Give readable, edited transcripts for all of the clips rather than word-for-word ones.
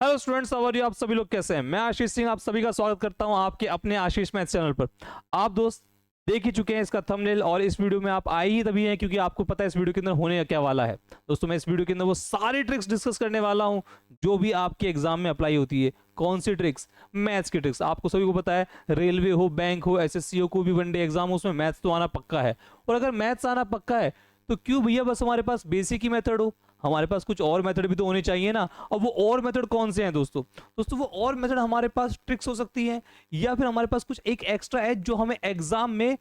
Hello students, how are you? आप सभी लोग कैसे हैं? मैं आशीष सिंह आप सभी का स्वागत करता हूं आपके अपने आशीष मैथ चैनल पर। आप दोस्त देख ही चुके हैं इसका थंबनेल, और इस वीडियो में आप आए ही तभी हैं क्योंकि आपको पता है इस वीडियो के अंदर होने क्या वाला है। दोस्तों, मैं इस वीडियो के अंदर वो सारी ट्रिक्स डिस्कस करने वाला हूं जो भी आपके एग्जाम में अप्लाई होती है। कौन सी ट्रिक्स? मैथ्स की ट्रिक्स। आपको सभी को पता है, रेलवे हो, बैंक हो, एसएससी हो, कोई भी वनडे एग्जाम हो, उसमें मैथ्स तो आना पक्का है। और अगर मैथ्स आना पक्का है तो क्यों भैया बस हमारे पास बेसिक ही मेथड हो? हमारे पास कुछ और मेथड भी तो होने चाहिए ना। और वो और मेथड कौन से हैं दोस्तों? वो और मेथड हमारे पास ट्रिक्स हो सकती है, या फिर हमारे पास कुछ एक एक्स्ट्रा एज जो हमें एग्जाम में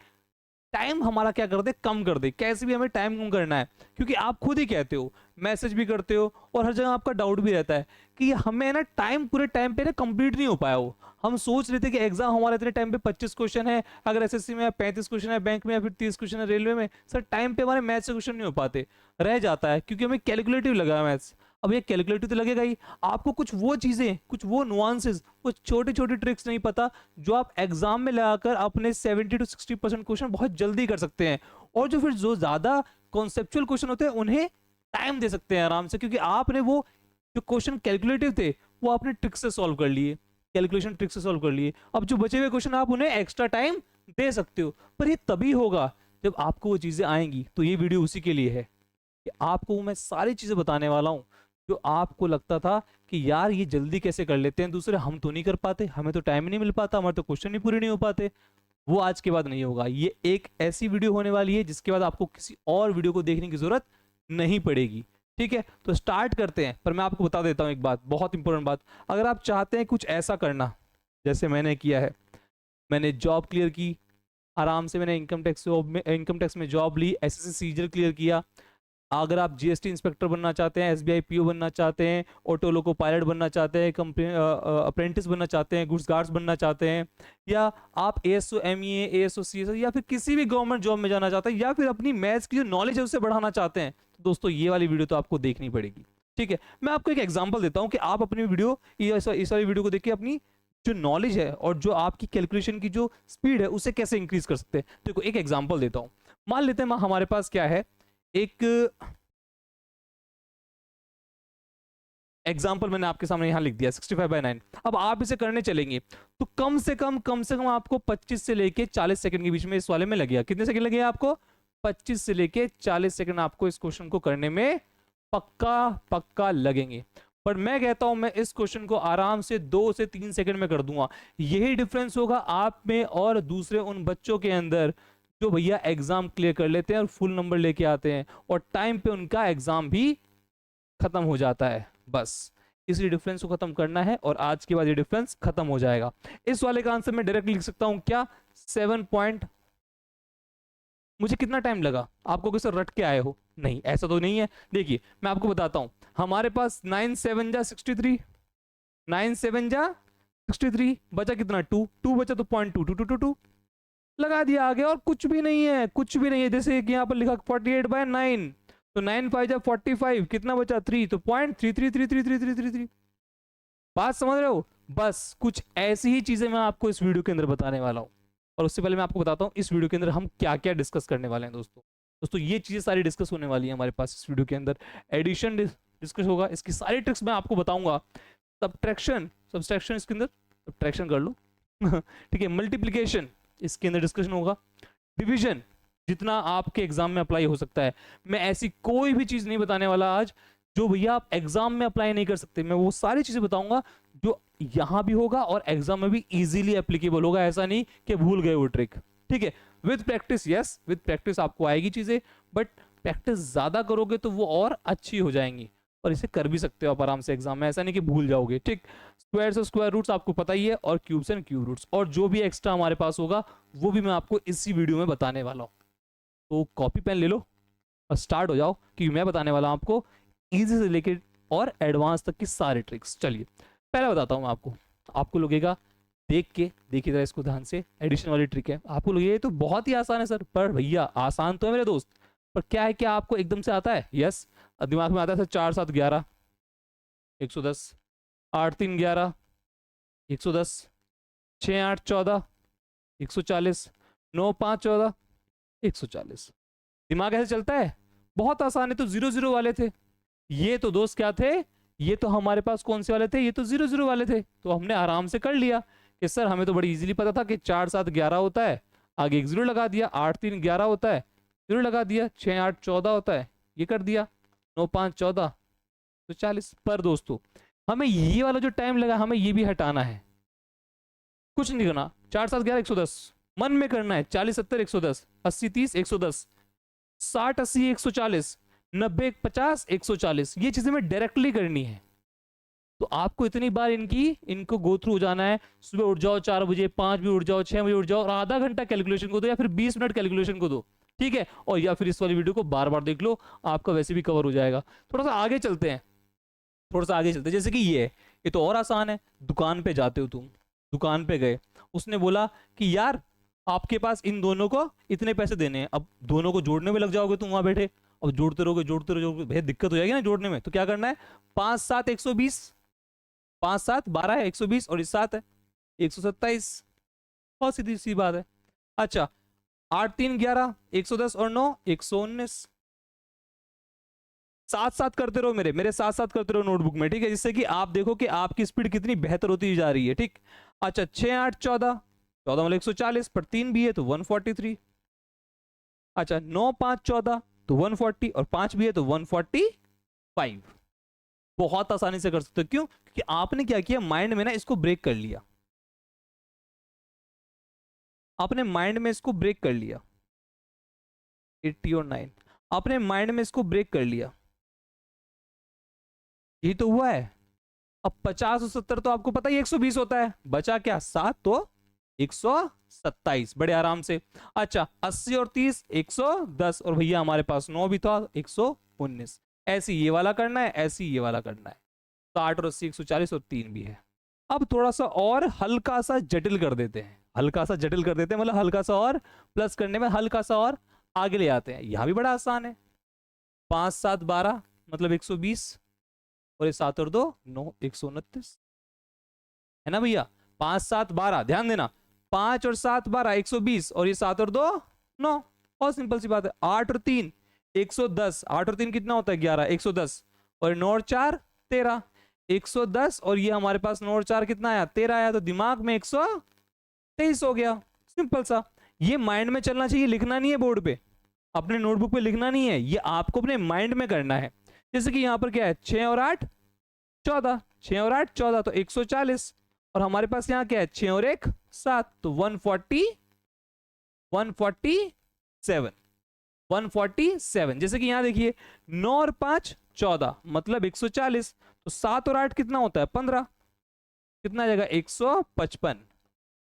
टाइम हमारा क्या कर दे, कम कर दे। कैसे भी हमें टाइम कम करना है, क्योंकि आप खुद ही कहते हो, मैसेज भी करते हो, और हर जगह आपका डाउट भी रहता है कि हमें ना टाइम पूरे टाइम पे ना कंप्लीट नहीं हो पाया हो। हम सोच रहे थे कि एग्जाम हमारे इतने टाइम पे 25 क्वेश्चन है, अगर एसएससी में 35 क्वेश्चन है, बैंक में या फिर 30 क्वेश्चन है रेलवे में, सर टाइम पे हमारे मैथ्स से क्वेश्चन नहीं हो पाते, रह जाता है क्योंकि हमें कैलकुलेटिव लगा मैथ्स। अब ये कैलकुलेटिव तो लगेगा ही, आपको कुछ वो चीजें, कुछ वो नुआंसेस, कुछ छोटी छोटी ट्रिक्स नहीं पता जो आप एग्जाम में लगाकर अपने 70 to 60% क्वेश्चन बहुत जल्दी कर सकते हैं। और जो फिर जो ज्यादा कॉन्सेप्चुअल क्वेश्चन होते हैं उन्हें टाइम दे सकते हैं आराम से, क्योंकि आपने वो जो क्वेश्चन कैलकुलेटिव थे वो आपने ट्रिक से सॉल्व कर लिए, कैलकुलेशन ट्रिक से सॉल्व कर लिए। अब जो बचे हुए क्वेश्चन आप उन्हें एक्स्ट्रा टाइम दे सकते हो, पर ये तभी होगा जब आपको वो चीजें आएंगी। तो ये वीडियो उसी के लिए है कि आपको मैं सारी चीजें बताने वाला हूं जो आपको लगता था कि यार ये जल्दी कैसे कर लेते हैं दूसरे, हम तो नहीं कर पाते, हमें तो टाइम नहीं मिल पाता, हमारे तो क्वेश्चन ही पूरे नहीं हो पाते। वो आज के बाद नहीं होगा। ये एक ऐसी वीडियो होने वाली है जिसके बाद आपको किसी और वीडियो को देखने की जरूरत नहीं पड़ेगी। ठीक है, तो स्टार्ट करते हैं। पर मैं आपको बता देता हूं एक बात, बहुत इंपॉर्टेंट बात। अगर आप चाहते हैं कुछ ऐसा करना जैसे मैंने किया है, मैंने जॉब क्लियर की आराम से, मैंने इनकम टैक्स में जॉब ली, एसएससी सीजीएल क्लियर किया। अगर आप जीएसटी इंस्पेक्टर बनना चाहते हैं, एसबीआई पीओ बनना चाहते हैं, ऑटो लोको पायलट बनना चाहते हैं, कंपनी अप्रेंटिस बनना चाहते हैं, गुड्स गार्ड्स बनना चाहते हैं, या आप एएसओ एमईए, एएसओ सीएसओ, या फिर किसी भी गवर्नमेंट जॉब में जाना चाहते हैं, या फिर अपनी मैथ्स की जो नॉलेज है उसे बढ़ाना चाहते हैं, तो दोस्तों ये वाली वीडियो तो आपको देखनी पड़ेगी। ठीक है, मैं आपको एक एग्जाम्पल देता हूँ कि आप अपनी वीडियो, इस वाली वीडियो को देख के अपनी जो नॉलेज है और जो आपकी कैलकुलेशन की जो स्पीड है उसे कैसे इंक्रीज कर सकते हैं। देखो एक एग्जाम्पल देता हूँ। मान लेते हैं हमारे पास क्या है, एक एग्जाम्पल मैंने आपके सामने यहां लिख दिया 65/9। अब आप इसे करने चलेंगे तो कम से कम आपको 25 से लेके 40 सेकंड के बीच में इस वाले में लगेगा। कितने सेकंड लगेगा आपको? 25 से लेके 40 सेकंड आपको इस क्वेश्चन को करने में पक्का पक्का लगेंगे। पर मैं कहता हूं मैं इस क्वेश्चन को आराम से 2 से 3 सेकंड में कर दूंगा। यही डिफरेंस होगा आप में और दूसरे उन बच्चों के अंदर जो भैया एग्जाम क्लियर कर लेते हैं और फुल नंबर लेके आते हैं, और टाइम पे उनका एग्जाम भी खत्म हो जाता है। बस इसी डिफरेंस को खत्म करना है और आज के बाद ये डिफरेंस खत्म हो जाएगा। इस वाले का आंसर मैं डायरेक्ट लिख सकता हूं क्या? 7 पॉइंट। मुझे कितना टाइम लगा? आपको किसी रट के आए हो? नहीं, ऐसा तो नहीं है। देखिए मैं आपको बताता हूं, हमारे पास 9 7 जा 63, 9 7 जा 63, बचा कितना? 2 2 बचा तो 0.2222 लगा दिया आगे, और कुछ भी नहीं है, कुछ भी नहीं है। जैसे कि यहाँ पर लिखा 48/9, तो 9 5 जा 45, कितना बचा? 3, तो 0.33333333। बात समझ रहे हो? बस कुछ ऐसी ही चीजें मैं आपको इस वीडियो के अंदर बताने वाला हूँ। और उससे पहले मैं आपको बताता हूँ इस वीडियो के अंदर हम क्या क्या डिस्कस करने वाले हैं। दोस्तों ये चीजें सारी डिस्कस होने वाली है हमारे पास इस वीडियो के अंदर। एडिशन डिस्कस होगा, इसकी सारी ट्रिक्स मैं आपको बताऊंगा। सब्ट्रैक्शन, सब्सट्रैक्शन इसके अंदर सब्ट्रैक्शन कर लो ठीक है। मल्टीप्लीकेशन इसके अंदर डिस्कशन होगा। डिवीजन जितना आपके एग्जाम में अप्लाई हो सकता है, मैं ऐसी कोई भी चीज नहीं बताने वाला आज जो भैया आप एग्जाम में अप्लाई नहीं कर सकते। मैं वो सारी चीजें बताऊंगा जो यहां भी होगा और एग्जाम में भी इजीली एप्लीकेबल होगा। ऐसा नहीं कि भूल गए वो ट्रिक। ठीक है, with practice, yes with practice आपको आएगी चीजें, बट प्रैक्टिस ज्यादा करोगे तो वो और अच्छी हो जाएंगी, और इसे कर भी सकते हो आप आराम से एग्जाम में, ऐसा नहीं कि भूल जाओगे। ठीक, स्क्वायर्स और स्क्वायर रूट्स आपको पता ही है, और क्यूब्स एंड क्यूब रूट्स, और जो भी एक्स्ट्रा हमारे पास होगा वो भी मैं आपको इसी वीडियो में बताने वाला हूँ। तो कॉपी पेन ले लो और स्टार्ट हो जाओ, क्योंकि मैं बताने वाला हूं आपको इजी से लेकर और एडवांस तक की सारी ट्रिक्स। चलिए पहला बताता हूं मैं आपको। आपको लगेगा, देख के देखिए जरा इसको ध्यान से, एडिशन वाली ट्रिक है। आपको लगेगा ये तो बहुत ही आसान है सर, पर भैया आसान तो है मेरे दोस्त, पर क्या है, क्या आपको एकदम से आता है? यस, दिमाग में आता है सर 4 7 11, 110, 8 3 11, 110, 6 8 14, 140, 9 5 14, 140। दिमाग ऐसे चलता है, बहुत आसान है। तो 0 0 वाले थे, ये तो दोस्त क्या थे? ये तो हमारे पास कौन से वाले थे, ये तो 0 0 वाले थे, तो हमने आराम से कर लिया कि सर हमें तो बड़ी इजीली पता था कि 4 7 11 होता है, आगे एक 0 लगा दिया, 8 3 11 होता है, 0 लगा दिया, 6 8 14 होता है, ये कर दिया, 9 5 14 तो 40। पर दोस्तों हमें ये वाला जो टाइम लगा हमें ये भी हटाना है, कुछ नहीं करना, 4 7 11 110 मन में करना है, 40 70 110, 80 30 110, 60 80 140, 90 50 140, ये चीजें मैं डायरेक्टली करनी है। तो आपको इतनी बार इनको गो थ्रू हो जाना है। सुबह उठ जाओ 4 बजे, 5 बजे उठ जाओ, 6 बजे उठ जाओ और आधा घंटा कैलकुलेशन को दो या फिर 20 मिनट कैलकुलेशन को दो, ठीक है, और या फिर इस वाली वीडियो को बार बार देख लो, आपका वैसे भी कवर हो जाएगा। थोड़ा सा आगे चलते हैं, थोड़ा सा आगे चलते हैं, जैसे कि ये तो और आसान है। दुकान पे जाते हो तुम, दुकान पे गए, उसने बोला कि यार आपके पास इन दोनों को इतने पैसे देने हैं, अब दोनों को जोड़ने में लग जाओगे तुम वहां बैठे, अब जोड़ते रहोगे जोड़ते रहोगे, भैया दिक्कत हो जाएगी ना जोड़ने में, तो क्या करना है, 5 7 120, 5 7 12 है 120 और इस 7 है 127, बहुत सीधी सी बात है। अच्छा 8 3 11 110 और 9 119, साथ साथ करते रहो, मेरे साथ साथ करते रहो नोटबुक में, ठीक है, जिससे कि आप देखो कि आपकी स्पीड कितनी बेहतर होती जा रही है, ठीक। अच्छा 6 8 14, 14 मतलब 140, पर 3 भी है तो 143। अच्छा 9 5 14 तो 140 और 5 भी है तो 145। बहुत आसानी से कर सकते हो, क्यों, क्योंकि आपने क्या किया, माइंड में ना इसको ब्रेक कर लिया, आपने माइंड में इसको ब्रेक कर लिया, 80 और 9 आपने माइंड में इसको ब्रेक कर लिया, यही तो हुआ है। अब 50 और 70 तो आपको पता ही 120 होता है, बचा क्या 7 तो 127, बड़े आराम से। अच्छा 80 और 30 110 और भैया हमारे पास 9 भी था 119। ऐसे ये वाला करना है, ऐसे ये वाला करना है, तो 8 और 80 140 और 3 भी है। अब थोड़ा सा और हल्का सा जटिल कर देते हैं, हल्का सा जटिल कर देते हैं, मतलब हल्का सा और प्लस करने में हल्का सा और आगे ले आते हैं। यहां भी बड़ा आसान है, 5 7 12 मतलब 120 और ये 7 और 2 9 129 है ना भैया। 5 7 12 ध्यान देना, 5 और 7 12 120 और ये 7 और 2 9, बहुत सिंपल सी बात है। 8 और 3 110, 8 और 3 कितना होता है 11 110 और 9 और 4 13 110 और ये हमारे पास 9 और 4 कितना आया 13 आया, तो दिमाग में 123 हो गया, सिंपल सा। ये माइंड में चलना चाहिए, लिखना नहीं है बोर्ड पे, अपने नोटबुक पे लिखना नहीं है, ये आपको अपने माइंड में करना है। जैसे कि यहाँ पर क्या है 6 और 8 14, 6 और 8 14 तो 140 और हमारे पास यहाँ क्या है 6 और 1 7 तो 147। जैसे कि यहाँ देखिए 9 और 5 14 मतलब 140, तो 7 और 8 कितना होता है 15, कितना आ जाएगा 155।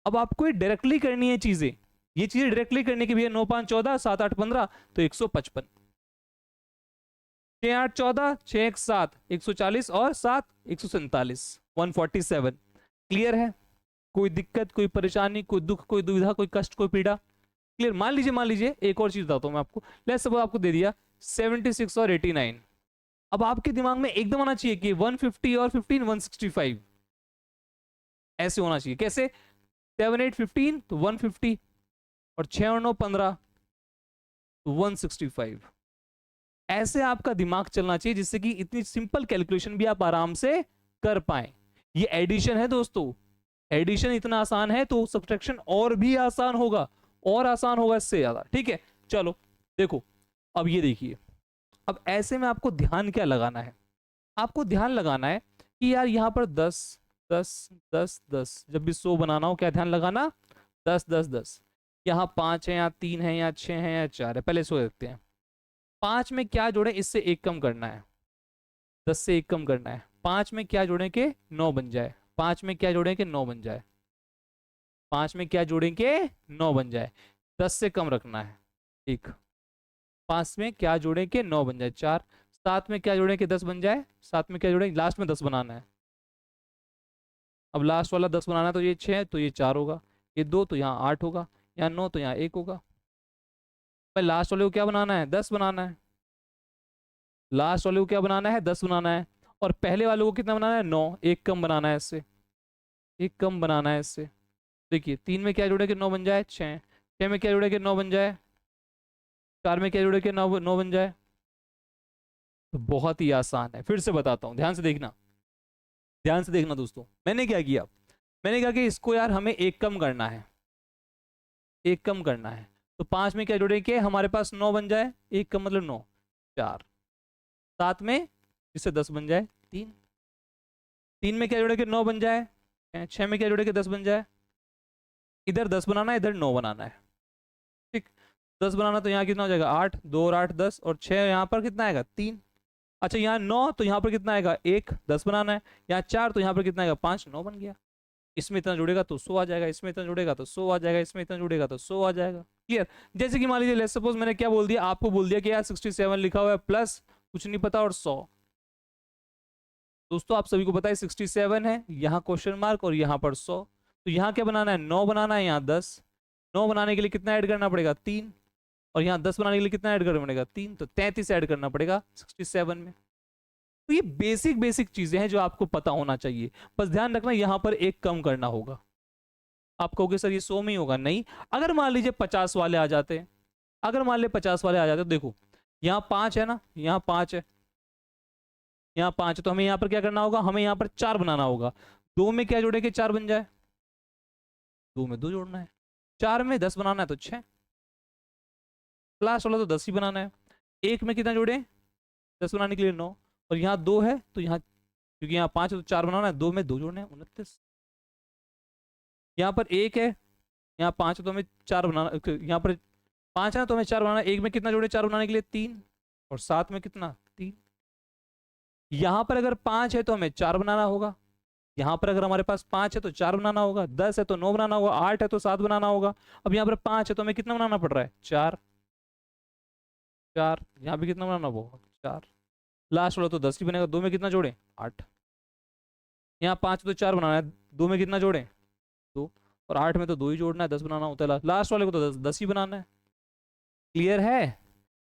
अब आपको ये डायरेक्टली करनी है चीजें, ये चीजें डायरेक्टली करने की भी है। 9 5 14 7 8 15 तो 155, 6 8 14 6 1 7 140 और 7 147 147। क्लियर है, कोई दिक्कत कोई परेशानी कोई दुख कोई दुविधा कोई कष्ट कोई पीड़ा, क्लियर। मान लीजिए एक और चीज बताता हूं मैं आपको, लेट्स सपोज आपको दे दिया 76 और 89, अब आपके दिमाग में एकदम आना चाहिए कि 150 और 15 165, ऐसे होना चाहिए। कैसे 7 8 15 तो 150 और 6 और 9 15 तो 165, ऐसे आपका दिमाग चलना चाहिए जिससे कि इतनी सिंपल कैलकुलेशन भी आप आराम से कर पाए। ये एडिशन है दोस्तों, एडिशन इतना आसान है तो सब्ट्रैक्शन और भी आसान होगा, और आसान होगा इससे ज्यादा, ठीक है। चलो देखो, अब ये देखिए, अब ऐसे में आपको ध्यान क्या लगाना है, आपको ध्यान लगाना है कि यार यहाँ पर 10 10 10 10, जब भी 100 बनाना हो क्या ध्यान लगाना 10 10 10, यहाँ 5 है यहाँ 3 है यहाँ 6 है यहाँ 4 है। पहले 100 देखते हैं, 5 में क्या जोड़े, इससे एक कम करना है, 10 से एक कम करना है। 5 में क्या जोड़ें के 9 बन जाए, 5 में क्या जोड़ें के 9 बन जाए, 5 में क्या जोड़ें के 9 बन जाए, 10 से कम रखना है, ठीक। 5 में क्या जोड़ें के 9 बन जाए 4, 7 में क्या जोड़ें के 10 बन जाए, 7 में क्या जोड़ें, लास्ट में 10 बनाना है। अब लास्ट वाला 10 बनाना है तो ये 6 तो ये 4 होगा, ये 2 तो यहाँ 8 होगा, यहाँ 9 तो यहाँ 1 होगा। भाई लास्ट वाले को क्या बनाना है 10 बनाना है, लास्ट वाले को क्या बनाना है 10 बनाना है, और पहले वाले को कितना बनाना है 9, एक कम बनाना है इससे, एक कम बनाना है इससे। देखिए 3 में क्या जोड़े के 9 बन जाए 6, 6 में क्या जोड़े के 9 बन जाए, 4 में क्या जोड़े के 9 बन जाए। तो बहुत ही आसान है, फिर से बताता हूँ ध्यान से देखना, ध्यान से देखना दोस्तों, मैंने क्या किया, मैंने कहा कि इसको यार हमें एक कम करना है, एक कम करना है। तो 5 में क्या जोड़े कि हमारे पास 9 बन जाए, एक कम मतलब 9, 4, 7 में इससे 10 बन जाए 3, 3 में क्या जोड़े कि 9 बन जाए, 6 में क्या जोड़े कि 10 बन जाए, इधर 10 बनाना है, इधर 9 बनाना है, ठीक। 10 बनाना तो यहाँ कितना हो जाएगा 8, 2 और 8 10, और 6 यहाँ पर कितना आएगा 3। अच्छा यहाँ 9 तो यहाँ पर कितना आएगा 1, 10 बनाना है, यहाँ 4 तो यहाँ पर कितना आएगा 5, 9 बन गया। इसमें इतना जुड़ेगा तो 100 आ जाएगा, इसमें इतना जुड़ेगा तो 100 आ जाएगा, इसमें इतना जुड़ेगा तो 100 आ जाएगा। क्लियर। जैसे कि मान लीजिए लेट्स सपोज मैंने क्या बोल दिया, आपको बोल दिया कि यार 67 लिखा हुआ है प्लस कुछ नहीं पता और 100। दोस्तों आप सभी को पता है 67 है, यहाँ क्वेश्चन मार्क और यहाँ पर 100। तो यहाँ क्या बनाना है 9 बनाना है, यहाँ 10। 9 बनाने के लिए कितना ऐड करना पड़ेगा 3, और यहाँ 10 बनाने के लिए कितना ऐड करना पड़ेगा 3, तो 33 ऐड करना पड़ेगा 67 में। तो ये बेसिक बेसिक चीजें हैं जो आपको पता होना चाहिए। बस ध्यान रखना यहाँ पर एक कम करना होगा। आप कहोगे सर ये 100 में ही होगा, नहीं। अगर मान लीजिए 50 वाले आ जाते हैं, अगर मान लीजिए 50 वाले आ जाते हैं, देखो यहाँ 5 है ना, यहाँ 5 है, यहाँ 5 है, तो हमें यहाँ पर क्या करना होगा, हमें यहाँ पर 4 बनाना होगा। 2 में क्या जोड़े कि 4 बन जाए, 2 में 2 जोड़ना है, 4 में 10 बनाना है तो 6, लास्ट वाला तो 10 ही बनाना है। 1 में कितना जोड़े 10 बनाने के लिए 9, और यहाँ 2 है तो यहाँ क्योंकि यहाँ 5 है तो 4 बनाना है, 2 में 2 जोड़ने हैं 29। यहाँ पर 1 है, यहाँ 5 है तो हमें 4 बनाना, यहाँ पर 5 है तो हमें 4 बनाना है। 1 में कितना जोड़े 4 बनाने के लिए 3, और 7 में कितना 3। यहाँ पर अगर 5 है तो हमें 4 बनाना होगा, यहाँ पर अगर हमारे पास 5 है तो 4 बनाना होगा, 10 है तो 9 बनाना होगा, 8 है तो 7 बनाना होगा। अब यहाँ पर 5 है तो हमें कितना बनाना पड़ रहा है 4, 4, यहाँ पे कितना बनाना होगा 4, लास्ट वाला तो 10 ही बनेगा। 2 में कितना जोड़े 8, यहाँ 5 तो 4 बनाना है, 2 में कितना जोड़े 2, और 8 में तो 2 ही जोड़ना है, 10 बनाना होता है। लास्ट वाले को तो 10 ही बनाना है। क्लियर है,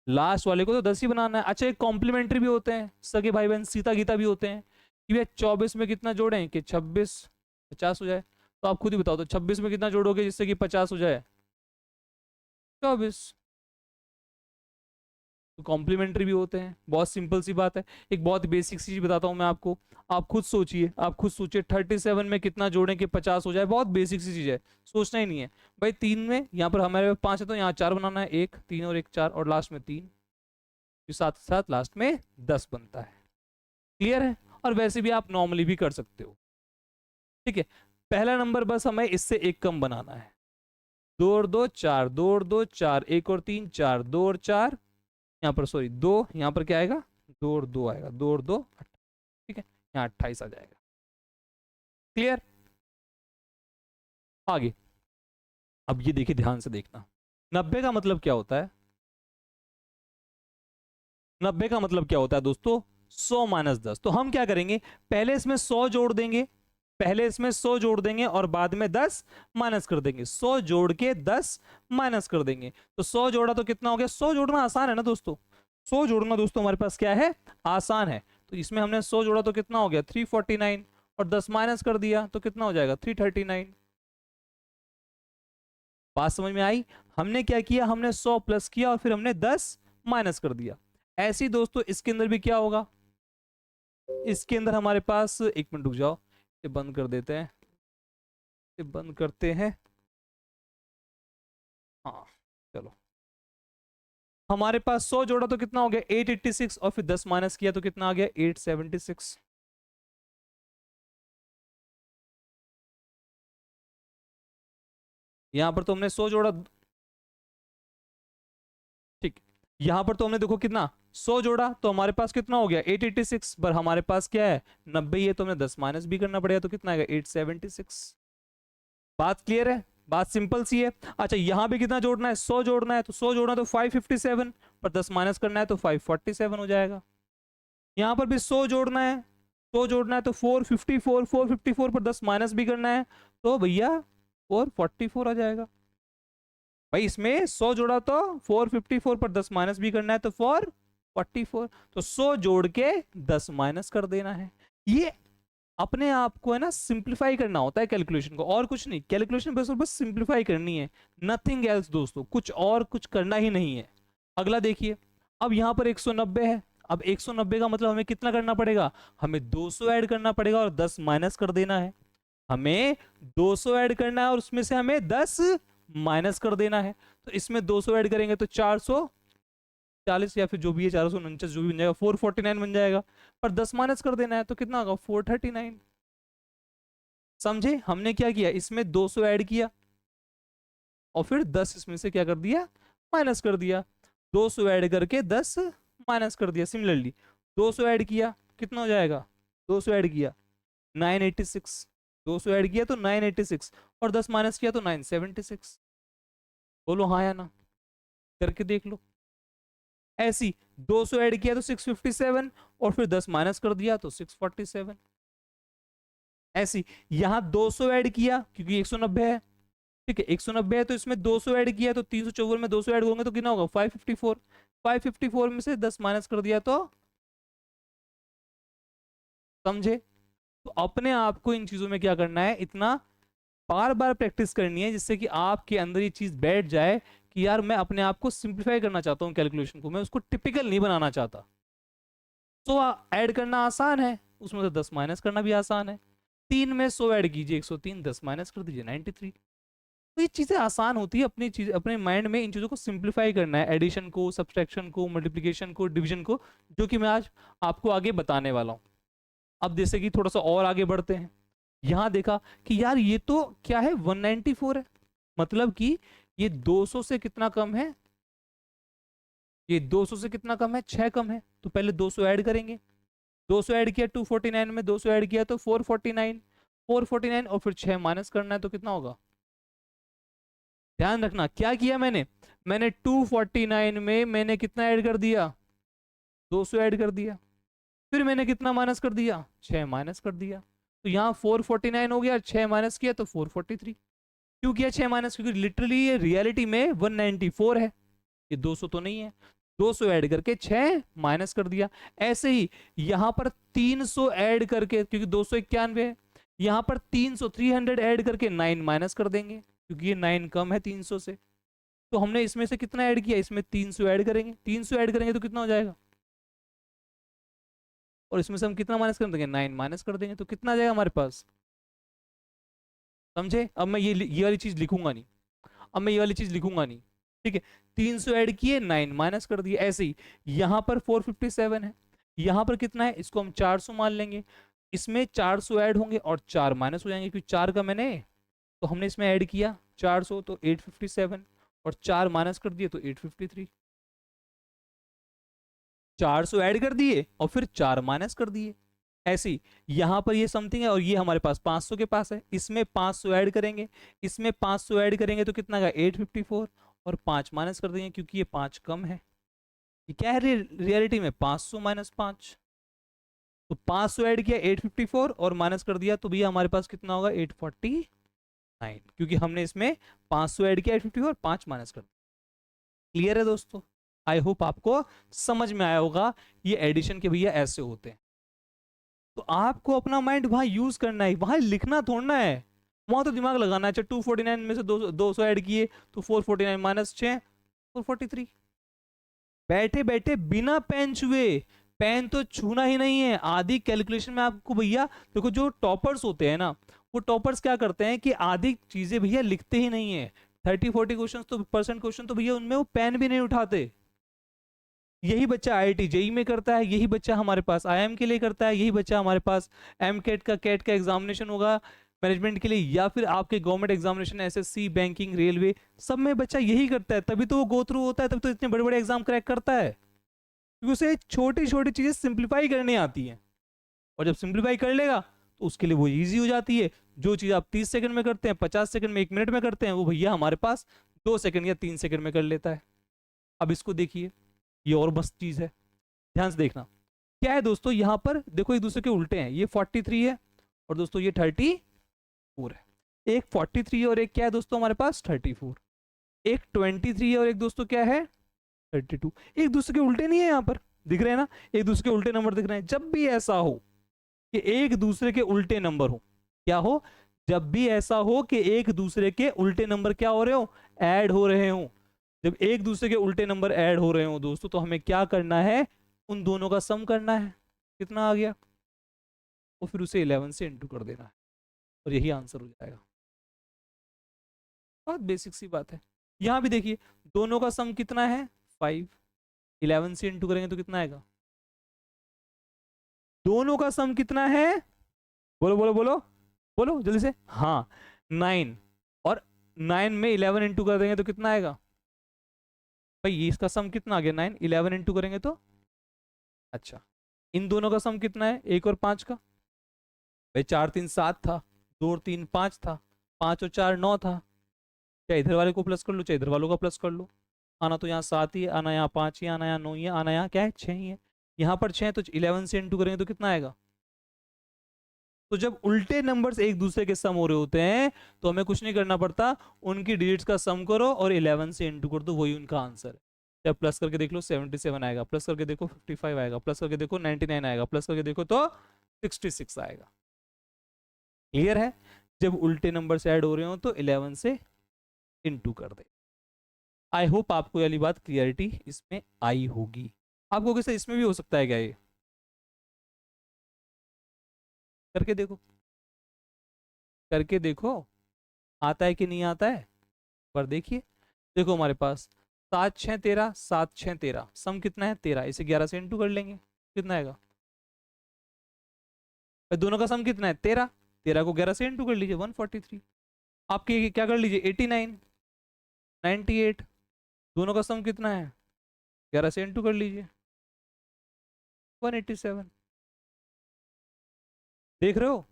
लास्ट वाले को तो 10 ही बनाना है। अच्छा एक कॉम्प्लीमेंट्री भी होते हैं, सगे भाई बहन सीता गीता भी होते हैं कि भैया 24 में कितना जोड़ें कि 26 50 हो जाए। तो आप खुद ही बताओ, तो 26 में कितना जोड़ोगे जिससे कि 50 हो जाए 24। तो कॉम्प्लीमेंट्री भी होते हैं, बहुत सिंपल सी बात है। एक बहुत बेसिक चीज बताता हूं मैं आपको, आप खुद सोचिए, आप खुद सोचिए 37 में कितना जोड़ें कि 50 हो जाए। बहुत बेसिक सी चीज है, सोचना ही नहीं है भाई। 3 में यहाँ पर हमारे 5 है तो यहाँ 4 बनाना है, 1 3 और 1 4, और लास्ट में 3, साथ साथ लास्ट में 10 बनता है। क्लियर है। और वैसे भी आप नॉर्मली भी कर सकते हो, ठीक है। पहला नंबर बस हमें इससे एक कम बनाना है, 2 और 2 4, 2 और 2 4, 1 और 3 4, 2 और 4, यहाँ पर सॉरी 2, यहाँ पर क्या आएगा 2 और 2 आएगा, 2 और 2 ठीक है, यहाँ 28 आ जाएगा। क्लियर। आगे अब ये देखिए ध्यान से देखना, 90 का मतलब क्या होता है, 90 का मतलब क्या होता है दोस्तों 100 माइनस 10। तो हम क्या करेंगे, पहले इसमें 100 जोड़ देंगे, पहले इसमें 100 जोड़ देंगे और बाद में 10 माइनस कर देंगे। 100 जोड़ के 10 माइनस कर देंगे। तो 100 जोड़ा तो कितना हो गया, 100 जोड़ना आसान है ना दोस्तों, 100 जोड़ना दोस्तों हमारे पास क्या है आसान है। तो इसमें हमने 100 जोड़ा तो कितना हो गया 349, और 10 माइनस कर दिया तो कितना हो जाएगा 339। बात समझ में आई। हमने क्या किया, हमने 100 प्लस किया और फिर हमने 10 माइनस कर दिया। ऐसे ही दोस्तों इसके अंदर भी क्या होगा, इसके अंदर हमारे पास, एक मिनट रुक जाओ, ये बंद कर देते हैं, ये बंद करते हैं, हाँ चलो। हमारे पास 100 जोड़ा तो कितना हो गया 886, और फिर 10 माइनस किया तो कितना आ गया 876। यहां पर तो हमने 100 जोड़ा, ठीक, यहां पर तो हमने देखो कितना 100 जोड़ा तो हमारे पास कितना हो गया 886, पर हमारे पास क्या है 90 ही है, तो हमें 10 माइनस भी करना पड़ेगा तो कितना आएगा 876। बात क्लियर है, बात सिंपल सी है। अच्छा यहां भी कितना जोड़ना है 100 जोड़ना है, तो 100 जोड़ना तो 557, पर 10 माइनस करना है तो 547 हो जाएगा। यहां पर भी 100 जोड़ना है, 100 जोड़ना है तो 454, 454 पर 10 माइनस भी करना है तो भैया 444 आ जाएगा। भाई इसमें 100 जोड़ा तो 454 पर 10 माइनस भी करना है तो 444, तो 100 जोड़ के 10 माइनस कर देना है। ये अपने आप को है ना सिंप्लीफाई करना होता है कैलकुलेशन को, और कुछ नहीं। कैलकुलेशन बस सिंप्लीफाई करनी है, नथिंग एल्स दोस्तों, कुछ और कुछ करना ही नहीं है। अगला देखिए, अब यहां पर 190 है, अब 190 का मतलब हमें कितना करना पड़ेगा, हमें 200 ऐड करना पड़ेगा और 10 माइनस कर देना है। हमें 200 ऐड करना है और उसमें से हमें 10 माइनस कर देना है। तो इसमें 200 ऐड करेंगे तो 440 या फिर जो भी है 449 जो भी बन जाएगा 449 बन जाएगा, पर 10 माइनस कर देना है तो कितना होगा 439। समझे, हमने क्या किया, इसमें 200 ऐड किया और फिर 10 इसमें से क्या कर दिया, माइनस कर दिया। 200 ऐड करके 10 माइनस कर दिया। सिमिलरली 200 ऐड किया कितना हो जाएगा, 200 ऐड किया 986, 200 ऐड किया तो 986 और 10 माइनस किया तो 976। बोलो हाँ या ना, करके देख लो। ऐसी 200 ऐड किया तो 657 और फिर 10 माइनस कर दिया तो 647। ऐसी यहां 200 ऐड किया क्योंकि 190 है, ठीक है 190 है तो इसमें 200 ऐड किया तो 354 में 200 ऐड होंगे तो कितना होगा 554। 554 में से 10 माइनस कर दिया तो, समझे। तो अपने आप को इन चीजों में क्या करना है, इतना बार बार प्रैक्टिस करनी है जिससे कि आपके अंदर ये चीज बैठ जाए कि यार मैं अपने आप को सिंप्लीफाई करना चाहता हूँ कैलकुलेशन को, मैं उसको टिपिकल नहीं बनाना चाहता। तो ऐड करना आसान है, उसमें से 10 माइनस करना भी आसान है। 3 में 100 ऐड कीजिए 103, 10 माइनस कर दीजिए 93। तो ये चीजें आसान होती है, अपनी चीज अपने माइंड में इन चीजों को सिंप्लीफाई करना है, एडिशन को, सब्सट्रैक्शन को, मल्टीप्लिकेशन को, डिवीजन को, जो कि मैं आज आपको आगे बताने वाला हूँ। अब जैसे कि थोड़ा सा और आगे बढ़ते हैं, यहां देखा कि यार ये तो क्या है 194 है, मतलब कि ये 200 से कितना कम है, ये 200 से कितना कम है, 6 कम है। तो पहले 200 ऐड करेंगे, 200 ऐड किया 249 में 200 ऐड किया तो 449, 449 और फिर 6 माइनस करना है तो कितना होगा। ध्यान रखना क्या किया मैंने 249 में मैंने कितना ऐड कर दिया, 200 ऐड कर दिया, फिर मैंने कितना माइनस कर दिया, 6 माइनस कर दिया। तो यहाँ 449 हो गया, 6 माइनस किया तो 443। क्यों किया 6 माइनस, क्योंकि लिटरली ये रियलिटी में 194 है, ये 200 तो नहीं है। 200 ऐड करके 6 माइनस कर दिया। ऐसे ही यहां पर 300 ऐड करके, क्योंकि 291 है, यहां पर 300 ऐड करके 9 माइनस कर देंगे क्योंकि ये 9 कम है 300 से। तो हमने इसमें से कितना ऐड किया, इसमें 300 ऐड करेंगे, 300 ऐड करेंगे तो कितना हो जाएगा, और इसमें से हम कितना माइनस कर देंगे, 9 माइनस कर देंगे तो कितना आ जाएगा हमारे पास। समझे, अब मैं ये वाली चीज लिखूंगा नहीं, अब मैं ये वाली चीज लिखूंगा नहीं, ठीक है। 300 ऐड किए 9 माइनस कर दिए। ऐसे ही यहां पर 457 है, यहां पर कितना है, इसको हम 400 मान लेंगे, इसमें 400 ऐड होंगे और 4 माइनस हो जाएंगे क्योंकि 4 का मैंने, तो हमने इसमें ऐड किया 400 तो 857 और 4 माइनस कर दिए तो 853। 400 ऐड कर दिए और फिर 4 माइनस कर दिए। ऐसे ही यहां पर ये समथिंग है और ये हमारे पास 500 के पास है, इसमें 500 ऐड करेंगे, इसमें 500 ऐड करेंगे तो कितना का 854 और 5 माइनस कर देंगे क्योंकि ये 5 कम है। ये क्या है रियलिटी में 500 माइनस 5, तो 500 ऐड किया 854 और माइनस कर दिया तो भैया हमारे पास कितना होगा 849, क्योंकि हमने इसमें 500 ऐड किया 854 और 5 माइनस कर दिया। क्लियर है दोस्तों, आई होप आपको समझ में आया होगा ये एडिशन के भैया ऐसे होते हैं। तो आपको अपना माइंड वहां यूज करना है, वहां लिखना थोड़ना है, वहां तो दिमाग लगाना है। 249 में से 200 ऐड किए तो 449 माइनस 6 443। बैठे बैठे बिना पेन छुए, पेन तो छूना ही नहीं है। आधी कैलकुलेशन में आपको भैया देखो, जो टॉपर्स होते हैं ना, वो टॉपर्स क्या करते हैं कि आधी चीजें भैया लिखते ही नहीं है। 30-40 क्वेश्चन तो परसेंट क्वेश्चन तो भैया उनमें वो पेन भी नहीं उठाते। यही बच्चा IIT जेई में करता है, यही बच्चा हमारे पास IIM के लिए करता है, यही बच्चा हमारे पास MCAT का कैट का एग्जामिनेशन होगा मैनेजमेंट के लिए, या फिर आपके government examination SSC banking railway सब में बच्चा यही करता है। तभी तो वो गो थ्रू होता है, तभी तो इतने बड़े बड़े एग्जाम क्रैक करता है, क्योंकि उसे छोटी छोटी चीजें सिंप्लीफाई करनी आती हैं। और जब सिंप्लीफाई कर लेगा तो उसके लिए वो ईजी हो जाती है। जो चीज आप 30 सेकंड में करते हैं, 50 सेकंड में, 1 मिनट में करते हैं, वो भैया हमारे पास 2 सेकंड या 3 सेकंड में कर लेता है। अब इसको देखिए, ये और मस्त चीज है, ध्यान से देखना। क्या है दोस्तों, यहां पर देखो एक दूसरे के उल्टे हैं, ये 43 है और दोस्तों ये 34 है। एक 43 है और एक क्या है दोस्तों हमारे पास 34। एक 23 है और एक दोस्तों क्या है 32। एक दूसरे के उल्टे नहीं है, यहां पर दिख रहे हैं ना, एक दूसरे के उल्टे नंबर दिख रहे हैं। जब भी ऐसा हो कि एक दूसरे के उल्टे नंबर हो, क्या हो, जब भी ऐसा हो कि एक दूसरे के उल्टे नंबर क्या हो रहे हो, ऐड हो रहे हो, जब एक दूसरे के उल्टे नंबर ऐड हो रहे हो दोस्तों, तो हमें क्या करना है, उन दोनों का सम करना है, कितना आ गया, और फिर उसे 11 से इंटू कर देना है और यही आंसर हो जाएगा। बहुत बेसिक सी बात है। यहाँ भी देखिए दोनों का सम कितना है 5, 11 से इंटू करेंगे तो कितना आएगा, दोनों का सम कितना है, बोलो बोलो बोलो बोलो जल्दी से, हाँ 9, और 9 में 11 इंटू कर देंगे तो कितना आएगा भाई, ये इसका सम कितना आ गया 9, 11 इंटू करेंगे तो, अच्छा इन दोनों का सम कितना है 1 और 5 का, भाई 4 3 7 था, 2 और 3 5 था, 5 और 4 9 था, चाहे इधर वाले को प्लस कर लो चाहे इधर वालों का प्लस कर लो, आना तो यहाँ 7 ही है, आना यहाँ 5 ही, आना यहाँ 9 ही है, आना यहाँ क्या है 6 ही है, यहाँ पर 6 तो 11 से इंटू करेंगे तो कितना आएगा। तो जब उल्टे नंबर्स एक दूसरे के सम हो रहे होते हैं तो हमें कुछ नहीं करना पड़ता, उनकी डिजिट्स का सम करो और 11 से इंटू कर दो, वही उनका आंसर है। जब प्लस करके देख लो 77 आएगा, प्लस करके देखो 55 आएगा, प्लस करके देखो 99 आएगा, प्लस करके देखो तो 66 आएगा। क्लियर है, जब उल्टे नंबर्स ऐड हो रहे हो तो 11 से इंटू कर दे। आई होप आपको ये वाली बात क्लियरिटी इसमें आई होगी। आपको कैसे इसमें भी हो सकता है क्या, ये करके देखो, करके देखो आता है कि नहीं आता है, पर देखिए देखो हमारे पास 7 6 13, 7 6 13, सम कितना है 13, इसे 11 से इंटू कर लेंगे कितना आएगा, दोनों का सम कितना है 13, 13 को 11 से इंटू कर लीजिए 143, आपके क्या कर लीजिए 89 98, दोनों का सम कितना है 11 से इंटू कर लीजिए 187, देख रहे हो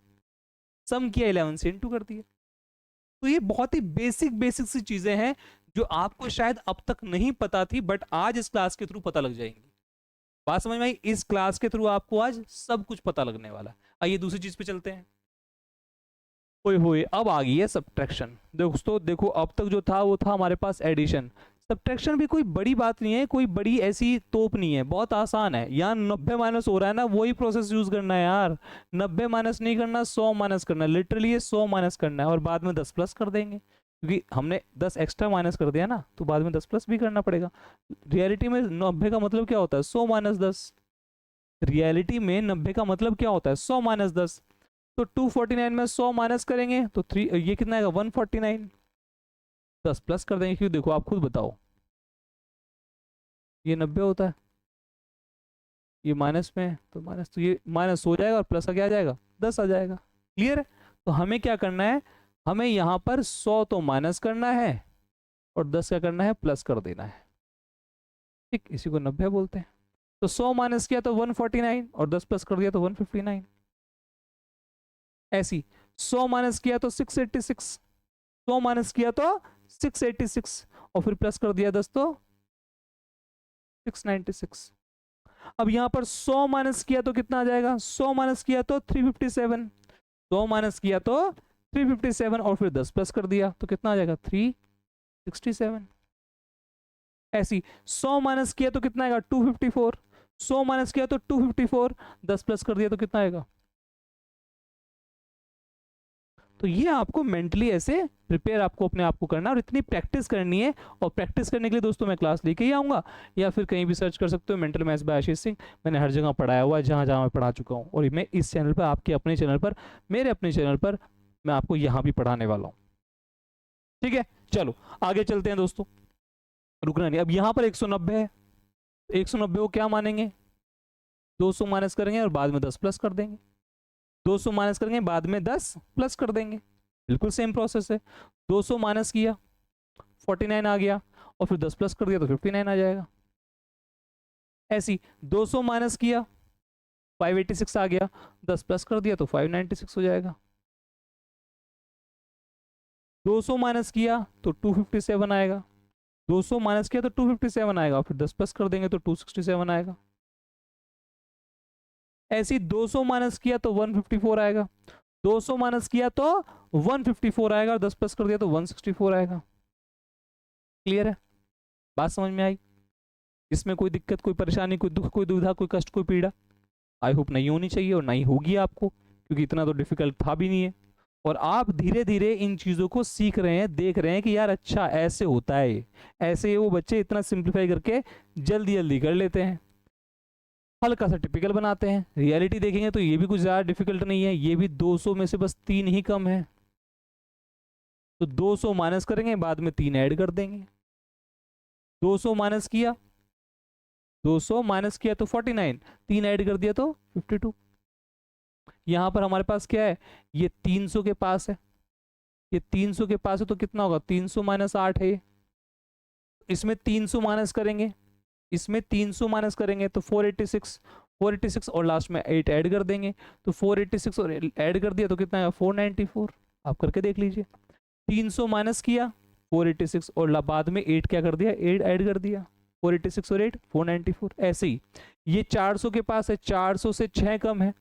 सम किया 11 से इंटू कर दिया। तो ये बहुत ही बेसिक बेसिक सी चीजें हैं जो आपको शायद अब तक नहीं पता थी, बट आज इस क्लास के थ्रू पता लग जाएंगी। बात समझ में आई, इस क्लास के थ्रू आपको आज सब कुछ पता लगने वाला है। आइए दूसरी चीज पे चलते हैं। ओए होए अब आ गई है सब्ट्रैक्शन। दोस्तों देखो अब तक जो था वो था हमारे पास एडिशन, सब्ट्रैक्शन भी कोई बड़ी बात नहीं है, कोई बड़ी ऐसी तोप नहीं है, बहुत आसान है। यहाँ 90 माइनस हो रहा है ना, वही प्रोसेस यूज करना है यार, 90 माइनस नहीं करना 100 माइनस करना है, लिटरली ये 100 माइनस करना है और बाद में 10 प्लस कर देंगे, क्योंकि हमने 10 एक्स्ट्रा माइनस कर दिया ना तो बाद में 10 प्लस भी करना पड़ेगा। रियलिटी में 90 का मतलब क्या होता है 100 माइनस 10, रियलिटी में 90 का मतलब क्या होता है 100 माइनस 10, तो 249 में 100 माइनस करेंगे तो 3 ये कितना आएगा 149, 10 प्लस कर देंगे, क्योंकि देखो आप खुद बताओ ये 90 होता है, ये माइनस में है तो माइनस, तो ये माइनस हो जाएगा और प्लस का क्या आ जाएगा 10 आ जाएगा। क्लियर है, तो हमें क्या करना है, हमें यहाँ पर 100 तो माइनस करना है और 10 क्या करना है प्लस कर देना है, ठीक, इसी को 90 बोलते हैं। तो 100 माइनस किया तो 149 और 10 प्लस कर दिया तो 159, ऐसी 100 माइनस किया तो 686, 100 माइनस किया तो 686 और फिर प्लस कर दिया 10 तो 696। अब यहां पर 100 माइनस किया तो कितना आ जाएगा, 100 माइनस किया तो 357, 100 माइनस किया तो 357 और फिर 10 प्लस कर दिया तो कितना आ जाएगा 367। ऐसी 100 माइनस किया तो कितना आएगा 254, 100 माइनस किया तो 254, 10 प्लस कर दिया तो कितना आएगा। तो ये आपको मेंटली ऐसे प्रिपेयर आपको अपने आप को करना और इतनी प्रैक्टिस करनी है, और प्रैक्टिस करने के लिए दोस्तों मैं क्लास लेके ही आऊँगा या फिर कहीं भी सर्च कर सकते हो mental maths by Ashish Singh, मैंने हर जगह पढ़ाया हुआ है जहाँ जहाँ मैं पढ़ा चुका हूँ, और मैं इस चैनल पर आपके अपने चैनल पर मेरे अपने चैनल पर मैं आपको यहाँ भी पढ़ाने वाला हूँ। ठीक है चलो आगे चलते हैं दोस्तों, रुकना नहीं। अब यहाँ पर 190 है, 190 को क्या मानेंगे 200 माइनस करेंगे और बाद में 10 प्लस कर देंगे, 200 माइनस करेंगे बाद में 10 प्लस कर देंगे, बिल्कुल सेम प्रोसेस है। 200 माइनस किया 49 आ गया और फिर 10 प्लस कर दिया तो 59 आ जाएगा। ऐसी 200 माइनस किया 586 आ गया, 10 प्लस कर दिया तो 596 हो जाएगा। 200 माइनस किया तो 257 आएगा, 200 माइनस किया तो 257 आएगा, फिर 10 प्लस कर देंगे तो 267 आएगा। ऐसी 200 माइनस किया तो 154 आएगा, 200 माइनस किया तो 154 आएगा और 10 प्लस कर दिया तो 164 आएगा। क्लियर है, बात समझ में आई, इसमें कोई दिक्कत कोई परेशानी कोई दुख कोई दुविधा कोई कष्ट कोई पीड़ा आई होप नहीं होनी चाहिए और नहीं होगी आपको, क्योंकि इतना तो डिफिकल्ट था भी नहीं है, और आप धीरे धीरे इन चीज़ों को सीख रहे हैं, देख रहे हैं कि यार अच्छा ऐसे होता है, ऐसे वो बच्चे इतना सिंप्लीफाई करके जल्दी जल्दी कर लेते हैं। हल्का सा टिपिकल बनाते हैं, रियलिटी देखेंगे तो ये भी कुछ ज़्यादा डिफिकल्ट नहीं है, ये भी 200 में से बस 3 ही कम है, तो 200 माइनस करेंगे, बाद में 3 ऐड कर देंगे। 200 माइनस किया, 200 माइनस किया तो 49, 3 ऐड कर दिया तो 52। यहाँ पर हमारे पास क्या है, ये 300 के पास है, ये 300 के पास है तो कितना होगा, 300 माइनस 8 है ये। इसमें 300 माइनस करेंगे, इसमें 300 माइनस करेंगे तो 486, 486 और लास्ट में 8 ऐड कर देंगे, तो 486 और ऐड कर दिया तो कितना है 494। आप करके देख लीजिए, 300 माइनस किया 486 और बाद में 8 क्या कर दिया, 8 ऐड कर दिया, 486 और 8 494। ऐसे ही ये 400 के पास है, 400 से 6 कम है,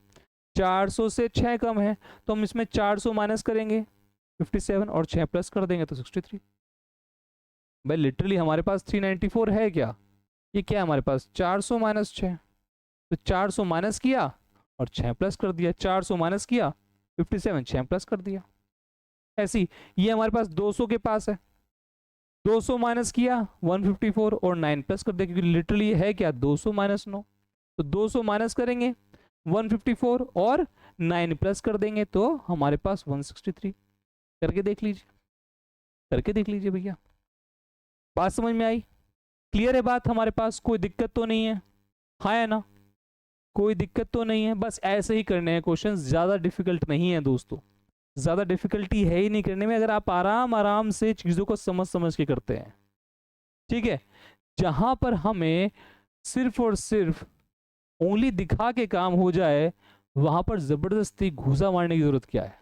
400 से 6 कम है, तो हम इसमें 400 माइनस करेंगे 57 और 6 प्लस कर देंगे तो 63। भाई लिटरली हमारे पास 394 है क्या, ये क्या है हमारे पास 400 माइनस 6, तो 400 माइनस किया और 6 प्लस कर दिया, 400 माइनस किया 57, 6 प्लस कर दिया। ऐसी ये हमारे पास 200 के पास है, 200 माइनस किया 154 और 9 प्लस कर दिया, क्योंकि लिटरली है क्या 200 माइनस 9, तो 200 माइनस करेंगे 154 और 9 प्लस कर देंगे तो हमारे पास 163। करके देख लीजिए, करके देख लीजिए भैया, बात समझ में आई, क्लियर है बात, हमारे पास कोई दिक्कत तो नहीं है, हाँ है ना, कोई दिक्कत तो नहीं है, बस ऐसे ही करने हैं क्वेश्चन, ज़्यादा डिफिकल्ट नहीं है दोस्तों, ज़्यादा डिफिकल्टी है ही नहीं करने में, अगर आप आराम आराम से चीज़ों को समझ समझ के करते हैं, ठीक है। जहाँ पर हमें सिर्फ और सिर्फ उंगली दिखा के काम हो जाए, वहाँ पर ज़बरदस्ती घूसा मारने की ज़रूरत क्या है।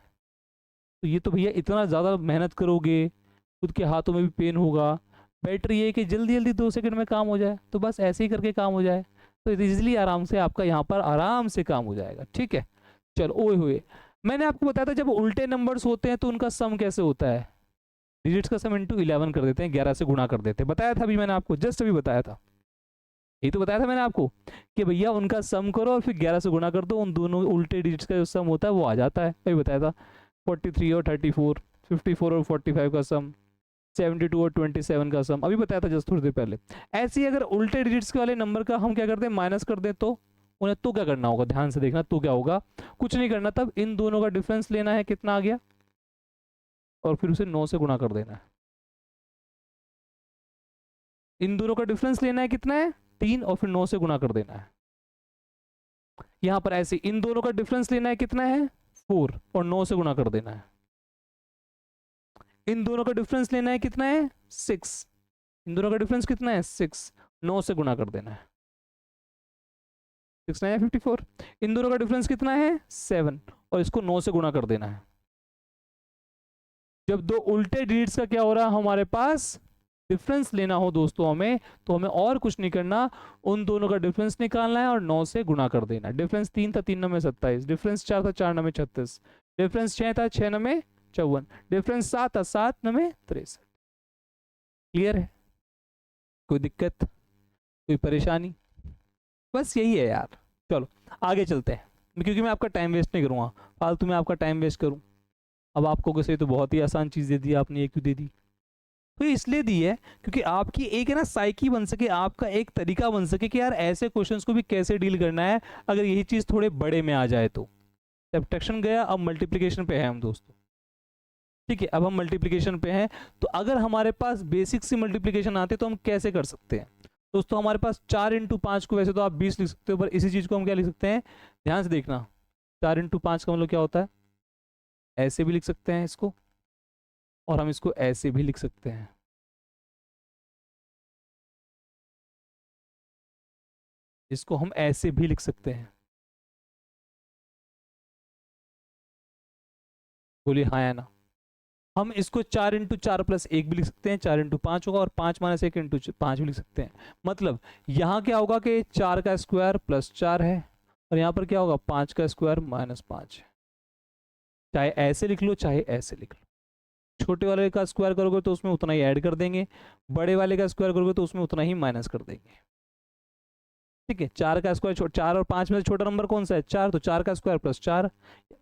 तो ये तो भैया इतना ज़्यादा मेहनत करोगे, खुद के हाथों में भी पेन होगा, बेटर ये है कि जल्दी जल्दी 2 सेकंड में काम हो जाए, तो बस ऐसे ही करके काम हो जाए, तो इजीली आराम से आपका यहाँ पर आराम से काम हो जाएगा, ठीक है। चलो ओए हुए, मैंने आपको बताया था जब उल्टे नंबर्स होते हैं तो उनका सम कैसे होता है, डिजिट्स का सम इंटू 11 कर देते हैं, 11 से गुणा कर देते हैं, बताया था अभी मैंने आपको, जस्ट अभी बताया था, यही तो बताया था मैंने आपको कि भैया उनका सम करो और फिर 11 से गुणा कर दो, उन दोनों उल्टे डिजिट्स का जो सम होता है वो आ जाता है, वही बताया था। 43 और 34, 54 और 45 का सम, 72 और 27 का सम, अभी बताया था जस्ट थोड़ी देर पहले। ऐसे ही अगर उल्टे डिजिट्स के वाले नंबर का हम क्या करते हैं, माइनस कर दें, तो उन्हें तो क्या करना होगा, ध्यान से देखना, तो क्या होगा, कुछ नहीं करना, तब इन दोनों का डिफरेंस लेना है, कितना आ गया, और फिर उसे 9 से गुणा कर देना है। इन दोनों का डिफरेंस लेना है, कितना है 3, और फिर 9 से गुणा कर देना है। यहां पर ऐसे इन दोनों का डिफरेंस लेना है, कितना है 4, और 9 से गुणा कर देना है। इन दोनों का डिफरेंस लेना है, कितना है 6, इन दोनों का डिफरेंस कितना है 6, 9 से गुणा कर देना है, 6 9 54। इन दोनों का डिफरेंस कितना है 7, और इसको 9 से गुणा कर देना है। जब दो उल्टे डिजिट्स का क्या हो रहा है, हमारे पास डिफरेंस लेना हो दोस्तों हमें, तो हमें और कुछ नहीं करना, उन दोनों का डिफरेंस निकालना है और 9 से गुणा कर देना। डिफरेंस 3 था, 3 9 में 27, डिफरेंस 4 था, 4 9 में 36, डिफरेंस 6 था, 6 9 में 54, डिफरेंस 7 था, 7 9 में 63। क्लियर है, कोई दिक्कत, कोई परेशानी, बस यही है यार। चलो आगे चलते हैं, क्योंकि मैं आपका टाइम वेस्ट नहीं करूँगा, फालतू में आपका टाइम वेस्ट करूँ। अब आपको कैसे तो बहुत ही आसान चीज़ दे दी आपने, ये क्यों दे दी, तो ये इसलिए दी है क्योंकि आपकी एक है ना साइकी बन सके, आपका एक तरीका बन सके कि यार ऐसे क्वेश्चंस को भी कैसे डील करना है अगर यही चीज़ थोड़े बड़े में आ जाए तो। सब्ट्रैक्शन गया, अब मल्टीप्लिकेशन पे है हम दोस्तों, ठीक है। अब हम मल्टीप्लिकेशन पे हैं, तो अगर हमारे पास बेसिक सी मल्टीप्लिकेशन आती है तो हम कैसे कर सकते हैं दोस्तों। हमारे पास 4 × 5 को वैसे तो आप 20 लिख सकते हो, पर इसी चीज़ को हम क्या लिख सकते हैं, ध्यान से देखना, 4 × 5 का मतलब क्या होता है, ऐसे भी लिख सकते हैं इसको, और हम इसको ऐसे भी लिख सकते हैं, इसको हम ऐसे भी लिख सकते हैं। बोलिए हाँ या ना। हम इसको 4 × 4 + 1 भी लिख सकते हैं, 4 × 5 होगा, और 5 - 1 × 5 भी लिख सकते हैं। मतलब यहाँ क्या होगा कि 4 का स्क्वायर +4 है, और यहाँ पर क्या होगा 5 का स्क्वायर -5 है। चाहे ऐसे लिख लो चाहे ऐसे लिख लो, छोटे वाले का स्क्वायर करोगे तो उसमें उतना ही ऐड कर देंगे, बड़े वाले का स्क्वायर करोगे तो उसमें उतना ही माइनस कर देंगे, ठीक है। 4 का स्क्वायर, 4 और 5 में से छोटा नंबर कौन सा है 4, तो 4 का स्क्वायर +4,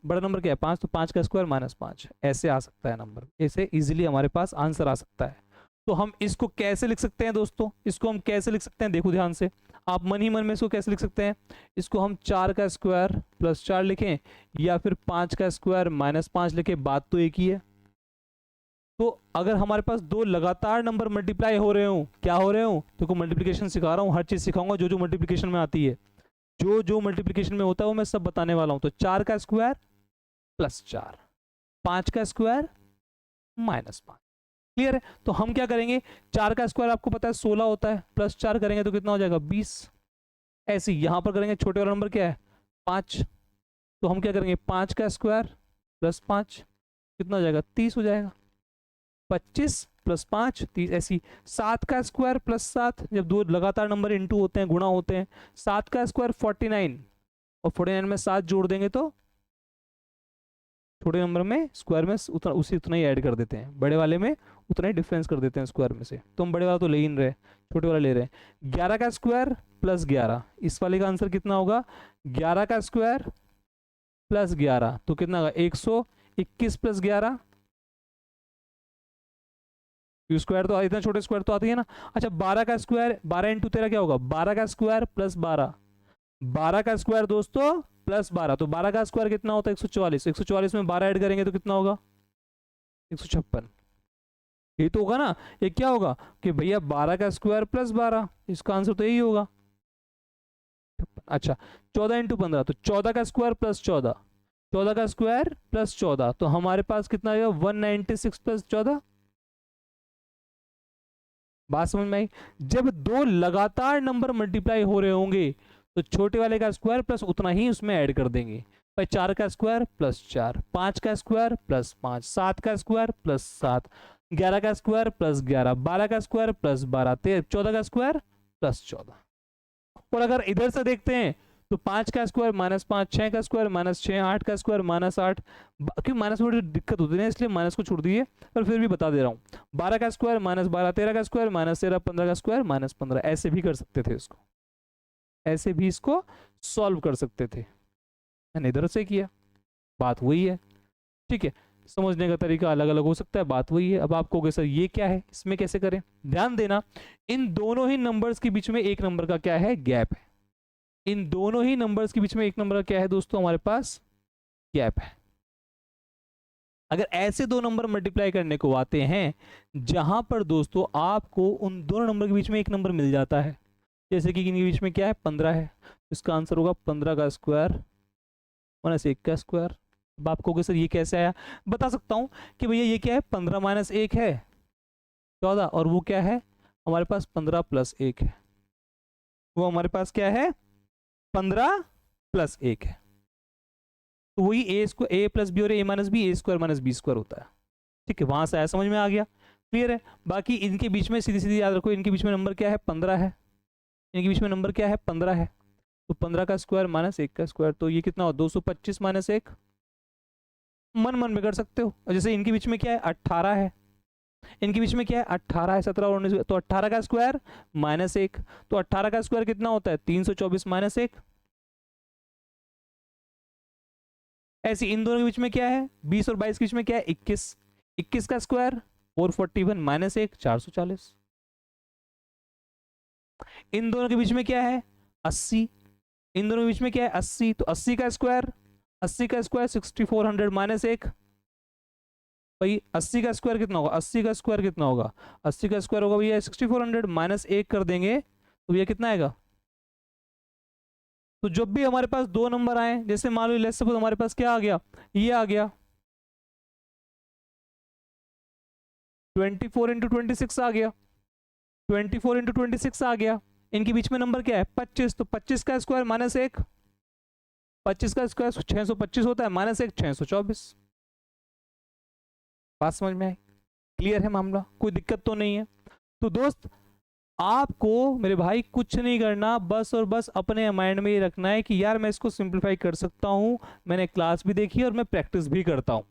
बड़ा नंबर क्या है 5, तो 5 का स्क्वायर -5, ऐसे आ सकता है नंबर, ऐसे इजीली हमारे पास आंसर आ सकता है। तो हम इसको कैसे लिख सकते हैं दोस्तों, इसको हम कैसे लिख सकते हैं, देखो ध्यान से, आप मन ही मन में इसको कैसे लिख सकते हैं, इसको हम 4 का स्क्वायर प्लस 4 लिखें या फिर 5 का स्क्वायर माइनस 5 लिखें, बात तो एक ही है। तो अगर हमारे पास दो लगातार नंबर मल्टीप्लाई हो रहे हो, क्या हो रहे हो, तो को मल्टीप्लिकेशन सिखा रहा हूँ, हर चीज सिखाऊंगा जो जो मल्टीप्लिकेशन में आती है, जो जो मल्टीप्लिकेशन में होता है वो मैं सब बताने वाला हूँ। तो 4 का स्क्वायर प्लस 4, 5 का स्क्वायर माइनस 5, क्लियर है। तो हम क्या करेंगे, 4 का स्क्वायर आपको पता है 16 होता है, प्लस 4 करेंगे तो कितना हो जाएगा 20। ऐसे ही यहां पर करेंगे, छोटे वाला नंबर क्या है 5, तो हम क्या करेंगे 5 का स्क्वायर प्लस 5 कितना हो जाएगा 30 हो जाएगा, 25 प्लस 5 30। ऐसी 7 का स्क्वायर प्लस 7, जब दो लगातार नंबर इंटू होते हैं, गुणा होते हैं, 7 का स्क्वायर 49 और 49 में 7 जोड़ देंगे तो छोटे नंबर में स्क्वायर में उतना ही ऐड कर देते हैं, बड़े वाले में उतना ही डिफरेंस कर देते हैं स्क्वायर में से। तो हम बड़े वाला तो ले ही नहीं रहे, छोटे वाला ले रहे हैं। 11 का स्क्वायर प्लस 11, इस वाले का आंसर कितना होगा 11 का स्क्वायर प्लस 11, तो कितना होगा 121 प्लस 11, स्क्वायर तो इतना छोटे स्क्वायर तो आती है ना। अच्छा 12 का स्क्वायर, 12 इंटू 13 क्या होगा 12 का स्क्वायर प्लस 12, 12 का स्क्वायर दोस्तों प्लस 12, तो 12 का स्क्वायर कितना होता है 144, 144 में 12 ऐड करेंगे तो कितना होगा 156। ये तो होगा ना, ये क्या होगा कि भैया 12 का स्क्वायर प्लस 12, इसका आंसर तो यही होगा। अच्छा 14 इंटू 15, तो 14 का स्क्वायर प्लस 14, 14 का स्क्वायर प्लस 14, तो हमारे पास कितना आएगा 196 प्लस 14। बात समझ में आई। जब दो लगातार नंबर मल्टीप्लाई हो रहे होंगे तो छोटे वाले का स्क्वायर प्लस उतना ही उसमें ऐड कर देंगे। भाई 4 का स्क्वायर प्लस 4, 5 का स्क्वायर प्लस 5, 7 का स्क्वायर प्लस 7, 11 का स्क्वायर प्लस 11, 12 का स्क्वायर प्लस 12, 14 का स्क्वायर प्लस 14। और अगर इधर से देखते हैं तो 5 का स्क्वायर माइनस 5, 6 का स्क्वायर माइनस 6, 8 का स्क्वायर माइनस 8, क्योंकि माइनस में थोड़ी दिक्कत होती है इसलिए माइनस को छोड़ दिए, पर फिर भी बता दे रहा हूँ। 12 का स्क्वायर माइनस 12, 13 का स्क्वायर माइनस 13, 15 का स्क्वायर माइनस 15, ऐसे भी कर सकते थे इसको, ऐसे भी इसको सॉल्व कर सकते थे। मैंने इधर से किया, बात वही है, ठीक है। समझने का तरीका अलग अलग हो सकता है, बात वही है। अब आप कहोगे सर ये क्या है, इसमें कैसे करें, ध्यान देना इन दोनों ही नंबर्स के बीच में एक नंबर का क्या है गैप है, इन दोनों ही नंबर्स के बीच में एक नंबर का क्या है दोस्तों हमारे पास गैप है। अगर ऐसे दो नंबर मल्टीप्लाई करने को आते हैं जहां पर दोस्तों आपको उन दोनों नंबर के बीच में एक नंबर मिल जाता है, जैसे कि इनके बीच में क्या है 15 है, इसका आंसर होगा 15 का स्क्वायर माइनस 1 का स्क्वायर। अब आप कहोगे सर ये कैसे आया, बता सकता हूं कि भैया ये क्या है 15 माइनस 1 है 14, और वो क्या है हमारे पास 15 प्लस 1 है, वो हमारे पास क्या है 15 प्लस 1 है। तो वही ए स्क्वायर ए प्लस बी और ए माइनस बी, ए स्क्वायर माइनस बी स्क्वायर होता है, ठीक है। वहां से आया, समझ में आ गया, क्लियर है। बाकी इनके बीच में सीधी सीधी याद रखो, इनके बीच में नंबर क्या है 15 है, इनके बीच में नंबर क्या है 15 है, तो 15 का स्क्वायर माइनस 1 का स्क्वायर, तो ये कितना हो 225 माइनस 1, मन मन में कर सकते हो। और जैसे इनके बीच में क्या है 18 है, इनके बीच में क्या है 18 है, 17 और 19, तो 18 का स्क्वायर माइनस 1, तो 18 का स्क्वायर कितना होता है 324 माइनस 1। ऐसे इन दोनों के बीच में क्या है 20 और 22 के बीच में क्या है 21, 21 का स्क्वायर 441 माइनस 1 440। इन दोनों के बीच में क्या है 80, इन दोनों के बीच में क्या है 80, तो 80 का स्क्वायर 6400 माइनस 1, भाई 80 का स्क्वायर कितना होगा 80 का स्क्वायर कितना होगा 80 का स्क्वायर होगा भैया 6400 माइनस 1 कर देंगे तो भैया कितना आएगा। तो जब भी हमारे पास दो नंबर आए, जैसे मान लो लेट्स सपोज हमारे पास क्या आ गया, ये आ गया 24 इंटू 26 आ गया, 24 इंटू 26 आ गया, इनके बीच में नंबर क्या है 25, तो 25 का स्क्वायर माइनस 1, 25 का स्क्वायर 625 होता है माइनस 1 624। बात समझ में आई, क्लियर है मामला, कोई दिक्कत तो नहीं है। तो दोस्त आपको मेरे भाई कुछ नहीं करना, बस और बस अपने माइंड में ये रखना है कि यार मैं इसको सिंप्लीफाई कर सकता हूँ, मैंने क्लास भी देखी है और मैं प्रैक्टिस भी करता हूँ।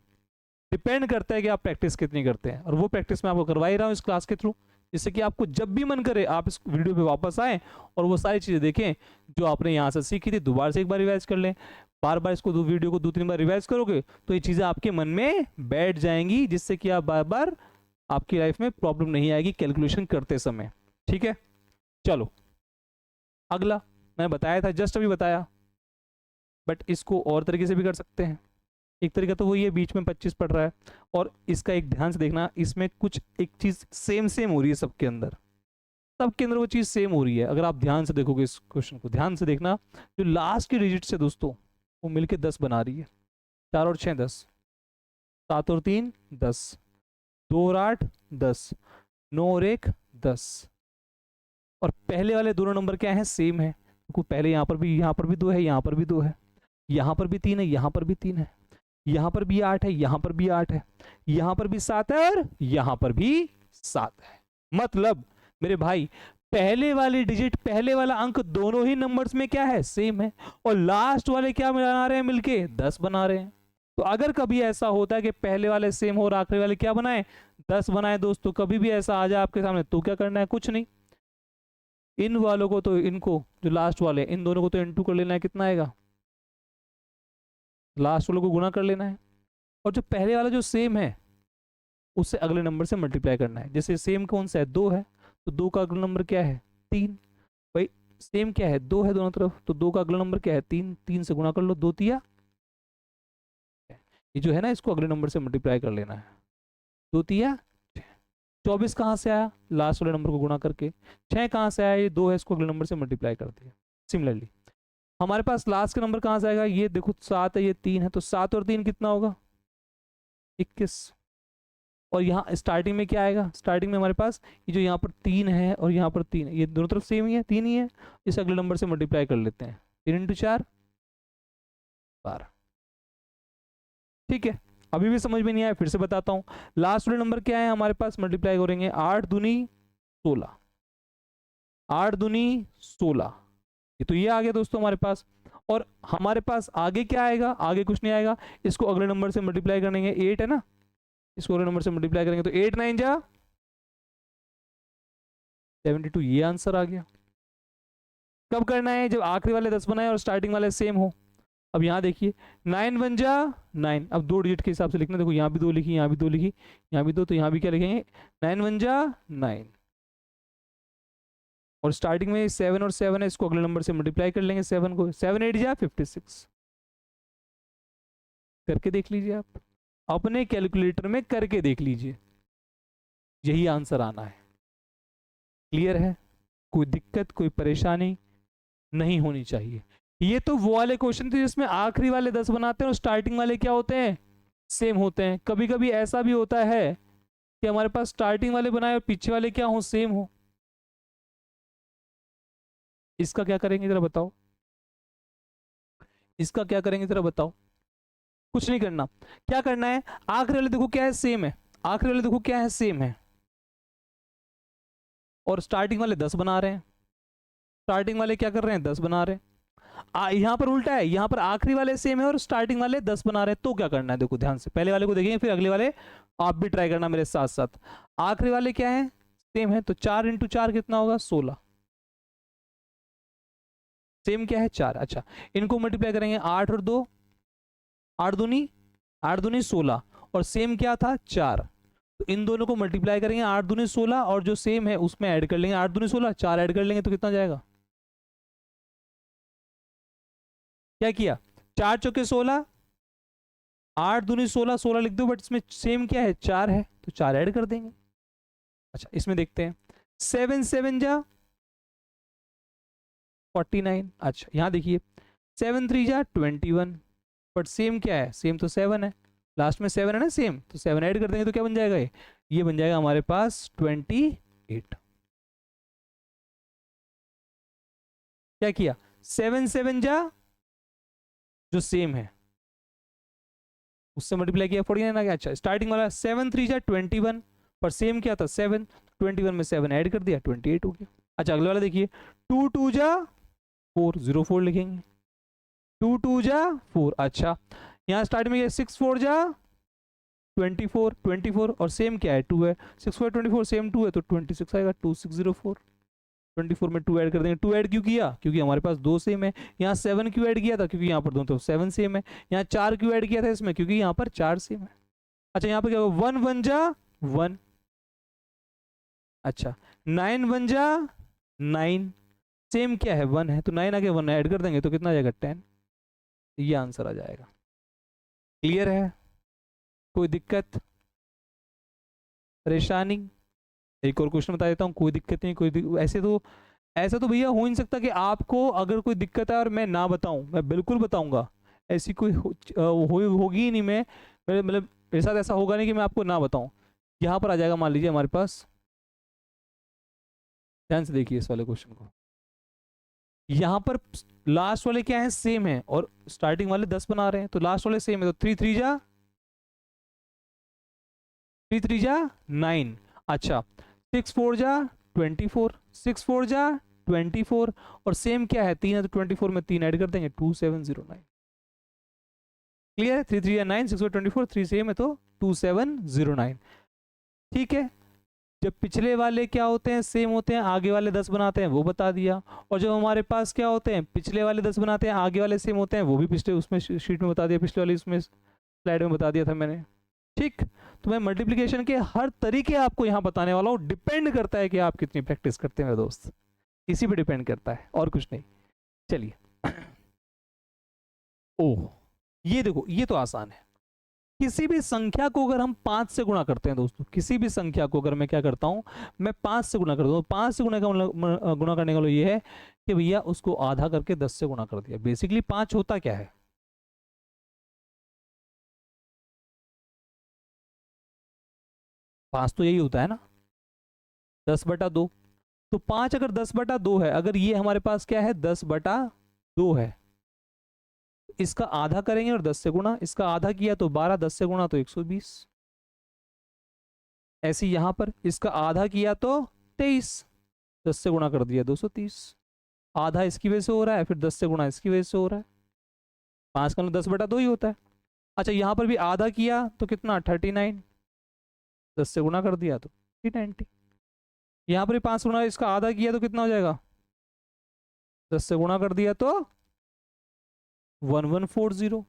डिपेंड करता है कि आप प्रैक्टिस कितनी करते हैं, और वो प्रैक्टिस मैं आपको करवा ही रहा हूँ इस क्लास के थ्रू, जिससे कि आपको जब भी मन करे आप इस वीडियो पे वापस आएँ और वो सारी चीज़ें देखें जो आपने यहाँ से सीखी थी, दोबारा से एक बार रिवाइज कर लें। बार बार इसको वीडियो को 2-3 बार रिवाइज करोगे तो ये चीज़ें आपके मन में बैठ जाएंगी, जिससे कि आप बार बार आपकी लाइफ में प्रॉब्लम नहीं आएगी कैलकुलेशन करते समय, ठीक है। चलो अगला मैंने बताया था, जस्ट अभी बताया, बट इसको और तरीके से भी कर सकते हैं। एक तरीका तो वही है, बीच में 25 पड़ रहा है, और इसका एक ध्यान से देखना, इसमें कुछ एक चीज सेम सेम हो रही है सबके अंदर, सबके अंदर वो चीज सेम हो रही है। अगर आप ध्यान से देखोगे इस क्वेश्चन को, ध्यान से देखना, जो लास्ट की डिजिट से दोस्तों वो मिलके 10 बना रही है। 4 और 6 10, 7 और 3 10, 2 और 8 10, 9 और 1 10, और पहले वाले दोनों नंबर क्या है, सेम है। देखो पहले यहाँ पर भी 2 है, यहाँ पर भी 2 है, यहाँ पर भी 3 है, यहाँ पर भी 3 है, यहाँ पर भी 8 है, यहाँ पर भी 8 है, यहाँ पर भी 7 है, और यहाँ पर भी 7 है। मतलब मेरे भाई पहले वाली डिजिट, पहले वाला अंक दोनों ही नंबर्स में क्या है, सेम है, और लास्ट वाले क्या बना रहे हैं मिलके, 10 बना रहे हैं। तो अगर कभी ऐसा होता है कि पहले वाले सेम हो और आखिरी वाले क्या बनाए, 10 बनाए दोस्तों, कभी भी ऐसा आ जाए आपके सामने, तो क्या करना है, कुछ नहीं, इन वालों को तो, इनको जो लास्ट वाले इन दोनों को तो इनटू कर लेना है, कितना आएगा, लास्ट वालों को गुना कर लेना है, और जो पहले वाला जो सेम है उससे अगले नंबर से मल्टीप्लाई करना है। जैसे सेम कौन सा है, 2 है, तो 2 का अगला नंबर क्या है, 3। भाई सेम क्या है, 2 है दोनों तरफ, तो 2 का अगला नंबर क्या है, 3, 3 से गुना कर लो, 2 तिया, ये जो है ना, इसको अगले नंबर से मल्टीप्लाई कर लेना है, 2 तिया 24 कहाँ से आया, लास्ट वाले नंबर को गुणा करके। 6 कहाँ से आया, ये 2 है, इसको अगले नंबर से मल्टीप्लाई कर दिया। सिमिलरली हमारे पास लास्ट का नंबर कहाँ से आएगा, ये देखो 7 है, ये 3 है, तो 7 और 3 कितना होगा, 21। और यहाँ स्टार्टिंग में क्या आएगा, स्टार्टिंग में हमारे पास ये जो यहाँ पर 3 है और यहाँ पर 3 है, ये दोनों तरफ सेम ही है, 3 ही है, इसे अगले नंबर से मल्टीप्लाई कर लेते हैं, 3 इंटू 4 12। ठीक है, अभी भी समझ में नहीं आया, फिर से बताता हूँ। लास्ट वाले नंबर क्या है हमारे पास, मल्टीप्लाई करेंगे, 8 दूनी 16, 8 दूनी 16, ये तो ये आ गया दोस्तों हमारे पास। और हमारे पास आगे क्या आएगा, आगे कुछ नहीं आएगा, इसको अगले नंबर से मल्टीप्लाई करेंगे, 8 है ना, इसको अगले नंबर से मल्टीप्लाई करेंगे, तो 8 9 जा 72, ये आंसर आ गया। कब करना है, जब आखिरी वाले 10 बनाए और स्टार्टिंग वाले सेम हो। अब यहाँ देखिए 9 1 जा 9, अब 2 डिजिट के हिसाब से लिखना, देखो यहाँ भी 2 लिखी, यहाँ भी 2 लिखी, यहाँ भी 2, तो यहाँ भी क्या लिखेंगे, 9 1 जा 9, और स्टार्टिंग में 7 और 7 है, इसको अगले नंबर से मल्टीप्लाई कर लेंगे, 7 को, 7 8 जा 56। करके देख लीजिए, आप अपने कैलकुलेटर में करके देख लीजिए, यही आंसर आना है। क्लियर है, कोई दिक्कत कोई परेशानी नहीं होनी चाहिए। ये तो वो वाले क्वेश्चन थे जिसमें आखिरी वाले 10 बनाते हैं और स्टार्टिंग वाले क्या होते हैं, सेम होते हैं। कभी कभी ऐसा भी होता है कि हमारे पास स्टार्टिंग वाले बनाए और पीछे वाले क्या हो, सेम हो। इसका क्या करेंगे जरा बताओ, इसका क्या करेंगे जरा बताओ। कुछ नहीं करना, क्या करना है, आखिरी वाले देखो क्या है, सेम है, आखिरी वाले देखो क्या है, सेम है, और स्टार्टिंग वाले 10 बना रहे हैं, स्टार्टिंग वाले क्या कर रहे हैं, 10 बना रहे हैं। यहाँ पर उल्टा है, यहाँ पर आखिरी वाले सेम है और स्टार्टिंग वाले 10 बना रहे हैं, तो क्या करना है, देखो ध्यान से, पहले वाले को देखेंगे फिर अगले वाले आप भी ट्राई करना मेरे साथ साथ। आखिरी वाले क्या है, सेम है, तो 4 इंटू 4 कितना होगा, 16, सेम क्या है 4। अच्छा, इनको मल्टीप्लाई करेंगे, 8 और 2 8 दूनी 16, और सेम क्या था 4, तो इन दोनों को मल्टीप्लाई करेंगे, 8 दूनी 16, और जो सेम है उसमें ऐड कर लेंगे, 8 दूनी 16, 4 ऐड कर लेंगे, तो कितना जाएगा, क्या किया, 4 चौके 16, 8 दूनी 16, 16 लिख दो, बट इसमें सेम क्या है 4 है, तो 4 ऐड कर देंगे। अच्छा इसमें देखते हैं, 7 7 जा 49। अच्छा यहाँ देखिए 7 3 जा 21, बट सेम क्या है, सेम तो 7 है, लास्ट में 7 है ना सेम, तो 7 ऐड कर देंगे, तो क्या बन जाएगा, ये बन जाएगा हमारे पास 28। क्या किया, 7 7 जा जो सेम है उससे मल्टीप्लाई किया, 49 आ गया। अच्छा स्टार्टिंग वाला 7 3 जा 21, पर सेम क्या था 7, 21 में 7 ऐड कर दिया, 28 हो गया। अच्छा अगले वाला देखिए 2 2 जा 4, 04 लिखेंगे, 2 2 जा 4। अच्छा यहाँ स्टार्ट में 6 4 जा 24, 24, और सेम क्या है 2 है, 6 4 24 सेम 2 है, तो 26 आएगा, 2604। 24 में 2 ऐड कर देंगे, 2 ऐड क्यों किया, क्योंकि हमारे पास 2 सेम है। यहाँ 7 क्यों ऐड किया था, क्योंकि यहाँ पर दोनों तो 7 सेम है। यहाँ 4 क्यों ऐड किया था इसमें, क्योंकि यहाँ पर 4 सेम है। अच्छा यहाँ पर क्या होगा, 1 1 जा 1, अच्छा 9 1 जा 9, सेम क्या है 1 है, तो 9 आगे 1 ऐड कर देंगे तो कितना आ जाएगा 10, ये आंसर आ जाएगा। क्लियर है? कोई दिक्कत परेशानी? एक और क्वेश्चन बता देता हूँ, कोई दिक्कत नहीं, ऐसे तो भैया हो ही नहीं सकता कि आपको अगर कोई दिक्कत है और मैं ना बताऊं, मैं बिल्कुल बताऊंगा। ऐसी कोई होगी ही नहीं। मतलब मेरे साथ ऐसा होगा नहीं कि मैं आपको ना बताऊं। यहाँ पर आ जाएगा, मान लीजिए हमारे पास, ध्यान से देखिए इस वाले क्वेश्चन को। यहाँ पर लास्ट वाले क्या है, सेम है, और स्टार्टिंग वाले 10 बना रहे हैं, तो लास्ट वाले सेम है, तो 3 3 जा 9। अच्छा 6 4 जा 24, 6 4 जा 24, और सेम क्या है 3 है, तो 24 में 3 ऐड कर देंगे 2709। क्लियर है? 3 3 या 9, 6 4 24, 3 सेम है तो 2709। ठीक है। जब पिछले वाले क्या होते हैं, सेम होते हैं, आगे वाले 10 बनाते हैं, वो बता दिया। और जब हमारे पास क्या होते हैं, पिछले वाले 10 बनाते हैं, आगे वाले सेम होते हैं, वो भी पिछले उसमें शीट में बता दिया, पिछले वाले उसमें स्लाइड में बता दिया था मैंने। ठीक, तो मैं मल्टीप्लिकेशन के हर तरीके आपको यहाँ बताने वाला हूँ। डिपेंड करता है कि आप कितनी प्रैक्टिस करते हैं मेरे दोस्त, इसी पे डिपेंड करता है और कुछ नहीं। चलिए ओह, ये देखो, ये तो आसान है। किसी भी संख्या को अगर हम 5 से गुणा करते हैं दोस्तों, किसी भी संख्या को अगर मैं क्या करता हूं, मैं 5 से गुणा करता हूं, 5 से गुणा गुणा करने का मतलब ये है कि भैया उसको आधा करके 10 से गुणा कर दिया। बेसिकली 5 होता क्या है, 5 तो यही होता है ना, 10/2। तो 5 अगर 10/2 है, अगर ये हमारे पास क्या है 10/2 है, इसका आधा करेंगे और 10 से गुणा, इसका आधा किया तो 12, 10 से गुणा तो 120। ऐसे यहां पर इसका आधा किया तो 23, 10 से गुणा कर दिया 230। आधा इसकी वजह से हो रहा है, फिर 10 से गुणा इसकी वजह से हो रहा है। 5 का 10/2 ही होता है। अच्छा यहाँ पर भी आधा किया तो कितना 39, 10 से गुणा कर दिया तो 390। यहाँ पर भी 5 गुणा इसका आधा किया तो कितना हो जाएगा, 10 से गुणा कर दिया तो 1140।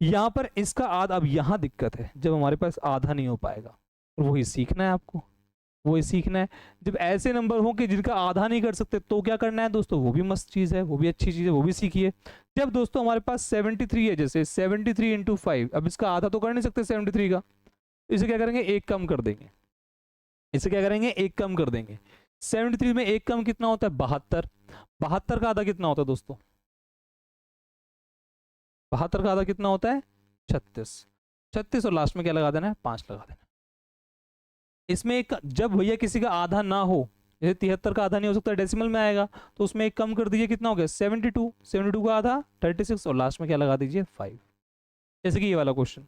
यहाँ पर इसका आधा, अब यहाँ दिक्कत है जब हमारे पास आधा नहीं हो पाएगा, और वही सीखना है आपको, वही सीखना है। जब ऐसे नंबर हो कि जिनका आधा नहीं कर सकते तो क्या करना है दोस्तों, वो भी मस्त चीज़ है, वो भी अच्छी चीज़ है, वो भी सीखिए। जब दोस्तों हमारे पास 73 है, जैसे 73 × 5, अब इसका आधा तो कर नहीं सकते 73 का, इसे क्या करेंगे, एक कम कर देंगे। इसे क्या करेंगे, एक कम कर देंगे। 73 में एक कम कितना होता है, 72। 72 का आधा कितना होता है दोस्तों, 72 का आधा कितना होता है 36। 36 और लास्ट में क्या लगा देना है, 5 लगा देना। इसमें एक, जब भैया किसी का आधा ना हो, जैसे 73 का आधा नहीं हो सकता, डेसिमल में आएगा, तो उसमें एक कम कर दीजिए, कितना हो गया 72। 72 का आधा 36, और लास्ट में क्या लगा दीजिए 5। जैसे कि ये वाला क्वेश्चन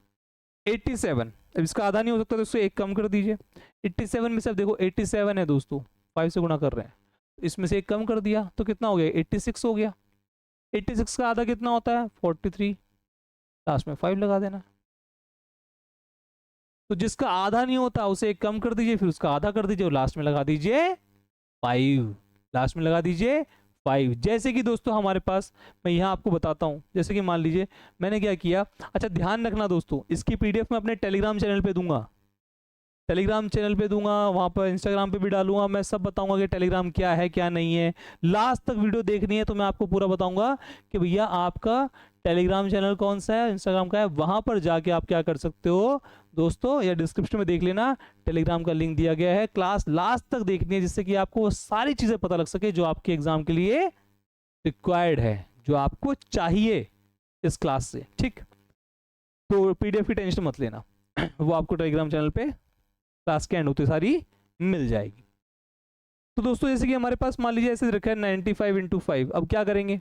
87, अब इसका आधा नहीं हो सकता तो इसको एक कम कर दीजिए। 87 में से अब देखो 87 है दोस्तों, 5 से गुणा कर रहे हैं, इसमें से एक कम कर दिया तो कितना हो गया 86 हो गया। 86 का आधा कितना होता है 43, लास्ट में 5 लगा देना। तो जिसका आधा नहीं होता उसे एक कम कर दीजिए, फिर उसका आधा कर दीजिए, और लास्ट में लगा दीजिए 5। लास्ट में लगा दीजिए 5। जैसे कि दोस्तों हमारे पास, मैं यहाँ आपको बताता हूँ, जैसे कि मान लीजिए मैंने क्या किया। अच्छा ध्यान रखना दोस्तों, इसकी पीडीएफ मैं अपने टेलीग्राम चैनल पे दूंगा, टेलीग्राम चैनल पे दूंगा, वहाँ पर इंस्टाग्राम पे भी डालूंगा, मैं सब बताऊंगा कि टेलीग्राम क्या है क्या नहीं है। लास्ट तक वीडियो देखनी है तो मैं आपको पूरा बताऊंगा कि भैया आपका टेलीग्राम चैनल कौन सा है, इंस्टाग्राम का है, वहाँ पर जाके आप क्या कर सकते हो दोस्तों, या डिस्क्रिप्शन में देख लेना, टेलीग्राम का लिंक दिया गया है। क्लास लास्ट तक देखनी है जिससे कि आपको वो सारी चीज़ें पता लग सके जो आपके एग्जाम के लिए रिक्वायर्ड है, जो आपको चाहिए इस क्लास से। ठीक, तो पीडीएफ की टेंशन मत लेना, वो आपको टेलीग्राम चैनल पे क्लास के एंड होते सारी मिल जाएगी। तो दोस्तों जैसे कि हमारे पास मान लीजिए ऐसे रखा है 95 × 5, अब क्या करेंगे,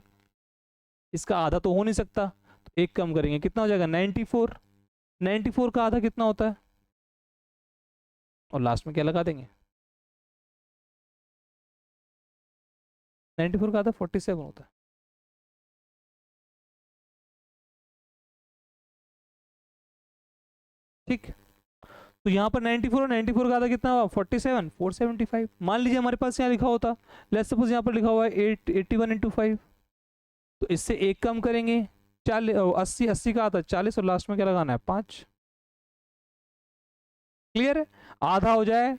इसका आधा तो हो नहीं सकता, तो एक कम करेंगे, कितना हो जाएगा 94। 94 का आधा कितना होता है, और लास्ट में क्या लगा देंगे, 94 का आधा 47 होता है। ठीक, तो यहाँ पर 94 और 94 का आधा कितना हुआ 47, 475। मान लीजिए हमारे पास यहाँ लिखा होता, लेट्स सपोज यहाँ पर लिखा हुआ है 81 × 5, तो इससे एक कम करेंगे 40, 80, 80 का आधा 40, और लास्ट में क्या लगाना है 5। क्लियर है, आधा हो जाए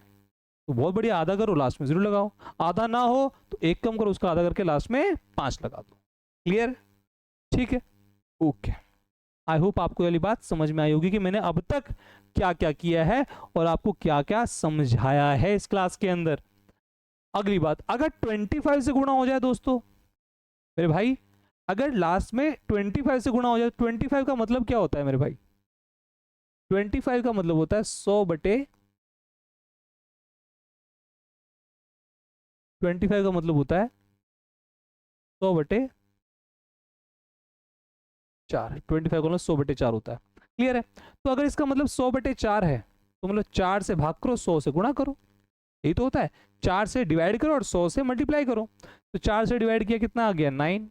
तो बहुत बढ़िया, आधा करो लास्ट में 0 लगाओ, आधा ना हो तो 1 कम करो, उसका आधा करके लास्ट में 5 लगा दो। क्लियर? ठीक है, ओके। आई होप आपको ये वाली बात समझ में आई होगी कि मैंने अब तक क्या क्या किया है और आपको क्या क्या समझाया है इस क्लास के अंदर। अगली बात, अगर 25 से गुणा हो जाए दोस्तों, मेरे भाई अगर लास्ट में 25 से गुणा हो जाए, 25 का मतलब क्या होता है मेरे भाई? 25 का मतलब होता है 100 बटे 25 का मतलब होता है 100 बटे 4। 25 का मतलब 100 बटे 4 होता है। क्लियर है? तो अगर इसका मतलब 100 बटे 4 है तो मतलब 4 से भाग करो, 100 से गुणा करो, यही तो होता है। 4 से डिवाइड करो और 100 से मल्टीप्लाई करो। तो 4 से डिवाइड किया कितना आ गया? 9।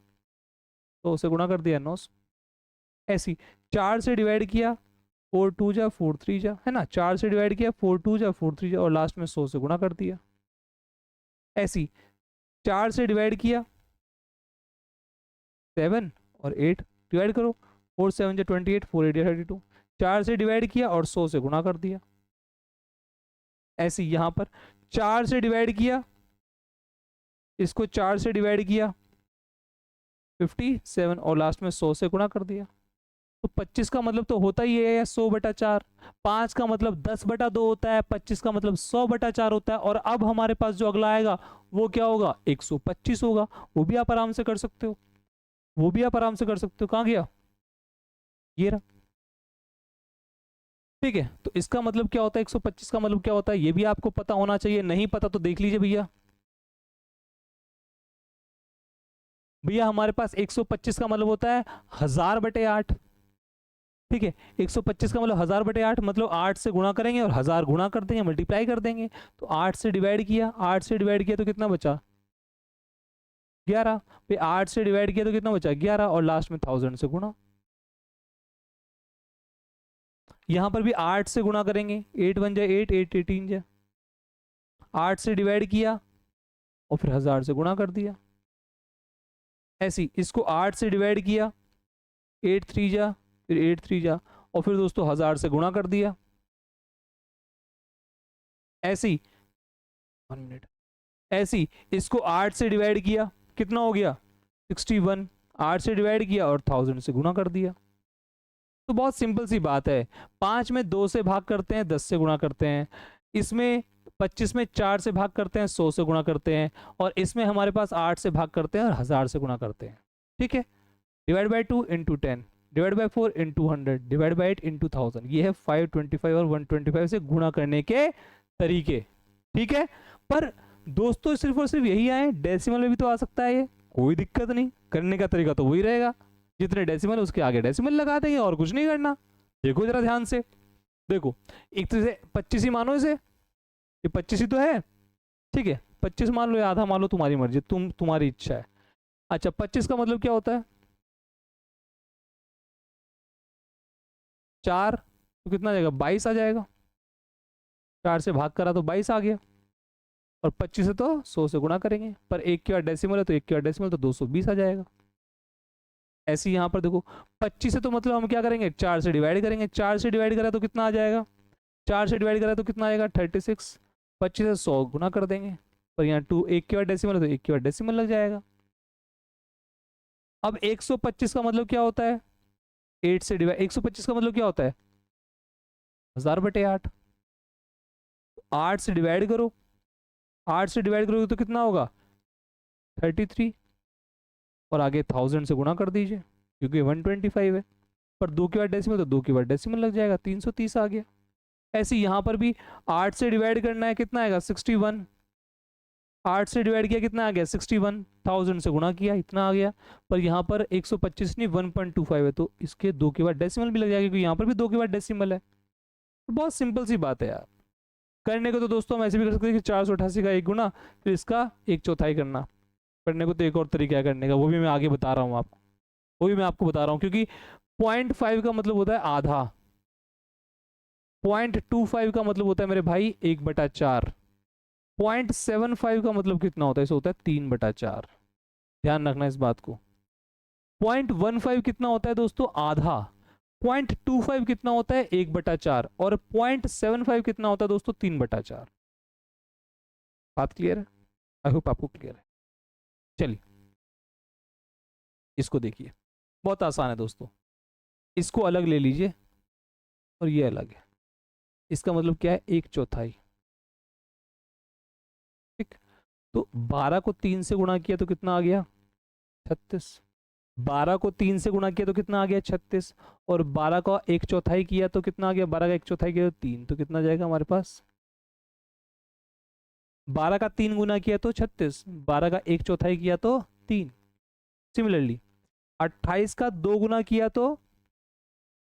100 से गुणा कर दिया 9। ऐसी 4 से डिवाइड किया 4 2 जा 4 3 जा, है ना? 4 से डिवाइड किया 4 2 जा 4 3 जा और लास्ट में 100 से गुणा कर दिया। ऐसी 4 से डिवाइड किया 7 और 8 डिवाइड करो, 4 7 जा 28, 4 8 जा 32। 4 से डिवाइड किया और 100 से गुणा कर दिया। ऐसी यहां पर 4 से डिवाइड किया, इसको 4 से डिवाइड किया 57 और लास्ट में 100 से गुणा कर दिया। तो 25 का मतलब तो होता ही है 100 बटा 4। 5 का मतलब 10 बटा 2 होता है, 25 का मतलब 100 बटा 4 होता है। और अब हमारे पास जो अगला आएगा वो क्या होगा? 125 होगा। वो भी आप आराम से कर सकते हो, वो भी आप आराम से कर सकते हो। कहाँ गया? ये रहा। ठीक है, तो इसका मतलब क्या होता है? 125 का मतलब क्या होता है ये भी आपको पता होना चाहिए। नहीं पता तो देख लीजिए भैया। भैया हमारे पास 125 का मतलब होता है 1000 बटे 8। ठीक है, 125 का मतलब 1000 बटे 8, मतलब 8 से गुणा करेंगे और 1000 गुणा कर देंगे, मल्टीप्लाई कर देंगे। तो 8 से डिवाइड किया, 8 से डिवाइड किया तो कितना बचा? 11। फिर 8 से डिवाइड किया तो कितना बचा? 11 और लास्ट में 1000 से गुणा। यहां पर भी 8 से गुणा करेंगे, 8 1 जाए 8, 8 18 जाए। 8 से डिवाइड किया और फिर 1000 से गुणा कर दिया। ऐसी इसको 8 से डिवाइड किया, 8 3 जा, फिर 8 3 जा और फिर दोस्तों 1000 से गुणा कर दिया। ऐसी 1 मिनट, ऐसी इसको 8 से डिवाइड किया, कितना हो गया? 61। 8 से डिवाइड किया और 1000 से गुणा कर दिया। तो बहुत सिंपल सी बात है। 5 में 2 से भाग करते हैं, 10 से गुणा करते हैं। इसमें 25 में 4 से भाग करते हैं, 100 से गुणा करते हैं। और इसमें हमारे पास 8 से भाग करते हैं और 1000 से गुणा करते हैं। ठीक है, divide by 2 into 10, divide by 4 into 100, divide by 8 into 1000। ये है 525 और 125 से गुणा करने के तरीके। ठीक है, पर दोस्तों सिर्फ और सिर्फ यही आए, डेसिमल में भी तो आ सकता है, ये कोई दिक्कत नहीं। करने का तरीका तो वही रहेगा, जितने डेसिमल उसके आगे डेसिमल लगा देंगे और कुछ नहीं करना। देखो जरा ध्यान से, देखो एक तो से 25 ही मानो इसे, ये 25 ही तो है। ठीक है, 25 मान लो या आधा मान लो, तुम्हारी मर्जी, तुम्हारी इच्छा है। अच्छा 25 का मतलब क्या होता है? 4 तो कितना आ जाएगा? 22 आ जाएगा। 4 से भाग करा तो 22 आ गया। और 25 से तो 100 से गुणा करेंगे, पर एक के बाद डेसिमल है तो एक के बाद डेसिमल तो 220 आ जाएगा। ऐसे ही यहाँ पर देखो 25 से तो मतलब हम क्या करेंगे? 4 से डिवाइड करेंगे। 4 से डिवाइड करा तो कितना आ जाएगा? 4 से डिवाइड करा तो कितना आएगा? 36। 25 से 100 गुना कर देंगे, पर यहाँ 2 एक के बाद डेसिमल है तो एक के बाद डेसिमल लग जाएगा। अब 125 का मतलब क्या होता है? 8 से डिवाइड, 125 का मतलब क्या होता है? 1000 बटे 8। 8 से डिवाइड करो, 8 से डिवाइड करोगे तो कितना होगा? 33। और आगे 1000 से गुणा कर दीजिए क्योंकि 125 है, पर 2 के बाद डेसिमल तो 2 के बाद डेसिमल लग जाएगा, 330 आ गया। ऐसे यहाँ पर भी 8 से डिवाइड करना है, कितना आएगा? 61। 8 से डिवाइड किया कितना आ गया? 61। 1000 से गुणा किया, इतना आ गया। पर यहाँ पर 125 नहीं 1.25 है, तो इसके 2 के बाद डेसिमल भी लग जाएगा क्योंकि यहाँ पर भी 2 के बाद डेसिमल है। तो बहुत सिंपल सी बात है यार। करने को तो दोस्तों हम ऐसे भी कर सकते हैं कि 488 का 1 गुना फिर इसका 1/4 करना। करने को तो एक और तरीका है करने का, वो भी मैं आगे बता रहा हूँ आपको, वो भी मैं आपको बता रहा हूँ। क्योंकि 0.5 का मतलब होता है आधा, 0.25 का मतलब होता है मेरे भाई 1/4, 0.75 का मतलब कितना होता है? इसे होता है 3/4। ध्यान रखना इस बात को। 0.15 कितना होता है दोस्तों? आधा। 0.25 कितना होता है? 1/4। और 0.75 कितना होता है दोस्तों? 3/4। बात क्लियर है? आई होप आपको क्लियर है। चलिए इसको देखिए, बहुत आसान है दोस्तों। इसको अलग ले लीजिए और ये अलग है। इसका मतलब क्या है? 1/4। ठीक, तो 12 को 3 से गुणा किया तो कितना आ गया? 36। 12 को 3 से गुणा किया तो कितना आ गया? 36। और 12 का 1/4 किया तो कितना आ गया? 12 का 1/4 किया तो 3, तो कितना जाएगा हमारे पास? 12 का 3 गुना किया तो 36, 12 का 1/4 किया तो 3। सिमिलरली 28 का 2 गुना किया तो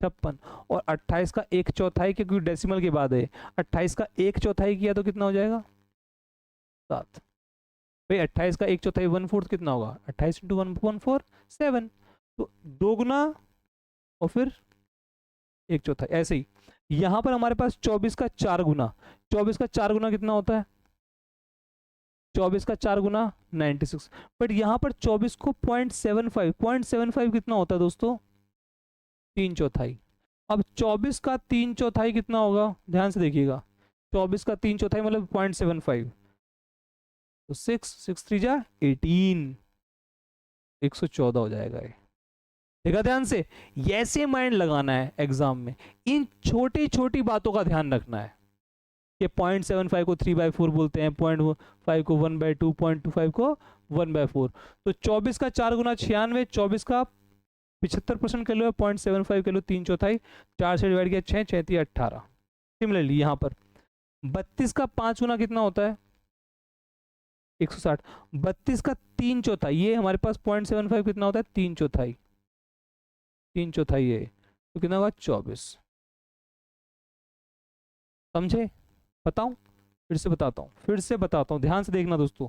56, और 28 का 1/4 क्योंकि डेसिमल के बाद है, 28 का 1/4 किया तो कितना हो जाएगा? 7। भाई 28 का 1/4 1/4 कितना होगा? 28 इंटू 1/4 7। तो 2 गुना और फिर 1/4। ऐसे ही यहां पर हमारे पास 24 का 4 गुना, 24 का 4 गुना कितना होता है? 24 का 4 गुना 96। बट यहां पर 24 को 0.75 कितना होता है दोस्तों? 3/4। अब 24 का 3/4 कितना होगा? ध्यान से देखिएगा, 24 का 3/4 मतलब 0.75, तो 6 3 जा 18, 114 हो जाएगा ये। देखा ध्यान से? ऐसे माइंड लगाना है एग्जाम में, इन छोटी छोटी बातों का ध्यान रखना है कि 0.75 को 3/4 बोलते हैं, 0.5 को 1/2, 0.25 को 1/4। तो 24 का 4 गुना 96, 24 का 75% कर लो है, 0.75 कर लो 3/4, 4 से डिवाइड किया 6, 6 18। सिमिलरली यहाँ पर 32 का 5 गुना कितना होता है? 160। 32 का 3/4, ये हमारे पास 0.75 कितना होता है? 3/4, 3/4 ये, तो कितना होगा? 24। समझे? बताऊं? फिर से बताता हूं, ध्यान से देखना दोस्तों।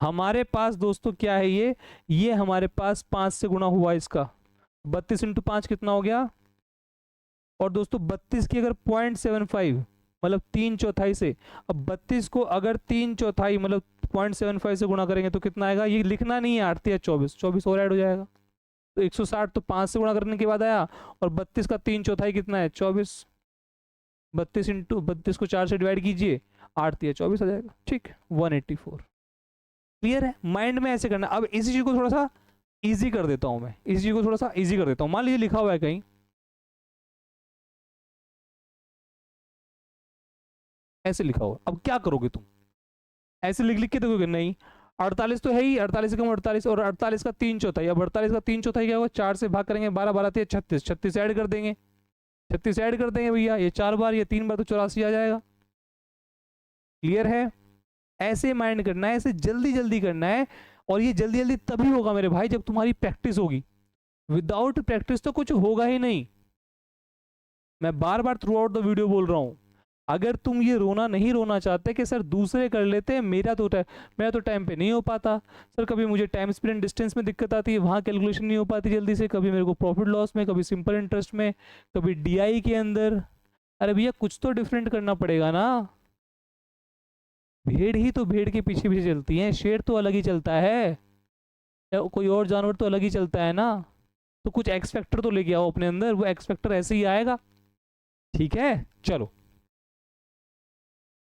हमारे पास दोस्तों क्या है? ये हमारे पास 5 से गुणा हुआ इसका, 32 इंटू 5 कितना हो गया? और दोस्तों 32 की अगर 0.75 मतलब 3/4 से, अब 32 को अगर 3/4 मतलब 0.75 से गुणा करेंगे तो कितना आएगा? ये लिखना नहीं है, 8 या 24, 24 और ऐड हो जाएगा, तो 160 तो 5 से गुणा करने के बाद आया, और 32 का 3/4 कितना है? 24। 32 इंटू 32 को 4 से डिवाइड कीजिए, 8 या 24 आ जाएगा। ठीक, 184। क्लियर है? माइंड में ऐसे करना। अब इसी चीज को थोड़ा सा इजी कर देता हूं मैं, इसी चीज को थोड़ा सा इजी कर देता हूं। मान लीजिए लिखा हुआ है कहीं ऐसे लिखा हुआ, अब क्या करोगे तुम? ऐसे लिख लिख के देखोगे? नहीं, 48 तो है ही, 48 से कम 48, और 48 का 3/4। अब 48 का 3/4 क्या होगा? 4 से भाग करेंगे, 12 12 36, 36 ऐड कर देंगे, 36 ऐड कर देंगे भैया, ये 4 बार, ये 3 बार, तो 84 आ जाएगा। क्लियर है? ऐसे माइंड करना है, ऐसे जल्दी जल्दी करना है। और ये जल्दी जल्दी तभी होगा मेरे भाई जब तुम्हारी प्रैक्टिस होगी। विदाउट प्रैक्टिस तो कुछ होगा ही नहीं। मैं बार बार थ्रू आउट द वीडियो बोल रहा हूं, अगर तुम ये नहीं रोना चाहते कि सर दूसरे कर लेते हैं, मेरा तो टाइम पे नहीं हो पाता सर, कभी मुझे टाइम स्पेंड डिस्टेंस में दिक्कत आती है, वहाँ कैलकुलेशन नहीं हो पाती जल्दी से, कभी मेरे को प्रॉफिट लॉस में, कभी सिंपल इंटरेस्ट में, कभी डीआई के अंदर। अरे भैया कुछ तो डिफरेंट करना पड़ेगा ना। भेड़ ही तो भेड़ के पीछे पीछे चलती है, शेर तो अलग ही चलता है, या कोई और जानवर तो अलग ही चलता है ना। तो कुछ एक्स फैक्टर तो लेके आओ अपने अंदर, वो एक्स फैक्टर ऐसे ही आएगा। ठीक है, चलो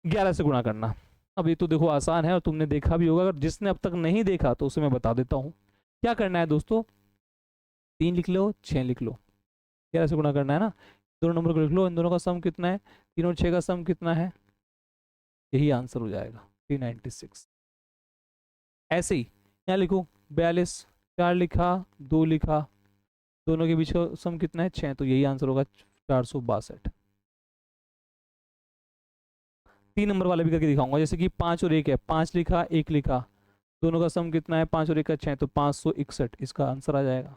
11 से गुणा करना। अब ये तो देखो आसान है और तुमने देखा भी होगा, अगर जिसने अब तक नहीं देखा तो उसे मैं बता देता हूँ क्या करना है दोस्तों। 3 लिख लो, 6 लिख लो, 11 से गुणा करना है ना। दोनों नंबर को लिख लो, इन दोनों का सम कितना है? 3 और 6 का सम कितना है? यही आंसर हो जाएगा 396। ऐसे ही यहाँ लिखो 42, 4 लिखा, 2 लिखा, दोनों के बीच का सम कितना है? 6, तो यही आंसर होगा 462। 3 नंबर वाले भी करके दिखाऊंगा, जैसे कि 5 और 1 है, 5 लिखा, 1 लिखा, दोनों का सम कितना है? 5 और 1 का 6, तो 561 इसका आंसर आ जाएगा।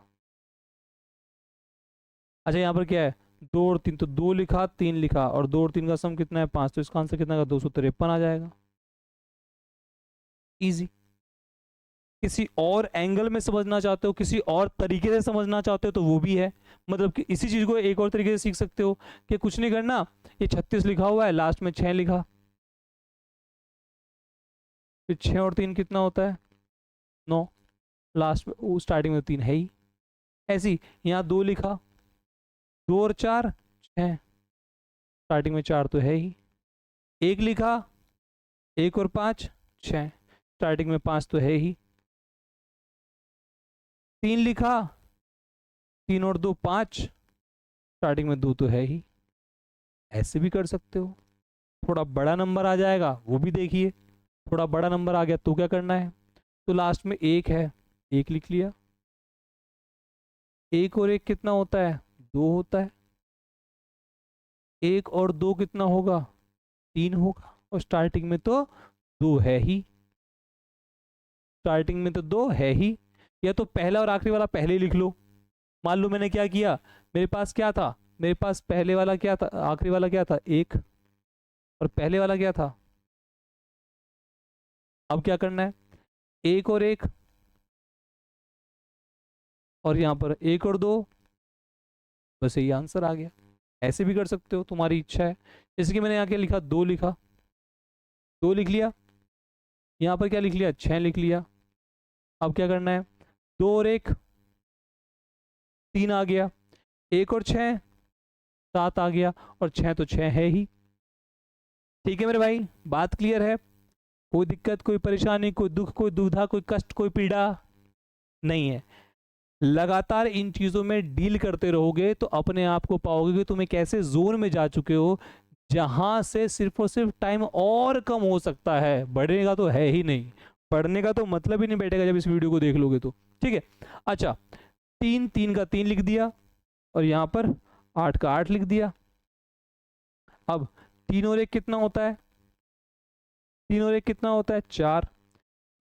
अच्छा यहाँ पर क्या है? 2 और 3, तो 2 लिखा, 3 लिखा, और 2 और 3 का सम कितना है? 5, तो इसका आंसर कितना का? 253 आ जाएगा। इजी। किसी और एंगल में समझना चाहते हो, किसी और तरीके से समझना चाहते हो तो वो भी है, मतलब कि इसी चीज को एक और तरीके से सीख सकते हो कि कुछ नहीं करना, ये 36 लिखा हुआ है, लास्ट में 6 लिखा, फिर 6 और 3 कितना होता है? 9, लास्ट में स्टार्टिंग में 3 है ही। ऐसी यहाँ 2 लिखा, 2 और 4 6, स्टार्टिंग में 4 तो है ही। 1 लिखा, 1 और 5 6, स्टार्टिंग में 5 तो है ही, 3 लिखा, 3 और 2 5, स्टार्टिंग में 2 तो है ही। ऐसे भी कर सकते हो। थोड़ा बड़ा नंबर आ जाएगा वो भी देखिए, थोड़ा बड़ा नंबर आ गया तो क्या करना है, तो लास्ट में 1 है, 1 लिख लिया। 1 और 1 कितना होता है, 2 होता है। 1 और 2 कितना होगा, 3 होगा, और स्टार्टिंग में तो 2 है ही, स्टार्टिंग में तो 2 है ही। या तो पहला और आखिरी वाला पहले ही लिख लो। मान लो मैंने क्या किया, मेरे पास क्या था, मेरे पास पहले वाला क्या था, आखिरी वाला क्या था 1, और पहले वाला क्या था। अब क्या करना है, 1 और 1, और यहां पर 1 और 2, बस यही आंसर आ गया। ऐसे भी कर सकते हो, तुम्हारी इच्छा है। जैसे कि मैंने यहाँ क्या लिखा, 2 लिखा, 2 लिख लिया, यहाँ पर क्या लिख लिया, 6 लिख लिया। अब क्या करना है, 2 और 1 3 आ गया, 1 और 6 7 आ गया, और 6 तो 6 है ही। ठीक है मेरे भाई, बात क्लियर है, कोई दिक्कत, कोई परेशानी, कोई दुख, कोई दुविधा, कोई कष्ट, कोई पीड़ा नहीं है। लगातार इन चीजों में डील करते रहोगे तो अपने आप को पाओगे कि तुम एक ऐसे जोन में जा चुके हो जहां से सिर्फ और सिर्फ टाइम और कम हो सकता है, बढ़ेगा तो है ही नहीं, पढ़ने का तो मतलब ही नहीं बैठेगा जब इस वीडियो को देख लोगे तो। ठीक है, अच्छा, 3 3 का 3 लिख दिया, और यहां पर 8 का 8 लिख दिया। अब 3 और 1 कितना होता है, 3 और 1 कितना होता है 4,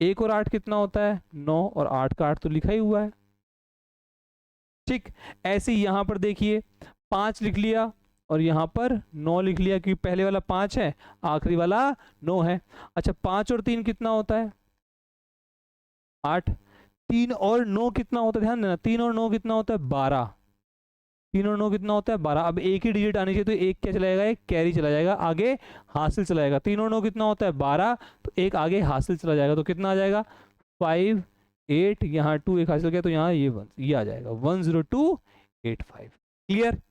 1 और 8 कितना होता है 9, और 8 का 8 तो लिखा ही हुआ है। ठीक, ऐसे ही यहां पर देखिए 5 लिख लिया, और यहां पर 9 लिख लिया, क्योंकि पहले वाला 5 है, आखिरी वाला 9 है। अच्छा, 5 और 3 कितना होता है 8, 3 और 9 कितना होता है, ध्यान देना, 3 और 9 कितना होता है 12, 3 और 9 कितना होता है 12। अब एक ही डिजिट आनी चाहिए, तो एक क्या चला जाएगा, एक कैरी चला जाएगा, आगे हासिल चला जाएगा। 3 और 9 कितना होता है 12, तो एक आगे हासिल चला जाएगा, तो कितना आ जाएगा 5 8, यहाँ 2 एक हासिल किया, तो यहाँ ये 1, ये आ जाएगा 10285। क्लियर,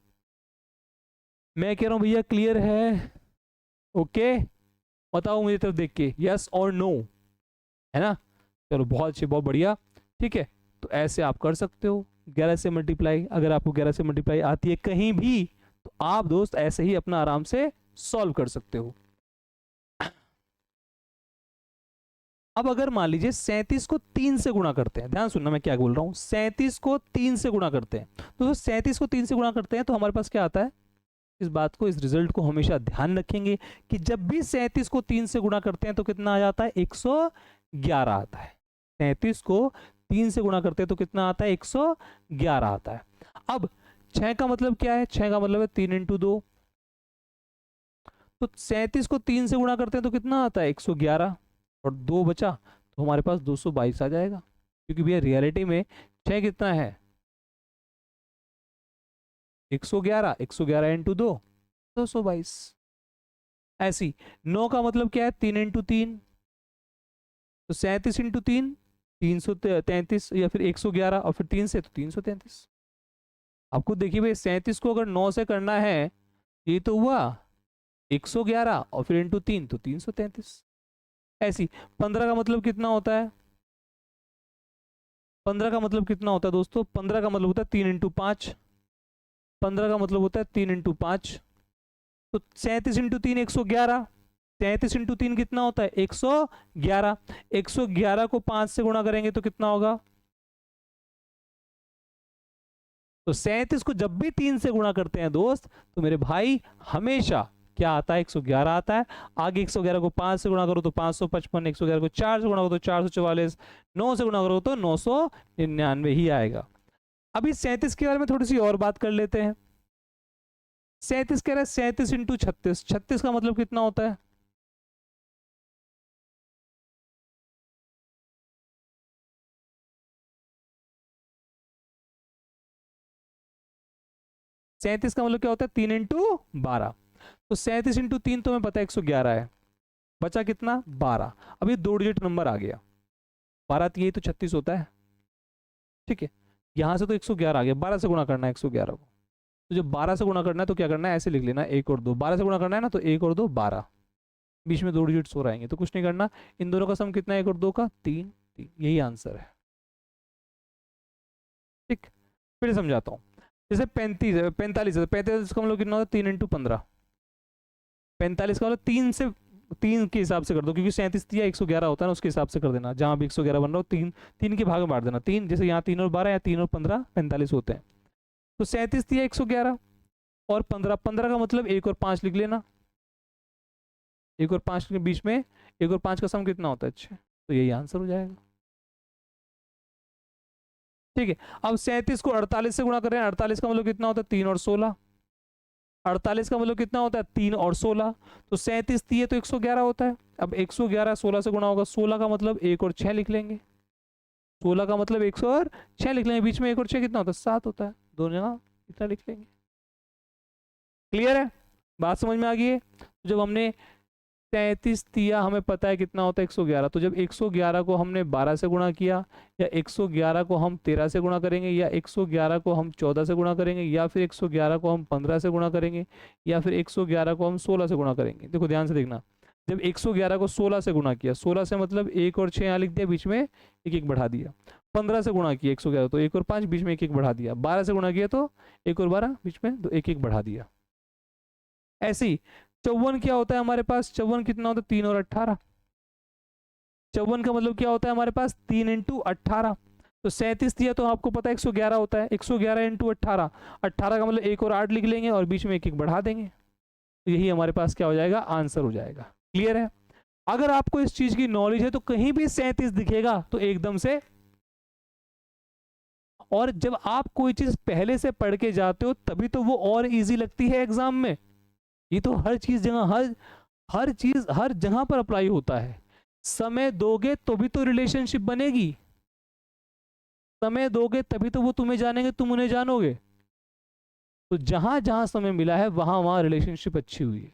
मैं कह रहा हूँ भैया क्लियर है, ओके, बताओ मुझे तरफ देख के यस और नो, है ना। चलो बहुत अच्छे, बहुत बढ़िया। ठीक है, तो ऐसे आप कर सकते हो 11 से मल्टीप्लाई। अगर आपको 11 से मल्टीप्लाई आती है कहीं भी, तो आप दोस्त ऐसे ही अपना आराम से सॉल्व कर सकते हो। अब अगर मान लीजिए 37 को 3 से गुणा करते हैं, ध्यान सुनना मैं क्या बोल रहा हूं, 37 को 3 से गुणा करते हैं, तो 37 को 3 से गुणा करते हैं तो हमारे पास क्या आता है, इस बात को, इस रिजल्ट को हमेशा ध्यान रखेंगे कि जब भी 37 को 3 से गुणा करते हैं तो कितना आ जाता है 111 आता है। 37 को 3 से गुणा करते हैं तो कितना आता है 111 आता है। अब 6 का मतलब क्या है, 6 का मतलब है 3 इंटू 2, तो 37 को 3 से गुणा करते हैं तो कितना आता है 111, और 2 बचा तो हमारे पास 222 आ जाएगा, क्योंकि भैया रियलिटी में 6 कितना है 111, 111 इंटू 2 222। ऐसी 9 का मतलब क्या है 3 इंटू 3, तो 37 इंटू 3 333, या फिर 111, और फिर 3 से तो 333। आपको देखिए भाई 37 को अगर 9 से करना है, ये तो हुआ 111, और फिर इंटू 3 तो 333। ऐसी 15 का मतलब कितना होता है, 15 का मतलब कितना होता है दोस्तों, 15 का मतलब होता है 3 इंटू 5, 15 का मतलब होता है 3 इंटू 5, तो 37 इंटू 3 111, 33 इंटू 3 कितना होता है 111, 111 को 5 से गुणा करेंगे तो कितना होगा, तो 37 को जब भी 3 से गुणा करते हैं दोस्त, तो मेरे भाई हमेशा क्या आता है 111 आता है। आगे 111 को 5 से गुणा करो तो 555, 111 को 4 से गुणा करो तो 444, 9 से गुणा करो तो 999 ही आएगा। अभी 37 के बारे में थोड़ी सी और बात कर लेते हैं। 37 कह रहा है 37 इंटू 36, 36 का मतलब कितना होता है, सैंतीस का मतलब क्या होता है 3 इंटू 12, तो 37 इंटू 3 तो हमें पता है 111 है, बचा कितना 12। अभी 2 डिजिट नंबर आ गया, 12 यही तो 36 होता है। ठीक है, यहां से तो 111 आ गया, 12 से गुणा करना है 111 को, तो जब 12 से गुणा करना है तो क्या करना है, ऐसे लिख लेना 1 और 2, 12 से गुणा करना है ना, तो 1 और 2 12, बीच में 2 डिजिट्स और आएंगे, तो कुछ नहीं करना, इन दोनों का सम कितना है, 1 और 2 का 3, यही आंसर है। ठीक, फिर समझाता हूँ। जैसे 45 का मतलब कितना होता है, 3 इंटू 15, 45 का मतलब 3 से 3 के हिसाब से कर दो, क्योंकि 37 दिया 111 होता है ना, उसके हिसाब से कर देना, जहाँ भी 111 बन रहा हो 3 के भाग में बांट देना, 3 जैसे यहाँ 3 और 12 या 3 और 15 45 होते हैं। तो 37 दिया 111 और 15 का मतलब 1 और 5 लिख लेना, 1 और 5 के बीच में 1 और 5 का सम कितना होता है, अच्छा, तो यही आंसर हो जाएगा। ठीक है, अब 37 को 48 से गुणा कर रहे हैं, 48 का मतलब कितना होता है, 3 और 16, 48 का मतलब कितना होता है, 3 और 16, तो 37 दिए तो 111 होता है। अब 111 16 से गुणा होगा, 16 का मतलब 1 और 6 लिख लेंगे, 16 का मतलब 100 और 6 लिख लेंगे, बीच में 1 और 6 कितना होता है, 7 होता है, दोनों जगह इतना लिख लेंगे। क्लियर है, बात समझ में आ गई है। जब हमने 33 दिया, हमें पता है कितना होता है 111, तो जब 111 को हमने 12 से गुणा किया, या 111 को हम 13 से गुणा करेंगे, या 111 को हम 14 से गुणा करेंगे, या फिर 111 को हम 15 से गुणा करेंगे, या फिर 111 को हम 16 से गुणा करेंगे। देखो ध्यान से देखना, जब 111 को 16 से गुणा किया, 16 से मतलब 1 और 6 यहाँ लिख दिया, बीच में 1 बढ़ा दिया, 15 से गुणा किया 111 तो 1 और 5 बीच में 1 बढ़ा दिया, 12 से गुणा किया तो 1 और 12 बीच में तो 1 बढ़ा दिया। ऐसे ही 54 क्या होता है हमारे पास, 54 कितना होता है, 3 और 18, 54 का मतलब क्या होता है हमारे पास, 3 इंटू 18, तो 37 दिया तो आपको पता है 111 होता है, 111 इंटू 18, 18 का मतलब 1 और 8 लिख लेंगे और बीच में 1 बढ़ा देंगे, तो यही हमारे पास क्या हो जाएगा, आंसर हो जाएगा। क्लियर है, अगर आपको इस चीज की नॉलेज है तो कहीं भी 37 दिखेगा तो एकदम से, और जब आप कोई चीज पहले से पढ़ के जाते हो तभी तो वो और इजी लगती है एग्जाम में। ये तो हर चीज जगह, हर चीज हर जगह पर अप्लाई होता है। समय दोगे तो भी तो रिलेशनशिप बनेगी, समय दोगे तभी तो वो तुम्हें जानेंगे, तुम उन्हें जानोगे। तो जहां जहां समय मिला है वहां वहां रिलेशनशिप अच्छी हुई है,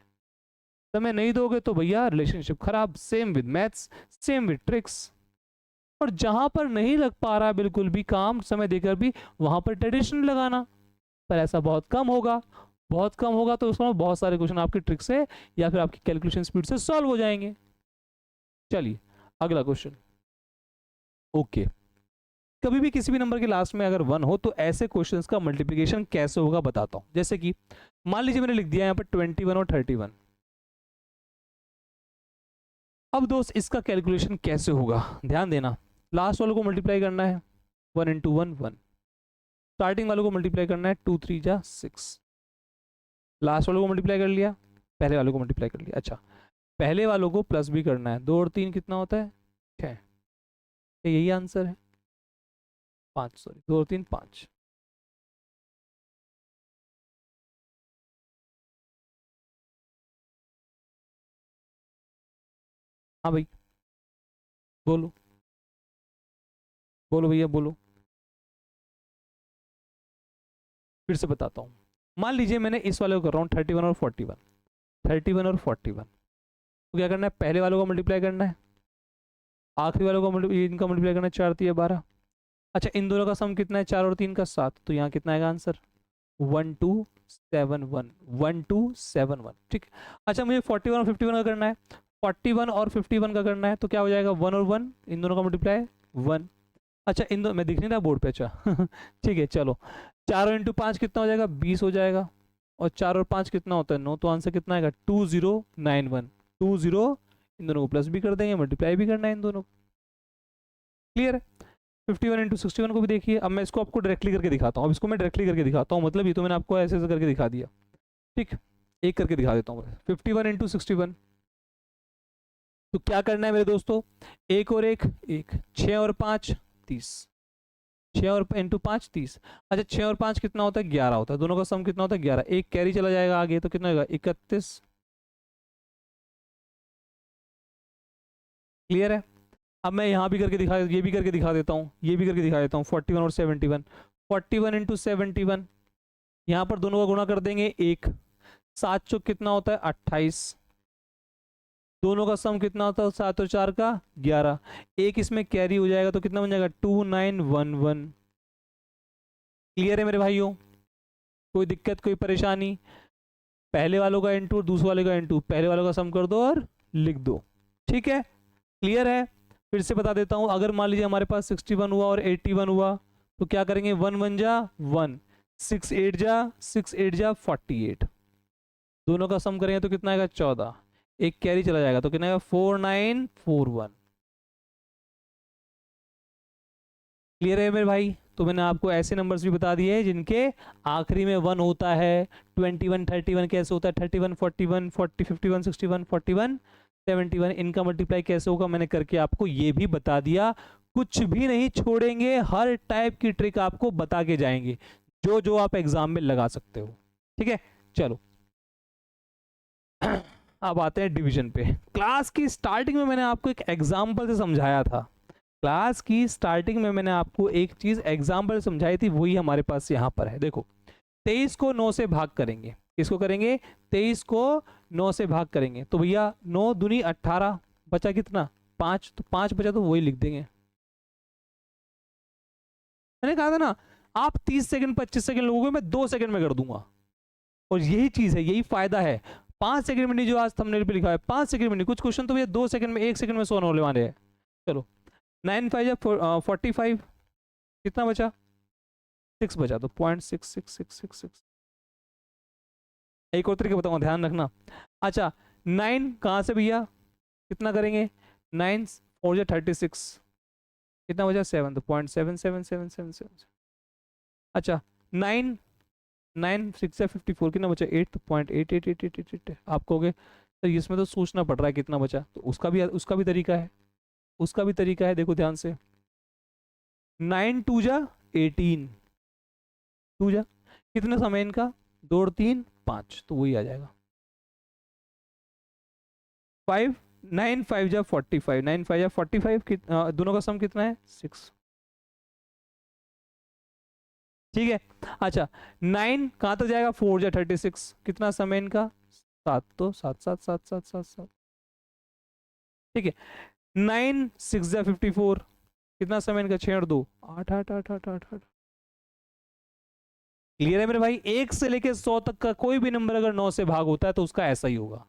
समय नहीं दोगे तो भैया रिलेशनशिप खराब। Same with maths, same with tricks. और जहां पर नहीं लग पा रहा बिल्कुल भी काम समय देकर भी, वहां पर ट्रेडिशनल लगाना, पर ऐसा बहुत कम होगा, बहुत कम होगा, तो उसमें बहुत सारे क्वेश्चन आपकी ट्रिक से या फिर आपकी कैलकुलेशन स्पीड से सॉल्व हो जाएंगे। चलिए अगला क्वेश्चन। ओके, कभी भी किसी भी नंबर के लास्ट में अगर 1 हो तो ऐसे क्वेश्चंस का मल्टीप्लिकेशन कैसे होगा बताता हूं। जैसे कि मान लीजिए मैंने लिख दिया यहाँ पर 21 और 31, अब दोस्त इसका कैलकुलेशन कैसे होगा, ध्यान देना। लास्ट वालों को मल्टीप्लाई करना है, 1 इंटू 1 1, स्टार्टिंग वालों को मल्टीप्लाई करना है 2 3 जा 6, लास्ट वालों को मल्टीप्लाई कर लिया, पहले वालों को मल्टीप्लाई कर लिया। अच्छा, पहले वालों को प्लस भी करना है, 2 और 3 कितना होता है 6, यही आंसर है 5, सॉरी 2 और 3 5। हाँ भाई, बोलो बोलो भैया बोलो, फिर से बताता हूँ। मान लीजिए मैंने इस वाले को कर रहा हूँ 31 और 41, 31 और 41, तो क्या करना है, पहले वालों को मल्टीप्लाई करना है, आखिरी वालों को इनका मल्टीप्लाई करना है, 4 3 12। अच्छा, इन दोनों का सम कितना है, 4 और 3 का 7, तो यहाँ कितना आएगा आंसर, 1 2 7 1, 1 2 7 1। ठीक, अच्छा मुझे 41 और 51 का करना है, 41 और 51 का करना है, तो क्या हो जाएगा, 1 और 1 इन दोनों का मल्टीप्लाई 1। अच्छा, इन दोनों मैं दिख नहीं रहा बोर्ड पे, अच्छा ठीक है चलो, 4 इंटू 5 कितना हो जाएगा, 20 हो जाएगा, और 4 और 5 कितना होता है 9, तो आंसर कितना आएगा 2091, 20, इन दोनों को प्लस भी कर देंगे, मल्टीप्लाई भी करना है इन दोनों को। क्लियर है, 51 इंटू 61 को भी देखिए। अब मैं इसको आपको डायरेक्टली करके दिखाता हूँ, अब इसको मैं डायरेक्टली करके दिखाता हूँ, मतलब ये तो मैंने आपको ऐसे ऐसे करके दिखा दिया। ठीक, एक करके दिखा देता हूँ, 51 इंटू 61, तो क्या करना है मेरे दोस्तों, एक और एक 6 और 5 30, 6 और इंटू 5 30। अच्छा, 6 और 5 कितना होता है 11 होता है, दोनों का सम कितना होता है 11, एक कैरी चला जाएगा आगे तो कितना होगा 31। क्लियर है, अब मैं यहाँ भी करके दिखा, ये भी करके दिखा देता हूँ, ये भी करके दिखा देता हूँ, 41 और 71, 41 इंटू 71, यहाँ पर दोनों का गुणा कर देंगे 1, 7 चौक कितना होता है 28, दोनों का सम कितना होता है 7 और 4 का 11, एक इसमें कैरी हो जाएगा तो कितना बन जाएगा 2911। क्लियर है मेरे भाइयों, कोई दिक्कत कोई परेशानी, पहले वालों का इंटू दूसरे वाले का इंटू, पहले वालों का सम कर दो और लिख दो। ठीक है, क्लियर है। फिर से बता देता हूं, अगर मान लीजिए हमारे पास 61 हुआ और 81 हुआ तो क्या करेंगे, 1 1 जा 1, 6 8 जा 48, दोनों का सम करेंगे तो कितना आएगा 14, एक कैरी चला जाएगा तो कितना आएगा 4941। क्लियर है मेरे भाई। तो मैंने आपको ऐसे नंबर्स भी बता दिए हैं जिनके आखिरी में 1 होता है। 21 31 कैसे होता है, 31 41 40 51 61 41 71, इनका मल्टीप्लाई कैसे होगा मैंने करके आपको ये भी बता दिया। कुछ भी नहीं छोड़ेंगे, हर टाइप की ट्रिक आपको बता के जाएंगे जो जो आप एग्जाम में लगा सकते हो। ठीक है, चलो अब आते हैं डिवीजन पे। क्लास की स्टार्टिंग में मैंने आपको एक एग्जाम्पल से समझाया था, क्लास की स्टार्टिंग में मैंने आपको एक चीज एग्जाम्पल समझाई थी, वही हमारे पास यहाँ पर है। देखो 23 को 9 से भाग करेंगे, इसको करेंगे 23 को 9 से भाग करेंगे तो भैया 9 दूनी 18, बचा कितना 5, तो 5 बचा तो वही लिख देंगे। मैंने कहा था ना आप 30 सेकंड 25 सेकंड लोगोगे, मैं 2 सेकंड में कर दूंगा। और यही चीज है, यही फायदा है। 5 सेकंड में नहीं जो आज थंबनेल पे लिखा है, 5 सेकंड में नहीं, कुछ क्वेश्चन तो भैया 2 सेकंड में 1 सेकंड में सॉल्व होने वाले हैं। चलो 9 5 45, कितना बचा 6 बचा तो 0.6666। एक और तरीके बताऊंगा, ध्यान रखना। अच्छा 9 कहाँ से भैया, कितना करेंगे 9 4 जा 36, कितना बचा 7 तो 0.77777। अच्छा 9 9 6 जा 54, कितना बचा 8 तो 0.888888। आप कहोगे सर इसमें तो सोचना पड़ रहा है कितना बचा, तो उसका भी तरीका है, उसका भी तरीका है। देखो ध्यान से, 9 2 जा 18, 2 जा कितना समय इनका 2 और 3 5, तो वही आ जाएगा 5। 9 5 जा 45, 9 5 जा 45, दोनों का सम कितना है 6। ठीक है, अच्छा 9 कहाँ तक जाएगा 4 जा 36, कितना समय इनका 7, तो 7 7 7 7 7 7। ठीक है 9 6 जा 54, कितना समय इनका 6 और 2 8 8 8 8 8 8। क्लियर है मेरे भाई। 1 से लेके 100 तक का कोई भी नंबर अगर 9 से भाग होता है तो उसका ऐसा ही होगा।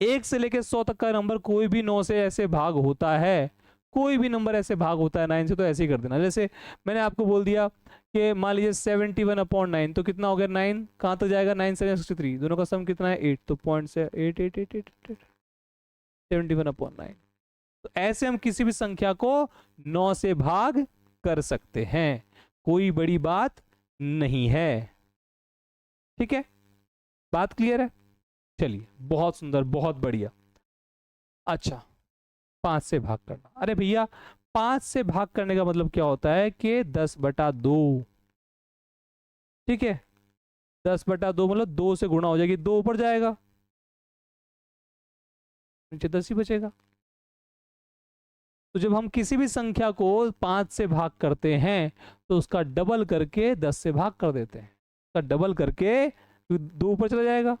1 से लेके 100 तक का नंबर कोई भी 9 से ऐसे भाग होता है, कोई भी नंबर ऐसे भाग होता है 9 से, तो ऐसे ही कर देना। जैसे मैंने आपको बोल दिया कि मान लीजिए 71/9, तो कितना हो गया 9 कहाँ तक जाएगा 9 7 63, दोनों का सम कितना है 8, तो 71/9। तो ऐसे हम किसी भी संख्या को 9 से भाग कर सकते हैं, कोई बड़ी बात नहीं है। ठीक है, बात क्लियर है। चलिए बहुत सुंदर, बहुत बढ़िया। अच्छा 5 से भाग करना, अरे भैया 5 से भाग करने का मतलब क्या होता है कि 10/2। ठीक है 10/2 मतलब 2 से गुणा हो जाएगी, 2 ऊपर जाएगा नीचे 10 ही बचेगा। तो जब हम किसी भी संख्या को 5 से भाग करते हैं तो उसका डबल करके 10 से भाग कर देते हैं, उसका डबल करके 2 ऊपर चला जाएगा,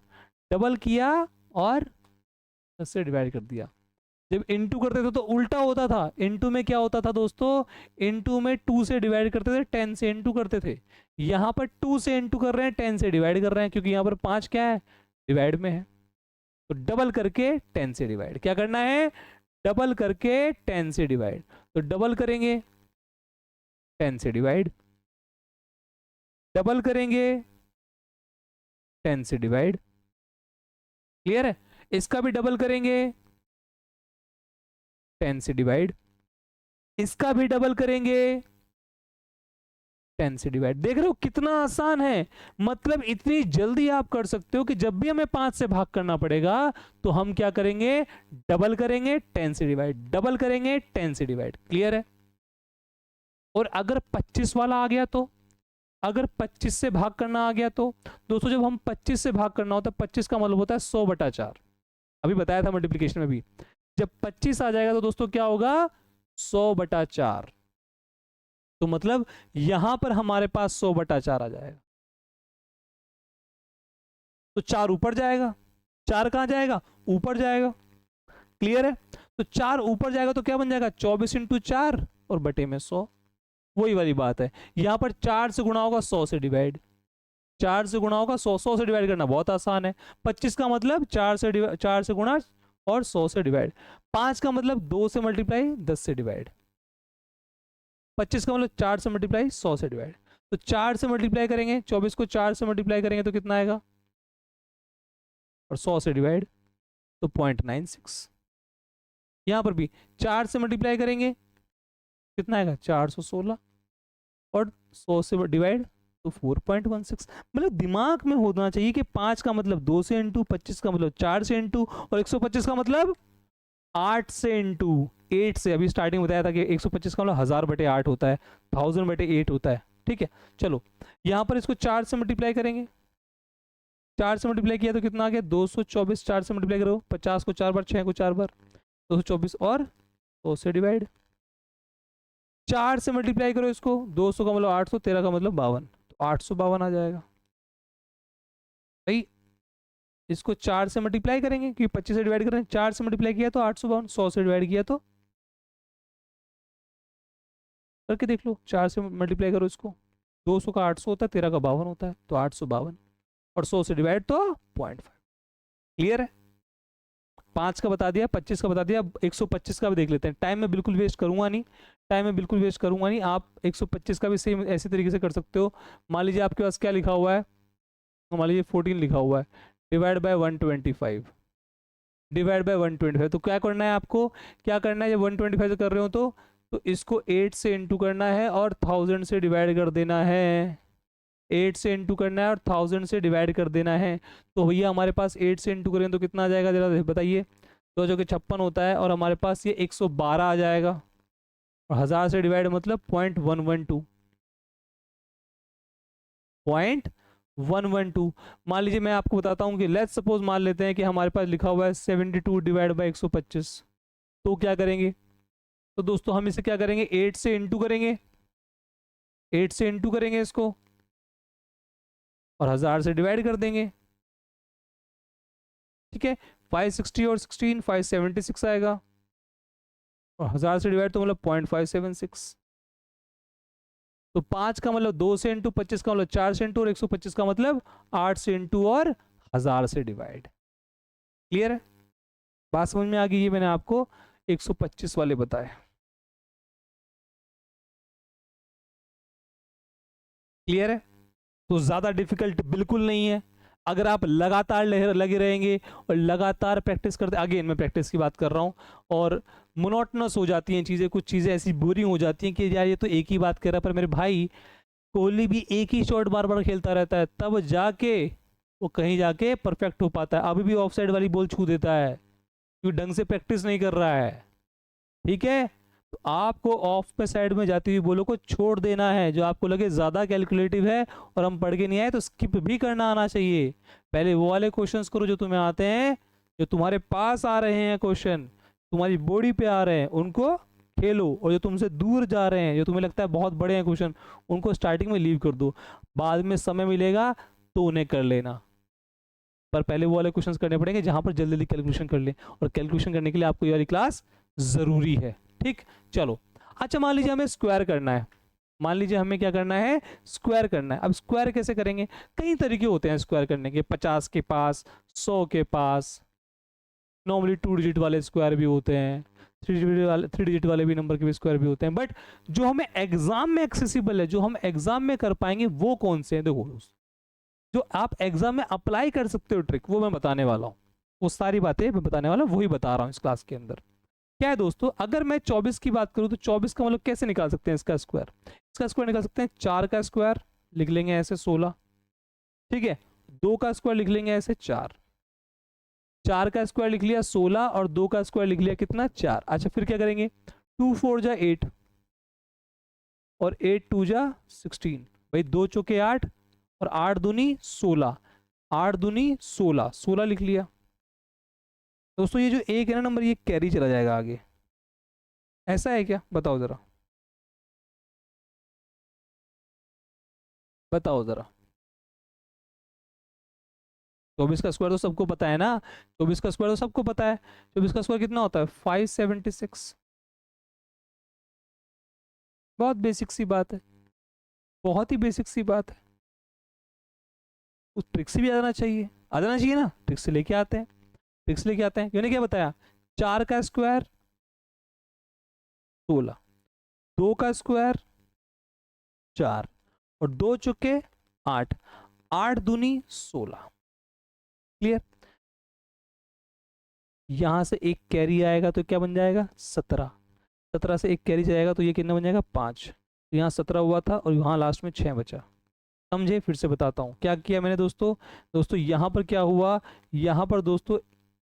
डबल किया और 10 से डिवाइड कर दिया। जब इनटू करते थे तो उल्टा होता था, इनटू में क्या होता था दोस्तों, इनटू में 2 से डिवाइड करते थे, 10 से इनटू करते थे। यहाँ पर 2 से इनटू कर रहे हैं, 10 से डिवाइड कर रहे हैं, क्योंकि यहाँ पर 5 क्या है डिवाइड में है। तो डबल करके 10 से डिवाइड, क्या करना है डबल करके 10 से डिवाइड। तो डबल करेंगे 10 से डिवाइड, डबल करेंगे 10 से डिवाइड। क्लियर है, इसका भी डबल करेंगे 10 से डिवाइड, इसका भी डबल करेंगे 10 से डिवाइड। देख रहे हो कितना आसान है, मतलब इतनी जल्दी आप कर सकते हो कि जब भी हमें 5 से भाग करना पड़ेगा तो हम क्या करेंगे डबल करेंगे 10 से डिवाइड, डबल करेंगे 10 से डिवाइड। क्लियर है। और अगर 25 वाला आ गया तो, अगर 25 से भाग करना आ गया तो दोस्तों, जब हम 25 से भाग करना होता है 25 का मतलब होता है 100/4, अभी बताया था मल्टीप्लिकेशन में भी। जब 25 आ जाएगा तो दोस्तों क्या होगा 100/4, तो मतलब यहां पर हमारे पास 100/4 आ जाएगा। तो 4 ऊपर जाएगा, 4 कहां जाएगा ऊपर जाएगा। क्लियर है। तो 4 ऊपर जाएगा तो क्या बन जाएगा 24 × 4 और बटे में 100। वही वाली बात है, यहां पर 4 से गुणा होगा 100 से डिवाइड, 4 से गुणा होगा 100, 100 से डिवाइड करना बहुत आसान है। 25 का मतलब 4 से गुणा और 100 से डिवाइड। 5 का मतलब 2 से मल्टीप्लाई 10 से डिवाइड। 25 का मतलब 4 से मल्टीप्लाई 100 से डिवाइड। तो 4 से मल्टीप्लाई करेंगे, 24 को 4 से मल्टीप्लाई करेंगे तो कितना आएगा, और 100 से डिवाइड तो 0.96। यहाँ पर भी 4 से मल्टीप्लाई करेंगे कितना आएगा 416, और 100 से डिवाइड तो 4.16। मतलब दिमाग में होना चाहिए कि 5 का मतलब 2 से इंटू, 25 का मतलब 4 से इंटू, और 125 का मतलब 8 से इंटू 8 से। अभी स्टार्टिंग बताया था कि 125 का मतलब 1000/8 होता है, 1000/8 होता है। ठीक है, चलो यहाँ पर इसको 4 से मल्टीप्लाई करेंगे। 4 से मल्टीप्लाई किया तो कितना आ गया 224। 4 से मल्टीप्लाई करो, 50 को 4 बार, 6 को 4 बार, 224, और 100 से डिवाइड। 4 से मल्टीप्लाई करो इसको, 200 का मतलब 800, 13 का मतलब 52, तो 852 आ जाएगा। भाई इसको 4 से मल्टीप्लाई करेंगे क्योंकि 25 से डिवाइड कर रहे हैं, 4 से मल्टीप्लाई किया तो 852, 100 से डिवाइड किया तो, करके देख लो, 4 से मल्टीप्लाई करो इसको, 200 का 800 होता है, 13 का 52 होता है, तो 852, और 100 से डिवाइड तो 0.5। क्लियर है? 5 का बता दिया, 25 का बता दिया, 125 का भी देख लेते हैं। टाइम में बिल्कुल वेस्ट करूंगा नहीं, टाइम में बिल्कुल वेस्ट करूंगा नहीं। आप 125 का भी सेम ऐसे तरीके से कर सकते हो। मान लीजिए आपके पास क्या लिखा हुआ है, मान लीजिए 14 लिखा हुआ है, डिवाइड बाय 125, डिवाइड बाय 125। तो क्या करना है आपको, क्या करना है, जब 125 से कर रहे हो तो इसको 8 से इंटू करना है और 1000 से डिवाइड कर देना है। 8 से इंटू करना है और 1000 से डिवाइड कर देना है। तो भैया हमारे पास 8 से इंटू करें तो कितना आ जाएगा, जरा बताइए। तो जो कि 56 होता है, और हमारे पास ये 112 आ जाएगा, और 1000 से डिवाइड मतलब 0.112, 0.112। मान लीजिए मैं आपको बताता हूँ कि लेट्स सपोज मान लेते हैं कि हमारे पास लिखा हुआ है 72 डिवाइड बाई 125। तो क्या करेंगे, तो दोस्तों हम इसे क्या करेंगे, 8 से इंटू करेंगे, 8 से इंटू करेंगे इसको, और 1000 से डिवाइड कर देंगे। ठीक है, 560 और 16 576 आएगा, और 1000 से डिवाइड तो मतलब 0.576। तो 5 का मतलब 2 से इंटू, 25 का मतलब 4 से इंटू, और 125 का मतलब 8 से इंटू और 1000 से डिवाइड। क्लियर है? बात समझ में आ गई? ये मैंने आपको 125 वाले बताए। क्लियर है? तो ज्यादा डिफिकल्ट बिल्कुल नहीं है। अगर आप लगातार लगे रहेंगे और लगातार प्रैक्टिस करते, अगेन मैं प्रैक्टिस की बात कर रहा हूँ, और मोनोटनस हो जाती हैं चीज़ें, कुछ चीज़ें ऐसी बोरिंग हो जाती हैं कि यार ये तो एक ही बात कर रहा है। पर मेरे भाई कोहली भी एक ही शॉट बार बार खेलता रहता है, तब जाके वो कहीं जाके परफेक्ट हो पाता है। अभी भी ऑफ साइड वाली बॉल छू देता है क्योंकि ढंग से प्रैक्टिस नहीं कर रहा है। ठीक है, तो आपको ऑफ पे साइड में जाती हुई बोलो को छोड़ देना है। जो आपको लगे ज़्यादा कैलकुलेटिव है और हम पढ़ के नहीं आए तो स्किप भी करना आना चाहिए। पहले वो वाले क्वेश्चंस करो जो तुम्हें आते हैं, जो तुम्हारे पास आ रहे हैं क्वेश्चन, तुम्हारी बॉडी पे आ रहे हैं, उनको खेलो। और जो तुमसे दूर जा रहे हैं, जो तुम्हें लगता है बहुत बड़े हैं क्वेश्चन, उनको स्टार्टिंग में लीव कर दो। बाद में समय मिलेगा तो उन्हें कर लेना, पर पहले वो वाले क्वेश्चंस करने पड़ेंगे जहां पर जल्दी जल्दी कैलकुलेशन कर ले। और कैलकुलेशन करने के लिए आपको ये वाली क्लास ज़रूरी है। ठीक, चलो। अच्छा मान लीजिए हमें स्क्वायर करना है, मान लीजिए हमें क्या करना है, स्क्वायर करना है। अब स्क्वायर कैसे करेंगे, कई तरीके होते हैं स्क्वायर करने के। 50 के पास, 100 के पास, नॉर्मली 2 डिजिट वाले स्क्वायर भी होते हैं, 3 डिजिट वाले भी नंबर के भी स्क्वायर भी होते हैं। बट जो हमें एग्जाम में एक्सेसिबल है, जो हम एग्जाम में कर पाएंगे, वो कौन से हैं? देखो दोस्त, जो आप एग्जाम में अप्लाई कर सकते हो ट्रिक, वो मैं बताने वाला हूँ। वो सारी बातें मैं बताने वाला हूँ, वही बता रहा हूँ इस क्लास के अंदर। क्या है दोस्तों, अगर मैं 24 की बात करूं तो 24 का मतलब कैसे निकाल सकते हैं इसका स्क्वायर? इसका स्क्वायर निकाल सकते हैं, 4 का स्क्वायर लिख लेंगे ऐसे 16। ठीक है, 2 का स्क्वायर लिख लेंगे ऐसे 4। 4 का स्क्वायर लिख लिया 16, और 2 का स्क्वायर लिख लिया कितना, 4। अच्छा फिर क्या करेंगे, 2 4 जा 8, और 8 2 जा 16। भाई 2 चौके 8, और 8 दूनी 16, 8 दूनी 16, 16 लिख लिया। दोस्तों ये जो एक है ना नंबर, ये कैरी चला जाएगा आगे, ऐसा है क्या? बताओ जरा, बताओ जरा। 24 का स्क्वायर तो सबको पता है ना, 24 का स्क्वायर तो सबको पता है। 24 का स्क्वायर कितना होता है, 576। बहुत बेसिक सी बात है, बहुत ही बेसिक सी बात है। उस ट्रिक से भी आ जाना चाहिए, आ जाना चाहिए ना, ट्रिक से लेके आते हैं। ट्रिक्स लेके आते हैं। मैंने क्या बताया, 4 का स्क्वायर 16, 2 का स्क्वायर 4 और 2 चुके 8, 8 दूनी 16। क्लियर। यहां से एक कैरी आएगा तो क्या बन जाएगा 17, 17 से एक कैरी जाएगा तो ये कितना बन जाएगा 5। तो यहाँ 17 हुआ था और यहाँ लास्ट में 6 बचा। समझे, फिर से बताता हूँ क्या किया मैंने दोस्तों। दोस्तों यहाँ पर क्या हुआ, यहाँ पर दोस्तों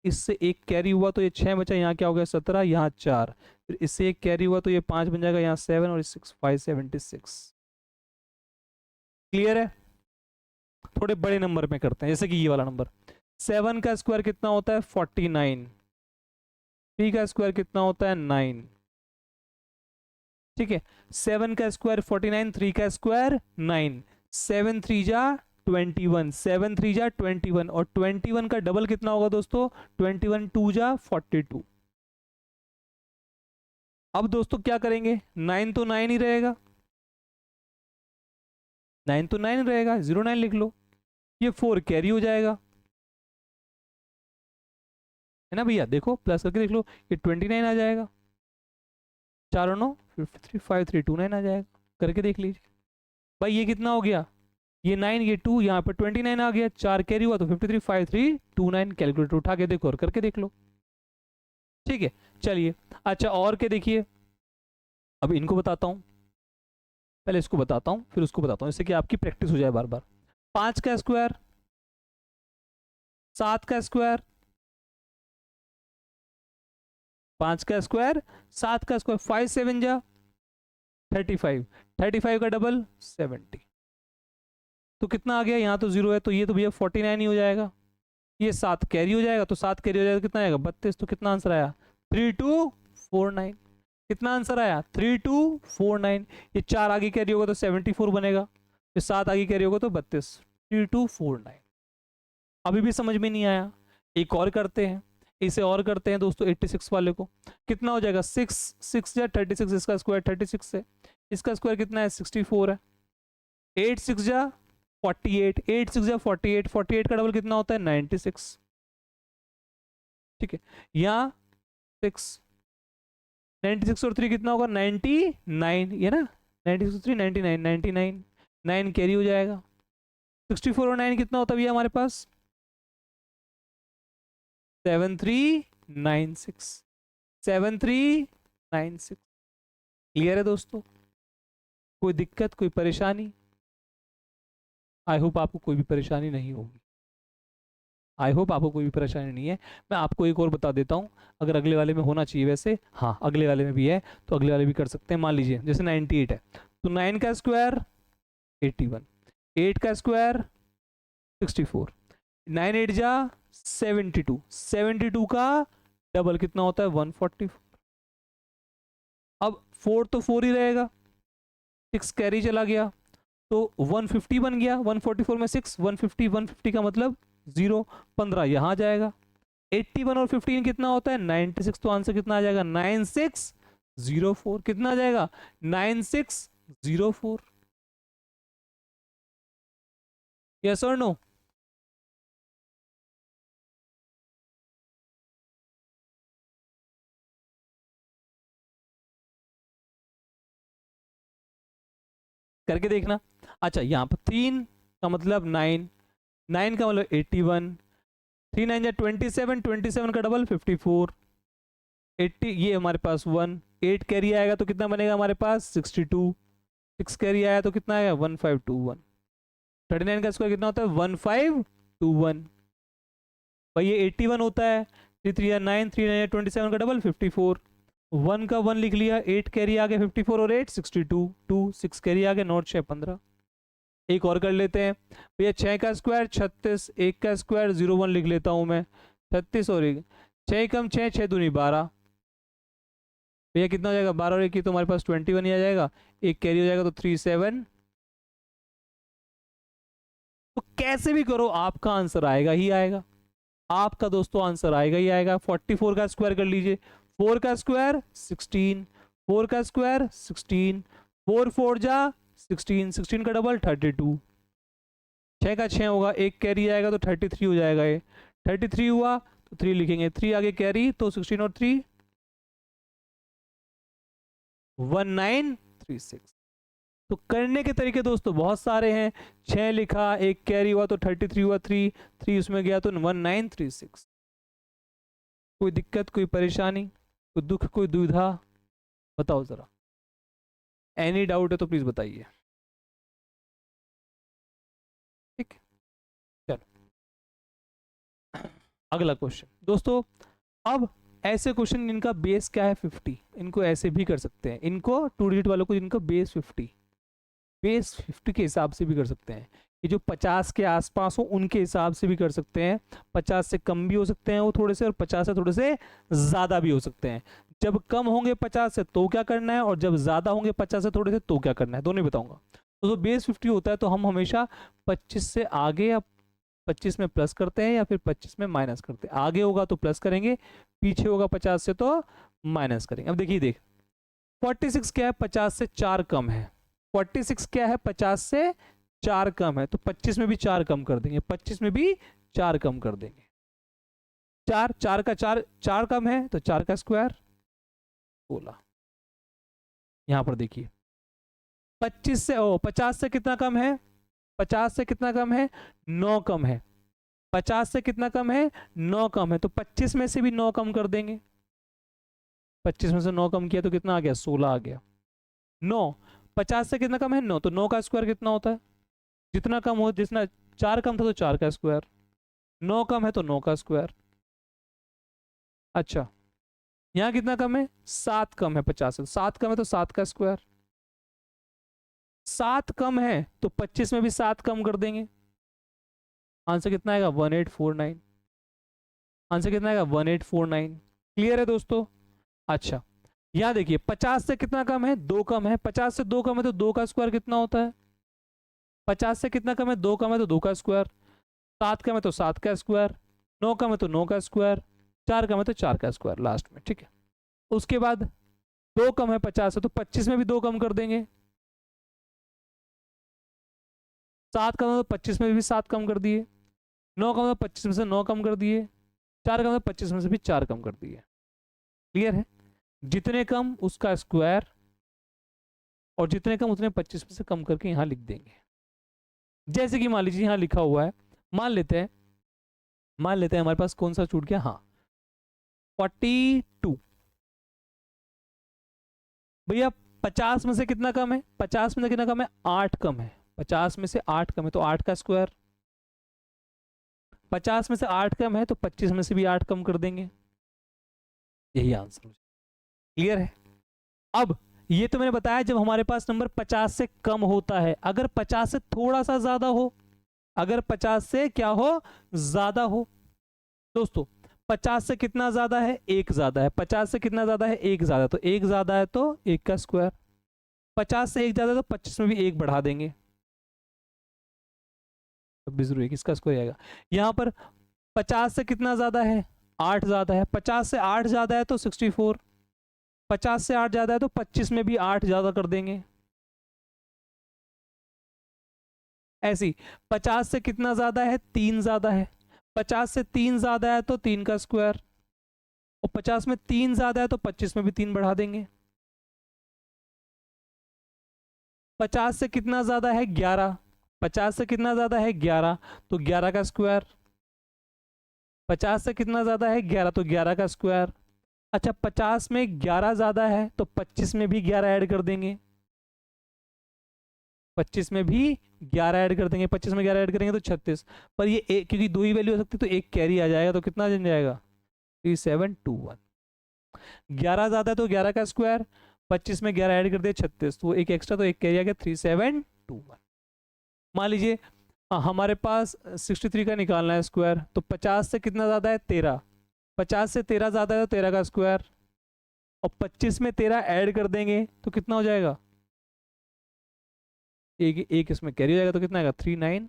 इससे एक कैरी हुआ तो ये 6 बचा, यहाँ क्या हो गया 17, यहाँ 4, फिर इससे एक कैरी हुआ तो ये 5 बन जाएगा, यहाँ 7 और 6 576। क्लियर है। थोड़े बड़े नंबर में करते हैं, जैसे कि ये वाला नंबर। 7 का स्क्वायर कितना होता है 49, 3 का स्क्वायर कितना होता है 9। ठीक है, 7 का स्क्वायर 49, 3 का स्क्वायर 9, 7 3 जा 21, 7 3 जा 21 और 21 का डबल कितना होगा दोस्तों 21, 2 जा 42। अब दोस्तों क्या करेंगे, 9 तो 9 ही रहेगा, 9 तो 9 रहेगा, 09 लिख लो। ये 4 कैरी हो जाएगा, है ना भैया, देखो प्लस करके देख लो, ये 29 आ जाएगा, 4 और 9 53, 5 3 2 9 आ जाएगा। करके देख लीजिए भाई, ये कितना हो गया, ये 9 ये 2, यहाँ पर 29 आ गया, 4 कैरी हुआ तो 53 5 3 2 9। कैलकुलेटर उठा के देखो और करके देख लो। ठीक है, चलिए अच्छा और क्या देखिए, अब इनको बताता हूँ, पहले इसको बताता हूँ फिर उसको बताता हूँ, इससे कि आपकी प्रैक्टिस हो जाए बार बार। 5 का स्क्वायर, 7 का स्क्वायर, 5 का स्क्वायर 7 का स्क्वायर, 5 7 जा 35, 35 का डबल 70। तो कितना आ गया, यहाँ तो 0 है तो ये तो भैया 49 ही हो जाएगा। ये 7 कैरी हो जाएगा तो 7 कैरी हो जाएगा तो कितना आएगा 32। तो कितना आंसर आया 3249। कितना आंसर आया 3249। ये 4 आगे कैरी होगा तो 74 बनेगा, ये 7 आगे कैरी होगा तो 32, 3249। अभी भी समझ में नहीं आया, एक और करते हैं, इसे और करते हैं दोस्तों। 86 वाले को कितना हो जाएगा 6 6 या 36, इसका स्क्वायर 36 है, इसका स्क्वायर कितना है 64 है, 8 6 जा 48, 8 6 जा 48, 48 का डबल कितना होता है 96। ठीक है, यहाँ 6 96 और 3 कितना होगा 99, ये ना 96 3 99, 99 9 कैरी हो जाएगा। 64 और 9 कितना होता है भैया हमारे पास 7396, 7396। क्लियर है दोस्तों, कोई दिक्कत कोई परेशानी, आई होप आपको कोई भी परेशानी नहीं होगी, आई होप आपको कोई भी परेशानी नहीं है। मैं आपको एक और बता देता हूँ, अगर अगले वाले में होना चाहिए वैसे, हाँ अगले वाले में भी है तो अगले वाले भी कर सकते हैं। मान लीजिए जैसे 98 है तो 9 का स्क्वायर 81, 8 का स्क्वायर 64, 9 8 जा 72, 72 का डबल कितना होता है 144। अब 4 तो 4 ही रहेगा, 6 कैरी चला गया तो 150 बन गया, 144 में 6 150, 150 का मतलब 0, 15 यहाँ जाएगा। 81 और 15 कितना होता है 96, तो आंसर कितना आ जाएगा 9604। कितना आ जाएगा 9604। यस और नो। करके देखना। अच्छा यहाँ पर 3 का मतलब 9, 9 का मतलब 81, 3 9 जा 27, 27 का डबल 54, 80 ये हमारे पास 1, 8 कैरी आएगा तो कितना बनेगा हमारे पास 62, 6 कैरी आया तो कितना आएगा 1521। 39 का स्क्वायर कितना होता है 1521। भाई ये 81 होता है, 3 3 9, 3 9 27 का डबल 54, 1 का 1 लिख लिया, 8 कैरी आ गया 54 और 8 62, 2 6 कैरी आ गया, नोट 6 15। एक और कर लेते हैं भैया, 6 का स्क्वायर 36, 1 का स्क्वायर 01 लिख लेता हूं मैं 36 और 1, 6 कम 6 6 दूनी 12। भैया कितना हो जाएगा 12 और 1 की तो हमारे पास 21 ही आ जाएगा, एक कैरी हो जाएगा तो 37। तो कैसे भी करो आपका आंसर आएगा ही आएगा, आपका दोस्तों आंसर आएगा ही आएगा। 44 का स्क्वायर कर लीजिए, 4 का स्क्वायर 16, 4 का स्क्वायर 16, 4 4 जा 16, 16 का डबल 32, 6 का 6 होगा, एक कैरी आएगा तो 33 हो जाएगा, ये 33 हुआ तो 3 लिखेंगे, 3 आगे कैरी, तो 16 और 3 1936। तो करने के तरीके दोस्तों बहुत सारे हैं। 6 लिखा, एक कैरी हुआ तो 33 हुआ, 3 उसमें गया तो 1936। कोई दिक्कत, कोई परेशानी, कोई दुख, कोई दुविधा, बताओ जरा। एनी डाउट है तो प्लीज बताइए। ठीक, चलो अगला क्वेश्चन दोस्तों। अब ऐसे क्वेश्चन इनका बेस क्या है 50, इनको ऐसे भी कर सकते हैं, इनको 2 डिजिट वालों को इनका बेस 50 के हिसाब से भी कर सकते हैं। ये जो 50 के आसपास हो उनके हिसाब से भी कर सकते हैं। 50 से कम भी हो सकते हैं वो थोड़े से, और 50 से थोड़े से ज़्यादा भी हो सकते हैं। जब कम होंगे 50 से तो क्या करना है, और जब ज़्यादा होंगे 50 से थोड़े से तो क्या करना है, दोनों ही बताऊंगा। तो बेस 50 होता है तो हम हमेशा 25 से आगे या 25 में प्लस करते हैं या फिर 25 में माइनस करते हैं। आगे होगा तो प्लस करेंगे, पीछे होगा 50 से तो माइनस करेंगे। अब देखिए, देख 46 क्या है, 50 से 4 कम है। 46 क्या है, 50 से 4 कम है, तो 25 में भी 4 कम कर देंगे, 25 में भी 4 कम कर देंगे। 4 का 4 कम है तो 4 का स्क्वायर 16। यहां पर देखिए 25 से 50 से कितना कम है, 50 से कितना कम है, 9 कम है। 50 से कितना कम है, 9 कम है, तो 25 में से भी 9 कम कर देंगे। 25 में से 9 कम किया तो कितना आ गया, 16 आ गया। 9, 50 से कितना कम है, 9, तो 9 का स्क्वायर कितना होता है, जितना कम हो, जितना 4 कम था तो 4 का स्क्वायर, 9 कम है तो 9 का स्क्वायर। अच्छा, यहाँ कितना कम है, 7 कम है 50 से, 7 कम है तो 7 का स्क्वायर। 7 कम है तो 25 में भी 7 कम कर देंगे। आंसर कितना आएगा, 1849। आंसर कितना आएगा, 1849। क्लियर है दोस्तों। अच्छा, यहां देखिए 50 से कितना कम है, 2 कम है। 50 से 2 कम है तो 2 का स्क्वायर कितना होता है, 50 से कितना कम है, 2 कम है तो 2 का स्क्वायर। 7 कम है तो 7 का स्क्वायर। 9 कम है तो 9 का स्क्वायर। 4 कम है तो 4 का स्क्वायर लास्ट में। ठीक है, उसके बाद 2 कम है 50 से तो 25 में भी 2 कम कर देंगे। 7 कम है तो 25 में भी 7 कम कर दिए। 9 कम है तो 25 में से 9 कम कर दिए। 4 कम है तो 25 में से भी 4 कम कर दिए। क्लियर है, जितने कम उसका स्क्वायर, और जितने कम उतने 25 में से कम करके यहां लिख देंगे। जैसे कि मान लीजिए यहां लिखा हुआ है, मान लेते हैं हमारे पास कौन सा छूट गया, हाँ 42। भैया 50 में से कितना कम है, 50 में से कितना कम है, 8 कम है। 50 में से 8 कम है तो 8 का स्क्वायर। 50 में से 8 कम है तो 25 में से भी 8 कम कर देंगे। यही आंसर। क्लियर है। अब ये तो मैंने बताया जब हमारे पास नंबर 50 से कम होता है। अगर 50 से थोड़ा सा ज्यादा हो, अगर 50 से क्या हो, ज्यादा हो दोस्तों, 50 से कितना ज्यादा है, 1 ज्यादा है। 50 से कितना ज्यादा है, 1 ज्यादा, तो 1 ज्यादा है तो 1 का स्क्वायर। 50 से 1 ज्यादा है तो 25 में भी 1 बढ़ा देंगे, तो भी जरूरी है किसका स्क्वायर आएगा। यहां पर 50 से कितना ज्यादा है, 8 ज्यादा है। 50 से 8 ज्यादा है तो 64। 50 से 8 ज्यादा है तो 25 में भी 8 ज्यादा कर देंगे। ऐसी 50 से कितना ज्यादा है, 3 ज्यादा है। 50 से 3 ज्यादा है तो 3 का स्क्वायर, और 50 में 3 ज्यादा है तो 25 में भी 3 बढ़ा देंगे। 50 से कितना ज्यादा है, 11। 50 से कितना ज्यादा है, 11, तो 11 का स्क्वायर। 50 से कितना ज्यादा है, 11, तो 11 का स्क्वायर। अच्छा, 50 में 11 ज्यादा है तो 25 में भी 11 ऐड कर देंगे। 25 में भी 11 ऐड कर देंगे, 25 में 11 ऐड करेंगे तो 36। पर ये एक, क्योंकि दो ही वैल्यू हो सकती है तो एक कैरी आ जाएगा, तो कितना जन जाएगा, 3721। 11 ज्यादा है तो 11 का स्क्वायर, 25 में 11 ऐड कर दिया 36, तो एक एक्स्ट्रा, तो एक कैरी आ गया 3721। मान लीजिए हमारे पास 63 का निकालना है स्क्वायर, तो 50 से कितना ज्यादा है, 13। 50 से 13 ज्यादा है तो 13 का स्क्वायर, और 25 में 13 ऐड कर देंगे तो कितना हो जाएगा, एक इसमें कैरी हो जाएगा, तो कितना आएगा, 39।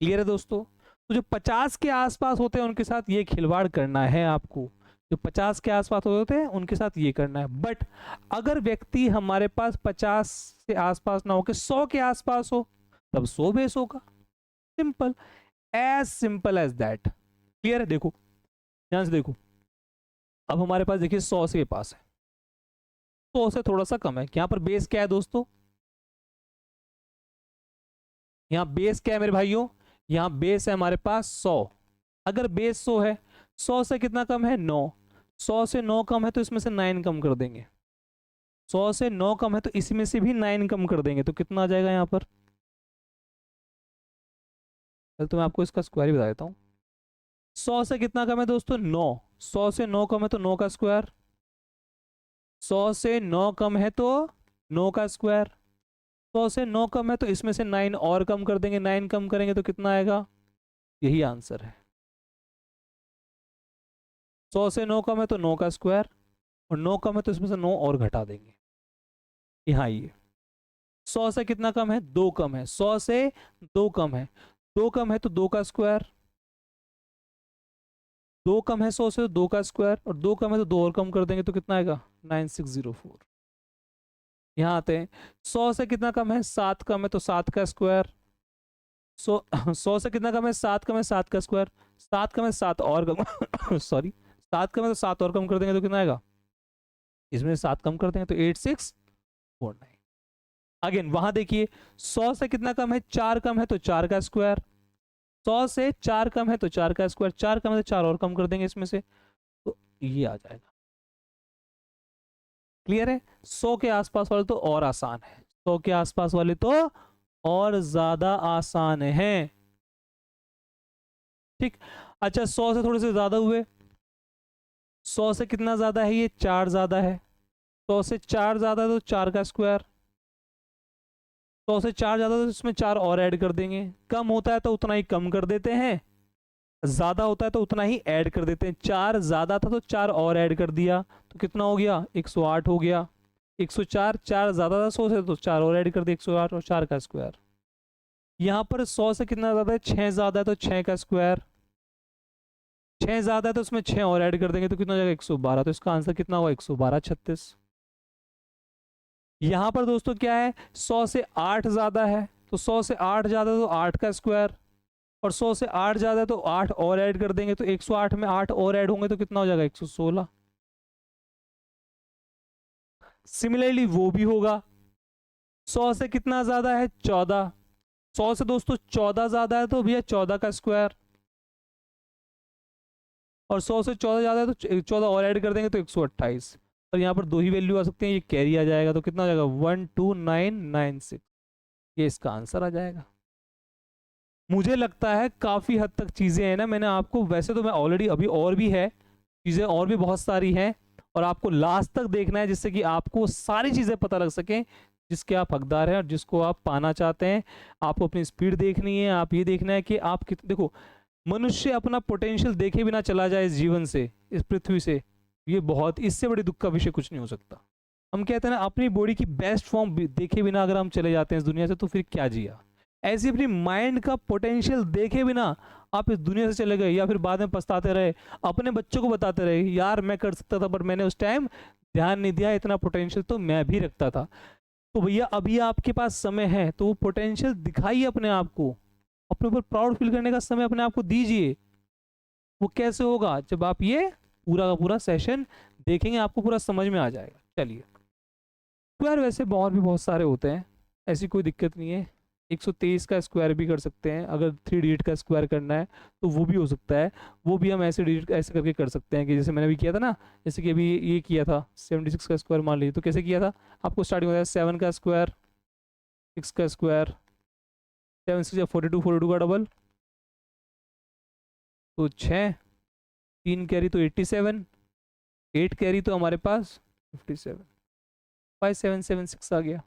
क्लियर है दोस्तों। तो जो 50 के आसपास होते हैं उनके साथ ये खिलवाड़ करना है आपको। जो 50 के आसपास होते हैं उनके साथ ये करना है। बट अगर व्यक्ति हमारे पास 50 से आसपास ना हो के 100 के आसपास हो, तब 100 बेस होगा। Simple. As simple as that. Clear है? देखो ध्यान से देखो, अब हमारे पास देखिए 100 से के पास है, 100 से थोड़ा सा कम है। यहाँ पर बेस क्या है दोस्तों? यहाँ बेस क्या है मेरे भाइयों? यहाँ बेस है हमारे पास 100। अगर बेस 100 है, 100 से कितना कम है? 9। 100 से 9 कम है तो इसमें से 9 कम कर देंगे। 100 से 9 कम है तो इसमें से भी 9 कम कर देंगे, तो कितना आ जाएगा यहाँ पर? चल तो मैं आपको इसका स्क्वायर ही बता देता हूँ। 100 से कितना कम है दोस्तों? 9। 100 से 9 कम है तो 9 का स्क्वायर। 100 से 9 कम है तो 9 का स्क्वायर। 100 से 9 कम है तो इसमें से 9 और कम कर देंगे। 9 कम करेंगे तो कितना आएगा? यही आंसर है। 100 से 9 कम है तो 9 का स्क्वायर, और 9 कम है तो इसमें से 9 और घटा देंगे। यहाँ ये 100 से कितना कम है? 2 कम है। 100 से 2 कम है, 2 कम है तो 2 का स्क्वायर। 2 कम है 100 से तो 2 का स्क्वायर, और 2 कम है तो 2 और कम कर देंगे तो कितना आएगा? 9604। यहाँ आते हैं, 100 से कितना कम है? 7 कम है तो 7 का स्क्वायर। 100 से कितना कम है? 7 कम है, 7 का स्क्वायर। 7 कम है, 7 और कम सॉरी 7 कम है तो 7 और कम कर देंगे तो कितना आएगा? इसमें 7 कम कर देंगे तो 8649। अगेन वहां देखिए, 100 से कितना कम है? 4 कम है तो 4 का स्क्वायर। 100 से 4 कम है तो 4 का स्क्वायर। 4 कम है तो 4 और कम कर देंगे इसमें से, तो ये आ जाएगा। क्लियर है? 100 के आसपास वाले तो और आसान है, 100 के आसपास वाले तो और ज्यादा आसान है। ठीक, अच्छा 100 से थोड़े से ज्यादा हुए। 100 से कितना ज्यादा है? ये 4 ज्यादा है। 100 से 4 ज्यादा है तो 4 का स्क्वायर। 100 से 4 ज्यादा तो इसमें 4 और ऐड कर देंगे। कम होता है तो उतना ही कम कर देते हैं, ज्यादा होता है तो उतना ही ऐड कर देते हैं। 4 ज्यादा था तो 4 और ऐड कर दिया, तो कितना हो गया? 108 हो गया। 104, 4 ज्यादा था 100 से तो 4 और ऐड कर दिया, 108 और 4 का स्क्वायर। यहाँ पर 100 से कितना ज्यादा है? 6 ज्यादा है तो 6 का स्क्वायर। 6 ज्यादा है तो उसमें 6 और ऐड कर देंगे तो कितना हो जाएगा? 112। तो इसका आंसर कितना हुआ? 112 36। यहाँ पर दोस्तों क्या है? 100 से 8 ज्यादा है, तो 100 से 8 ज्यादा है तो 8 का स्क्वायर, और 100 से 8 ज्यादा है तो 8 और ऐड कर देंगे, तो 108 में 8 और ऐड होंगे तो कितना हो जाएगा? 116। सिमिलरली वो भी होगा। 100 से कितना ज्यादा है? 14। 100 से दोस्तों 14 ज्यादा है तो भैया 14 का स्क्वायर, और 100 से 14 ज्यादा है तो 14 और ऐड कर देंगे तो 128। और यहाँ पर दो ही वैल्यू आ सकती हैं, ये कैरी आ जाएगा तो कितना हो जाएगा? 12996। ये इसका आंसर आ जाएगा। मुझे लगता है काफ़ी हद तक चीज़ें हैं ना, मैंने आपको, वैसे तो मैं ऑलरेडी, अभी और भी है चीज़ें, और भी बहुत सारी हैं, और आपको लास्ट तक देखना है जिससे कि आपको सारी चीज़ें पता लग सकें जिसके आप हकदार हैं और जिसको आप पाना चाहते हैं। आपको अपनी स्पीड देखनी है, आप ये देखना है कि आप देखो, मनुष्य अपना पोटेंशियल देखे बिना चला जाए इस जीवन से, इस पृथ्वी से, ये बहुत, इससे बड़ी दुख का विषय कुछ नहीं हो सकता। हम कहते हैं ना, अपनी बॉडी की बेस्ट फॉर्म देखे बिना अगर हम चले जाते हैं इस दुनिया से तो फिर क्या जिया। ऐसे अपनी माइंड का पोटेंशियल देखे बिना आप इस दुनिया से चले गए, या फिर बाद में पछताते रहे, अपने बच्चों को बताते रहे यार मैं कर सकता था पर मैंने उस टाइम ध्यान नहीं दिया, इतना पोटेंशियल तो मैं भी रखता था। तो भैया अभी आपके पास समय है तो वो पोटेंशियल दिखाइए अपने आप को, अपने ऊपर प्राउड फील करने का समय अपने आप को दीजिए। वो कैसे होगा? जब आप ये पूरा का पूरा सेशन देखेंगे, आपको पूरा समझ में आ जाएगा। चलिए, स्क्वायर वैसे और भी बहुत सारे होते हैं, ऐसी कोई दिक्कत नहीं है। 123 का स्क्वायर भी कर सकते हैं, अगर 3 डिजिट का स्क्वायर करना है तो वो भी हो सकता है। वो भी हम ऐसे डिजिट ऐसे करके कर सकते हैं कि जैसे मैंने अभी किया था ना, जैसे कि अभी ये किया था 76 का स्क्वायर मान लीजिए, तो कैसे किया था? आपको स्टार्टिंग होता है 7 का स्क्वायर, 6 का स्क्वायर, 7 6 42, 42 का डबल तो 6, 3 कैरी तो 87, 8 कैरी तो हमारे पास 57, 5776 आ गया।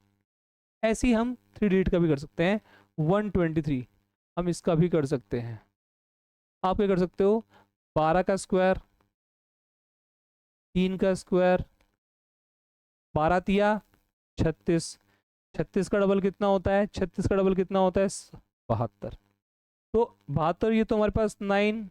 ऐसे ही हम 3 डिजिट का भी कर सकते हैं। 123 हम इसका भी कर सकते हैं। आप क्या कर सकते हो? 12 का स्क्वायर, 3 का स्क्वायर, 12 तिया 36, 36 का डबल कितना होता है? 36 का डबल कितना होता है? 72। तो 72, ये तो हमारे पास 9,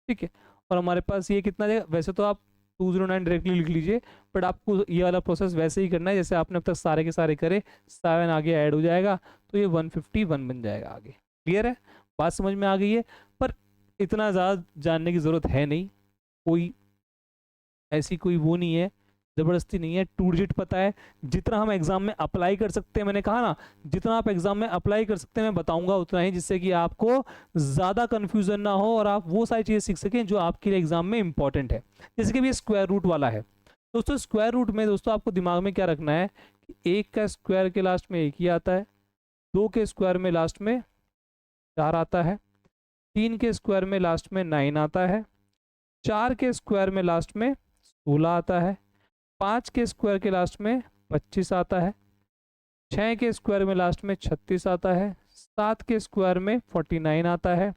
ठीक है। और हमारे पास ये कितना जाएगा? वैसे तो आप 209 डायरेक्टली लिख लीजिए, बट आपको ये वाला प्रोसेस वैसे ही करना है जैसे आपने अब तक सारे के सारे करे। 7 आगे ऐड हो जाएगा तो ये 151 बन जाएगा आगे। क्लियर है? बात समझ में आ गई है? पर इतना ज़्यादा जानने की ज़रूरत है नहीं, कोई ऐसी कोई वो नहीं है, ज़बरदस्ती नहीं है, टू डिजिट पता है, जितना हम एग्ज़ाम में अप्लाई कर सकते हैं, मैंने कहा ना, जितना आप एग्ज़ाम में अप्लाई कर सकते हैं मैं बताऊँगा उतना ही, जिससे कि आपको ज़्यादा कन्फ्यूज़न ना हो और आप वो सारी चीज़ें सीख सकें जो आपके लिए एग्ज़ाम में इम्पॉर्टेंट है। जैसे कि अभी स्क्वायर रूट वाला है, दोस्तों स्क्वायर रूट में दोस्तों आपको दिमाग में क्या रखना है कि 1 का स्क्वायर के लास्ट में 1 ही आता है, 2 के स्क्वायर में लास्ट में 4 आता है, 3 के स्क्वायर में लास्ट में 9 आता है, 4 के स्क्वायर में लास्ट में 16 आता है, 5 के स्क्वायर के लास्ट में 25 आता है, 6 के स्क्वायर में लास्ट में 36 आता है, 7 के स्क्वायर में 49 आता है,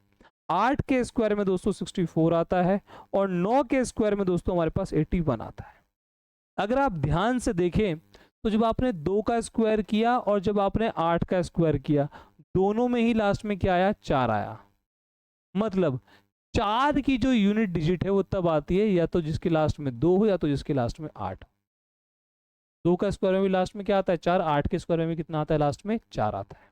8 के स्क्वायर में दोस्तों 64 आता है और 9 के स्क्वायर में दोस्तों हमारे पास 81 आता है। अगर आप ध्यान से देखें तो जब आपने 2 का स्क्वायर किया और जब आपने 8 का स्क्वायर किया, दोनों में ही लास्ट में क्या आया? 4 आया। मतलब 4 की जो यूनिट डिजिट है वो तब आती है या तो जिसके लास्ट में 2 हो या तो जिसके लास्ट में 8। 2 का स्क्वायर में भी लास्ट में क्या आता है? 4। 8 के स्क्वायर में भी कितना आता है? लास्ट में 4 आता है।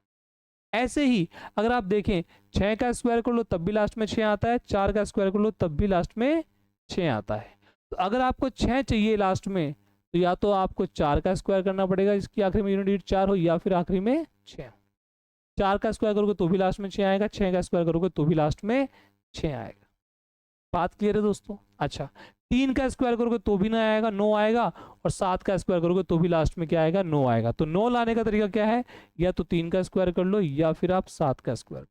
ऐसे ही अगर आप देखें 6 का स्क्वायर कर लो तब भी लास्ट में 6 आता है, 4 का स्क्वायर कर लो तब भी लास्ट में 6 आता है। तो अगर आपको 6 चाहिए लास्ट में, तो या तो आपको 4 का स्क्वायर करना पड़ेगा जिसकी आखिरी में यूनिट डिजिट 4 हो, या फिर आखिरी में 6। 4 का स्क्वायर करोगे तो भी लास्ट में 6 आएगा, 6 का स्क्वायर करोगे तो भी लास्ट में 6 आएगा। बात क्लियर है दोस्तों? अच्छा, 3 का स्क्वायर करोगे तो भी ना आएगा, 9 आएगा, और 7 का स्क्वायर करोगे तो भी लास्ट में क्या आएगा? 9 आएगा। तो 9 लाने का तरीका क्या है? या तो 3 का स्क्वायर कर लो या फिर आप 7 का स्क्वायर।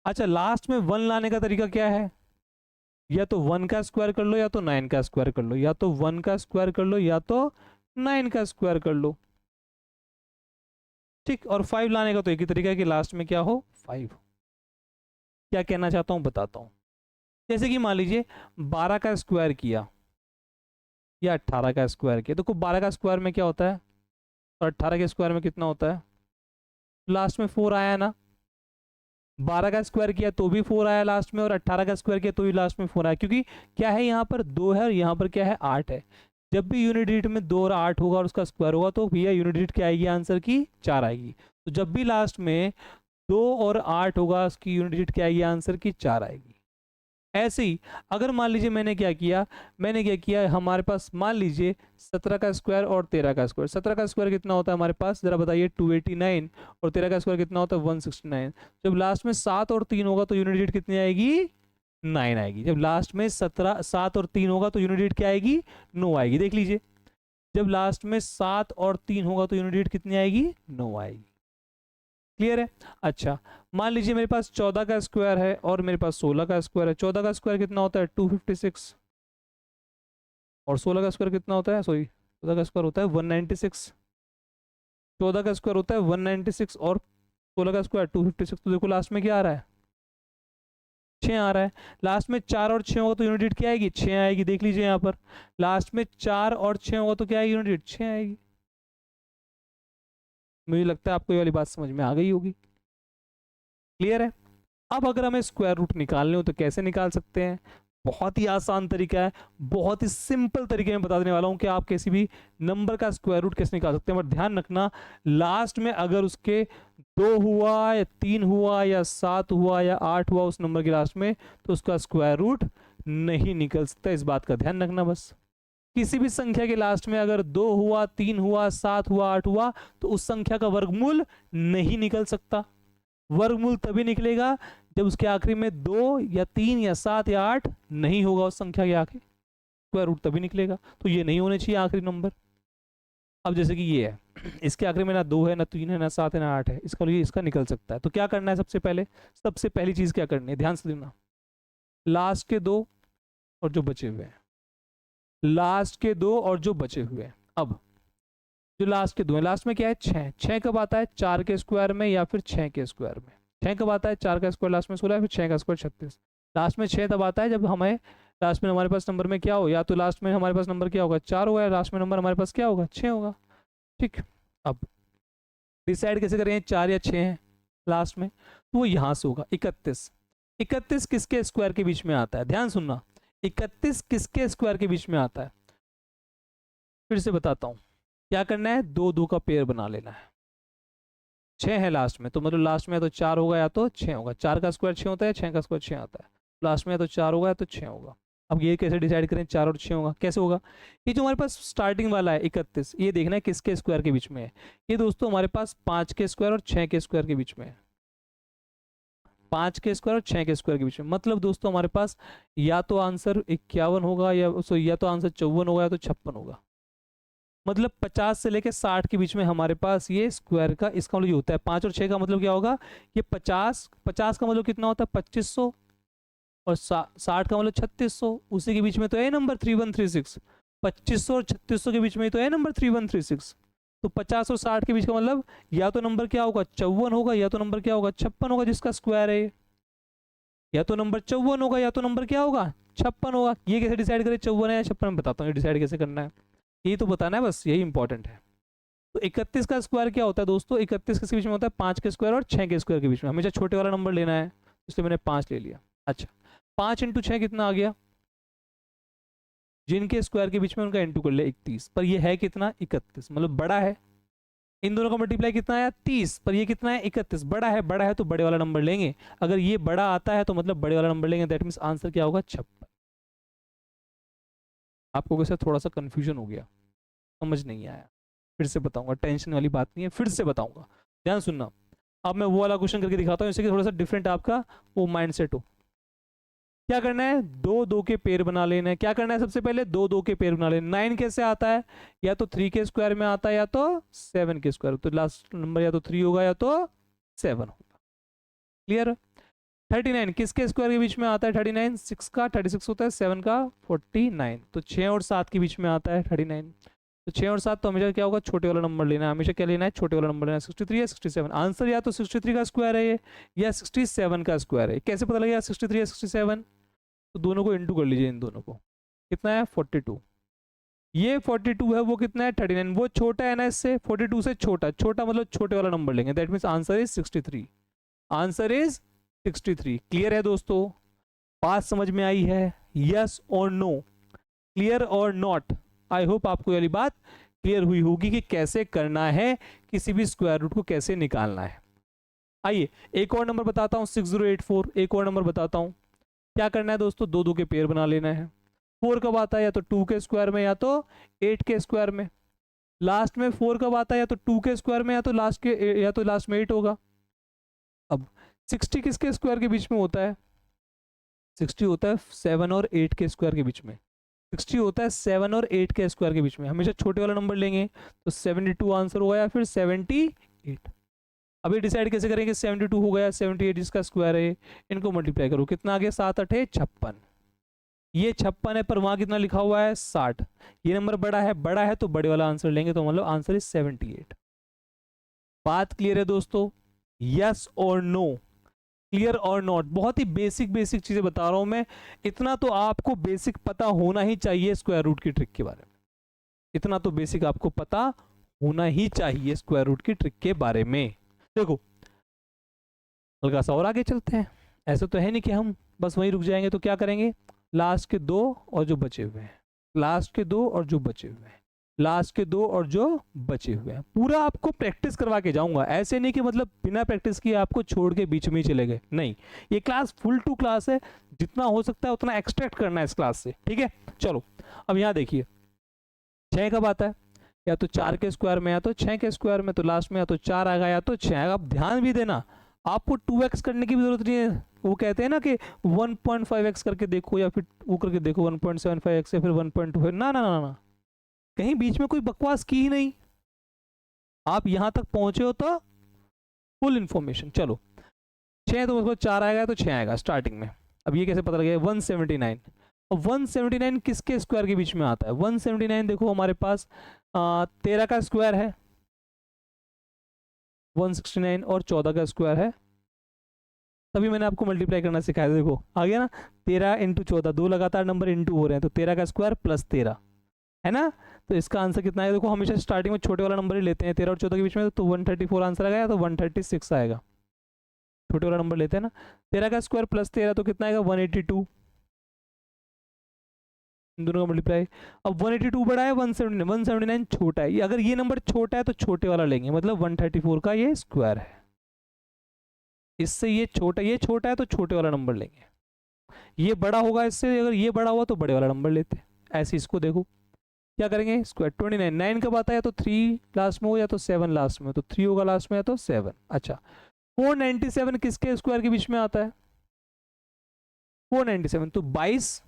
अच्छा, लास्ट में 1 लाने का तरीका क्या है? या तो 1 का स्क्वायर कर लो या तो 9 का स्क्वायर कर लो, या तो 1 का स्क्वायर कर लो या तो 9 का स्क्वायर कर लो। ठीक, और 5 लाने का तो एक ही तरीका है कि लास्ट में क्या हो? 5। क्या कहना चाहता हूं बताता हूं। जैसे कि मान लीजिए 12 का स्क्वायर किया या 18 का स्क्वायर किया, देखो 12 का स्क्वायर में क्या होता है और 18 के स्क्वायर में कितना होता है? लास्ट में 4 आया ना। 12 का स्क्वायर किया तो भी 4 आया लास्ट में, और 18 का स्क्वायर किया तो भी लास्ट में 4 आया, क्योंकि क्या है यहाँ पर 2 है और यहाँ पर क्या है? 8 है। जब भी यूनिट डिजिट में 2 और 8 होगा और उसका स्क्वायर होगा तो भैया यूनिट डिजिट क्या आएगी आंसर की? 4 आएगी। तो जब भी लास्ट में 2 और 8 होगा उसकी यूनिट डिजिट क्या आएगी आंसर की? 4 आएगी। ऐसे ही अगर मान लीजिए मैंने क्या किया, हमारे पास मान लीजिए 17 का स्क्वायर और 13 का स्क्वायर। 17 का स्क्वायर कितना होता है हमारे पास? जरा बताइए। 289। और 13 का स्क्वायर कितना होता है? 169। जब लास्ट में 7 और 3 होगा तो यूनिट डिजिट कितनी आएगी? 9 आएगी। जब लास्ट में 7 और 3 होगा तो यूनिट डिजिट क्या आएगी? 9 आएगी। देख लीजिए, जब लास्ट में 7 और 3 होगा तो यूनिट डिजिट कितनी आएगी? 9 आएगी। क्लियर है? अच्छा, मान लीजिए मेरे पास 14 का स्क्वायर है और मेरे पास 16 का स्क्वायर है। 14 का स्क्वायर कितना होता है? 256। और 16 का स्क्वायर कितना होता है? सॉरी, 14 का स्क्वायर होता है 196। 14 का स्क्वायर होता है 196 और 16 का स्क्वायर 256। तो देखो लास्ट में क्या आ रहा है? 6 आ रहा है। लास्ट में 4 और 6 होगा तो यूनिट डिजिट क्या आएगी? 6 आएगी। देख लीजिए यहाँ पर लास्ट में 4 और 6 होगा तो क्या आएगी? यूनिट डिजिट 6 आएगी। मुझे लगता है आपको ये वाली बात समझ में आ गई होगी। क्लियर है? अब अगर हमें स्क्वायर रूट निकालने हो तो कैसे निकाल सकते हैं? बहुत ही आसान तरीका है, बहुत ही सिंपल तरीके में बता देने वाला हूं कि आप किसी भी नंबर का स्क्वायर रूट कैसे निकाल सकते हैं। बट ध्यान रखना, लास्ट में अगर उसके 2 हुआ या 3 हुआ या 7 हुआ या 8 हुआ उस नंबर के लास्ट में, तो उसका स्क्वायर रूट नहीं निकल सकता। इस बात का ध्यान रखना बस। किसी भी संख्या के लास्ट में अगर 2 हुआ, 3 हुआ, 7 हुआ, 8 हुआ, तो उस संख्या का वर्गमूल नहीं निकल सकता। वर्गमूल तभी निकलेगा जब उसके आखिरी में 2 या 3 या 7 या 8 नहीं होगा उस संख्या के आखिर। स्क्वायर रूट तभी निकलेगा। तो ये नहीं होने चाहिए आखिरी नंबर। अब जैसे कि ये है, इसके आखिरी में ना 2 है, ना 3 है, ना 7 है, ना 8 है, इसका लिए इसका निकल सकता है। तो क्या करना है? सबसे पहली चीज क्या करनी है? ध्यान से देखना, लास्ट के 2 और जो बचे हुए हैं, लास्ट के 2 और जो बचे हुए हैं। अब जो लास्ट के 2 है, लास्ट में क्या है? 6। 6 कब आता है? 4 के स्क्वायर में या फिर 6 के स्क्वायर में। 6 कब आता है? 4 का स्क्वायर लास्ट में 16 है, फिर 6 का स्क्वायर 36। लास्ट में 6 तब आता है जब हमें लास्ट में हमारे पास नंबर में क्या हो, या तो लास्ट में हमारे पास नंबर क्या होगा? 4 होगा, या लास्ट में नंबर हमारे पास क्या होगा? 6 होगा। ठीक, अब डिसाइड कैसे करें 4 या 6 है लास्ट में? तो वो यहाँ से होगा 31। 31 किसके स्क्वायर के बीच में आता है? ध्यान सुनना, 31 किसके स्क्वायर के बीच में आता है? फिर से बताता हूँ, क्या करना है? 2 2 का पेयर बना लेना है। 6 है लास्ट में, तो मतलब लास्ट में या तो 4 होगा या तो 6 होगा। 4 का स्क्वायर 6 होता है, 6 का स्क्वायर 6 आता है, लास्ट में या तो 4 होगा या तो 6 होगा। अब ये कैसे डिसाइड करें 4 और 6 होगा, कैसे होगा? ये जो हमारे पास स्टार्टिंग वाला है 31, ये देखना है किसके स्क्वायर के बीच में है। ये दोस्तों हमारे पास 5 के स्क्वायर और 6 के स्क्वायर के बीच में है, 5 के स्क्वायर और 6 के स्क्वायर के बीच में। मतलब दोस्तों हमारे पास या तो आंसर 51 होगा या तो आंसर 54 होगा या तो 56 होगा। मतलब 50 से लेके 60 के बीच में हमारे पास ये स्क्वायर का, इसका मतलब ये होता है 5 और 6 का मतलब क्या होगा, ये 50 का मतलब कितना होता है 2500, और 60 का मतलब 3600, उसी के बीच में तो है नंबर 3136। 2500 और 3600 के बीच में तो है नंबर 3136। तो 50 और 60 के बीच का मतलब या तो नंबर क्या होगा 54 होगा, या तो नंबर क्या होगा 56 होगा, जिसका स्क्वायर है। या तो नंबर 54 होगा या तो नंबर क्या होगा 56 होगा। ये कैसे डिसाइड करें 54 है या 56? मैं बताता हूँ ये डिसाइड कैसे करना है, यही तो बताना है, बस यही इंपॉर्टेंट है। तो 31 का स्क्वायर क्या होता है दोस्तों, 31 किसके बीच में होता है 5 के स्क्वायर और 6 के स्क्वायर के बीच में। हमेशा छोटे वाला नंबर लेना है, इसलिए मैंने 5 ले लिया। अच्छा 5 इंटू 6 कितना आ गया, जिनके स्क्वायर के बीच में उनका इंटू कर लिया 31, पर ये है कितना 31, मतलब बड़ा है। इन दोनों का मल्टीप्लाई कितना आया 30, पर ये कितना है 31, बड़ा है। बड़ा है तो बड़े वाला नंबर लेंगे, अगर ये बड़ा आता है तो मतलब बड़े वाला नंबर लेंगे, दैट मीन्स आंसर क्या होगा 56। आपको कैसे थोड़ा सा कंफ्यूजन हो गया, समझ नहीं आया, फिर से बताऊंगा, टेंशन वाली बात नहीं है, फिर से बताऊंगा, ध्यान सुनना। अब मैं वो वाला क्वेश्चन करके दिखाता हूँ, इससे कि थोड़ा सा डिफरेंट आपका वो माइंडसेट हो। क्या करना है, दो दो के पेयर बना लेना है। क्या करना है, सबसे पहले दो दो के पेयर बना लेना। 9 कैसे आता है, या तो 3 के स्क्वायर में आता है या तो 7 के स्क्वायर, तो लास्ट नंबर या तो 3 होगा या तो 7 होगा। क्लियर? 39 किसके स्क्वायर के बीच में आता है, 39 6 का 36 होता है, 7 का 49, तो 6 और 7 के बीच में आता है 39। तो 6 और 7 तो हमेशा क्या होगा छोटे वाला नंबर लेना है, हमेशा क्या लेना है छोटे वाला नंबर लेना है। 63 या 67, आंसर या तो 63 का स्क्वायर है ये, या 67 का स्क्वायर है। कैसे पता लगेगा 63 या 67? तो दोनों को इंटू कर लीजिए, इन दोनों को कितना है 42। ये 42 है, वो कितना है 39, वो छोटा है ना इससे, 42 से छोटा, छोटा मतलब छोटे वाला नंबर लेंगे, that means answer is 63। Answer is 63। Clear है दोस्तों, बात समझ में आई है? यस और नो, क्लियर और नॉट? आई होप आपको ये वाली बात क्लियर हुई होगी कि कैसे करना है, किसी भी स्क्वायर रूट को कैसे निकालना है। आइए एक और नंबर बताता हूँ 6084, एक और नंबर बताता हूँ। क्या करना है दोस्तों, दो दो के पेयर बना लेना है। 4 कब आता है, या तो 2 के स्क्वायर में या तो 8 के स्क्वायर में। लास्ट में 4 कब आता है, या तो 2 के स्क्वायर में या तो लास्ट में 8 होगा। अब 60 किसके स्क्वायर के बीच में होता है, 60 होता है 7 और 8 के स्क्वायर के बीच में। 60 होता है 7 और 8 के स्क्वायर के बीच में, हमेशा छोटे वाला नंबर लेंगे, तो 72 आंसर होगा या फिर 78। अभी डिसाइड कैसे करेंगे 72 होगा या 78, जिसका स्क्वायर है। इनको मल्टीप्लाई करो, कितना आ गया 7 8 56। ये 56 है, पर वहां कितना लिखा हुआ है 60। ये नंबर बड़ा है, बड़ा है तो बड़े वाला आंसर लेंगे, तो मतलब आंसर इज 78। बात क्लियर है दोस्तों? यस और नो, क्लियर और नॉट? बहुत ही बेसिक बेसिक चीजें बता रहा हूं मैं, इतना तो आपको बेसिक पता होना ही चाहिए स्क्वायर रूट की ट्रिक के बारे में। इतना तो बेसिक आपको पता होना ही चाहिए स्क्वायर रूट की ट्रिक के बारे में। देखो हल्का सा और आगे चलते हैं, ऐसे तो है नहीं कि हम बस वहीं रुक जाएंगे, तो क्या करेंगे, लास्ट के दो और जो बचे हुए हैं, लास्ट के दो और जो बचे हुए हैं, लास्ट के दो और जो बचे हुए हैं, पूरा आपको प्रैक्टिस करवा के जाऊंगा। ऐसे नहीं कि मतलब बिना प्रैक्टिस किए आपको छोड़ के बीच में ही चले गए, नहीं। ये क्लास फुल टू क्लास है, जितना हो सकता है उतना एक्सट्रैक्ट करना है इस क्लास से, ठीक है? चलो अब यहाँ देखिए 6 कब आता है, या तो 4 के स्क्वायर में या तो 6 के स्क्वायर में, तो लास्ट में या तो 4 आएगा या तो 6 आएगा। आप ध्यान भी देना, आपको 2x करने की भी जरूरत नहीं है। वो कहते हैं ना कि 1.5x करके देखो, या फिर वो करके देखो 1.75x या फिर 1.25, ना ना ना ना, कहीं बीच में कोई बकवास की ही नहीं। आप यहां तक पहुंचे हो तो फुल इंफॉर्मेशन। चलो 6 तो उसको 4 आएगा तो 6 आएगा स्टार्टिंग में। अब ये कैसे पता लगेगा 179, और 179 किसके स्क्वायर के बीच में आता है, 179 देखो हमारे पास 13 का स्क्वायर है, 169 और 14 का स्क्वायर है। तभी मैंने आपको मल्टीप्लाई करना सिखाया, देखो आ गया ना, 13 इंटू 14, दो लगातार नंबर इंटू हो रहे हैं, तो 13 का स्क्वायर प्लस 13 है ना। तो इसका आंसर कितना है, देखो हमेशा स्टार्टिंग में छोटे वाला नंबर ही लेते हैं, 13 और 14 के बीच में, तो 134 आंसर आएगा, तो 136 आएगा। छोटे वाला नंबर लेते हैं ना, 13 का स्क्वायर प्लस 13 तो कितना आएगा 182। इन दोनों का मल्टीप्लाई। अब 182 बड़ा है, 179 छोटा है। ये अगर ये नंबर छोटा है तो छोटे वाला लेंगे, मतलब 134 का ये स्क्वायर है। इससे ये छोटा है तो छोटे वाला नंबर लेंगे। ये बड़ा होगा इससे, अगर ये बड़ा हुआ तो बड़े वाला नंबर लेते हैं। ऐसे इसको देखो क्या करेंगे, स्क्वायर 29, 9 कब आता है, या तो 3 लास्ट में हो या तो 7 लास्ट में हो, तो 3 होगा लास्ट में या तो 7। अच्छा 497 किसके स्क्वायर के बीच में आता है, 497, तो 22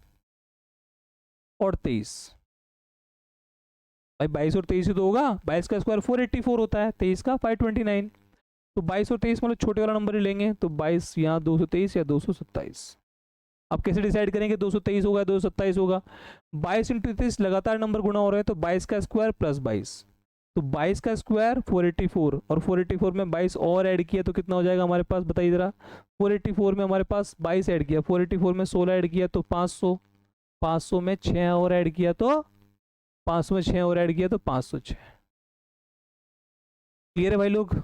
और 23। भाई 22 और 23 ही तो होगा, 22 का स्क्वायर 484 होता है, 23 का 529, तो 22 और 23 मतलब छोटे वाला नंबर ही लेंगे। तो 22 यहाँ 223 या 227। अब कैसे डिसाइड करेंगे 223 होगा 227 होगा, 22 इंटू 23 लगातार नंबर गुणा हो रहे हैं, तो 22 का स्क्वायर प्लस 22, तो 22 का स्क्वायर 484, और 484 में 22 और ऐड किया तो कितना हो जाएगा हमारे पास, बताइए जरा। 484 में हमारे पास 22 ऐड किया, 484 में 16 ऐड किया तो 500, 500 में 6 और ऐड किया तो 500 में 6 और ऐड किया तो 506। क्लियर है भाई लोग।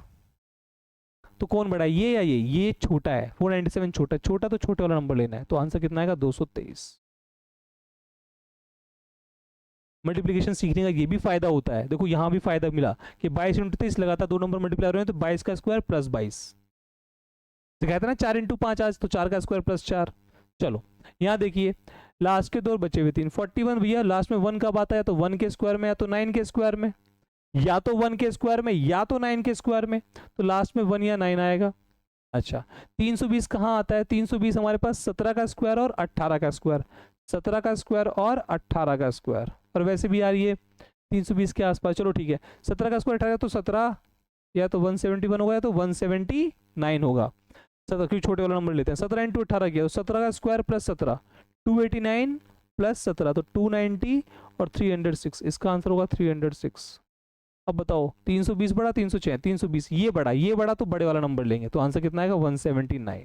तो कौन बड़ा है, ये या ये छोटा है, 497 छोटा, छोटा तो छोटे वाला नंबर लेना है, तो आंसर कितना आएगा 223। मल्टीप्लिकेशन सीखने का ये भी फायदा होता है, देखो यहाँ भी फायदा मिला कि 22 इंटू 23 लगातार दो नंबर मल्टीप्लाई हो रहे हैं, तो 22 का स्क्वायर प्लस 22, तो कहते हैं ना 4 इंटू 5 आज, तो 4 का स्क्वायर प्लस 4। चलो यहाँ देखिए लास्ट के दो बचे हुए 3, 41 भैया लास्ट में 1 कब आता है, तो 1 के स्क्वायर में या तो 9 के स्क्वायर में, या तो 1 के स्क्वायर में या तो 9 के स्क्वायर में, तो लास्ट में 1 या 9 आएगा। अच्छा 320 कहाँ आता है, 320 हमारे पास 17 का स्क्वायर और 18 का स्क्वायर, 17 का स्क्वायर और 18 का स्क्वायर, और वैसे भी यार ये 320 के आसपास। चलो ठीक है 17 का स्क्वायर 18 तो 17 या तो 171 होगा या तो 179 होगा, 17 क्योंकि छोटे वाला नंबर लेते हैं। 17 इंटू 18 किया तो 17 का स्क्वायर प्लस 17 289 प्लस 17 तो 290 और 306, इसका आंसर होगा 306। अब बताओ 320 बड़ा 306, 320 ये बड़ा तो बड़े वाला नंबर लेंगे, तो आंसर कितना आएगा 179।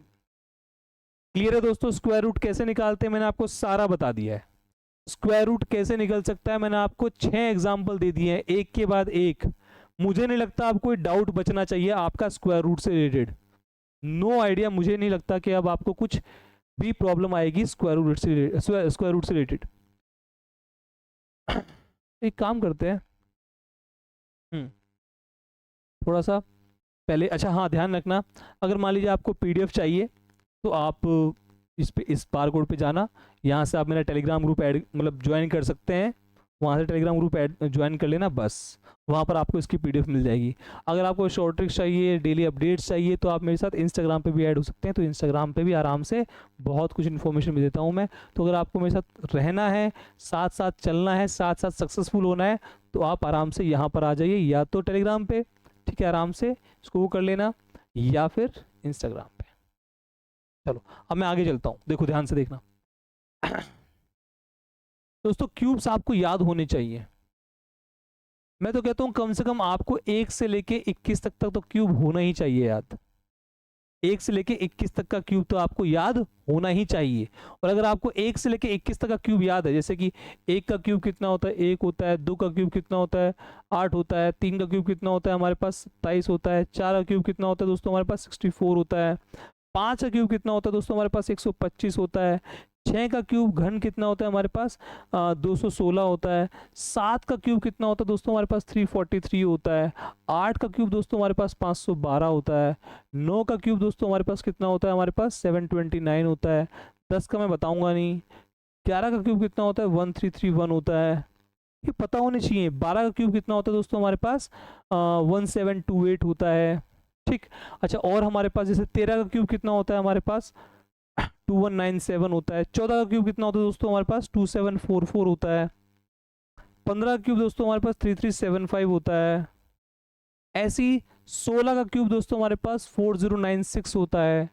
क्लियर है दोस्तों। स्क्वायर रूट कैसे निकालते हैं मैंने आपको सारा बता दिया है, स्क्वायर रूट कैसे निकल सकता है मैंने आपको 6 एग्जाम्पल दे दिए हैं एक के बाद एक। मुझे नहीं लगता आपको कोई डाउट बचना चाहिए आपका स्क्वायर रूट से रिलेटेड, नो आइडिया, मुझे नहीं लगता कि अब आपको कुछ भी प्रॉब्लम आएगी स्क्वायर रूट से रिलेटेड। एक काम करते हैं थोड़ा सा पहले, अच्छा हाँ ध्यान रखना, अगर मान लीजिए आपको पीडीएफ चाहिए तो आप इस बार कोड पे जाना, यहाँ से आप मेरा टेलीग्राम ग्रुप ऐड मतलब ज्वाइन कर सकते हैं, वहाँ से टेलीग्राम ग्रुप ऐड ज्वाइन कर लेना बस, वहाँ पर आपको इसकी पीडीएफ मिल जाएगी। अगर आपको शॉर्ट ट्रिक्स चाहिए, डेली अपडेट्स चाहिए, तो आप मेरे साथ इंस्टाग्राम पे भी ऐड हो सकते हैं, तो इंस्टाग्राम पे भी आराम से बहुत कुछ इन्फॉर्मेशन भी देता हूँ मैं। तो अगर आपको मेरे साथ रहना है, साथ साथ चलना है, साथ साथ सक्सेसफुल होना है, तो आप आराम से यहाँ पर आ जाइए, या तो टेलीग्राम पे, ठीक है, आराम से इसको कर लेना, या फिर इंस्टाग्राम पे। चलो अब मैं आगे चलता हूँ, देखो ध्यान से देखना दोस्तों, क्यूब्स आपको याद होने चाहिए। मैं तो कहता हूँ कम से कम आपको 1 से लेके 21 तक तो क्यूब होना ही चाहिए याद, 1 से लेके 21 तक का क्यूब तो आपको याद होना ही चाहिए। और अगर आपको 1 से लेके 21 तक का क्यूब याद है, जैसे कि 1 का क्यूब कितना होता है, 1 होता है, 2 का क्यूब कितना होता है, 8 होता है, 3 का क्यूब कितना होता है हमारे पास 27 होता है, 4 का क्यूब कितना होता है दोस्तों हमारे पास 64 होता है, 5 का क्यूब कितना होता है दोस्तों हमारे पास 125 होता है, 6 का क्यूब घन कितना होता है हमारे पास 216 होता है, 7 का क्यूब कितना होता है दोस्तों हमारे पास 343 होता है, 8 का क्यूब दोस्तों हमारे पास 512 होता है, 9 का क्यूब दोस्तों हमारे पास कितना होता है हमारे पास 729 होता है, 10 का मैं बताऊंगा नहीं, 11 का क्यूब कितना होता है 1331 होता है, ये पता होने चाहिए। 12 का क्यूब कितना होता है दोस्तों हमारे पास 1728 होता है, ठीक। अच्छा और हमारे पास जैसे 13 का क्यूब कितना होता है हमारे पास 2197 होता है, 14 का क्यूब कितना होता है दोस्तों हमारे पास 2744 होता है, 15 का क्यूब दोस्तों हमारे पास 3375 होता है, ऐसी 16 का क्यूब दोस्तों हमारे पास 4096 होता है,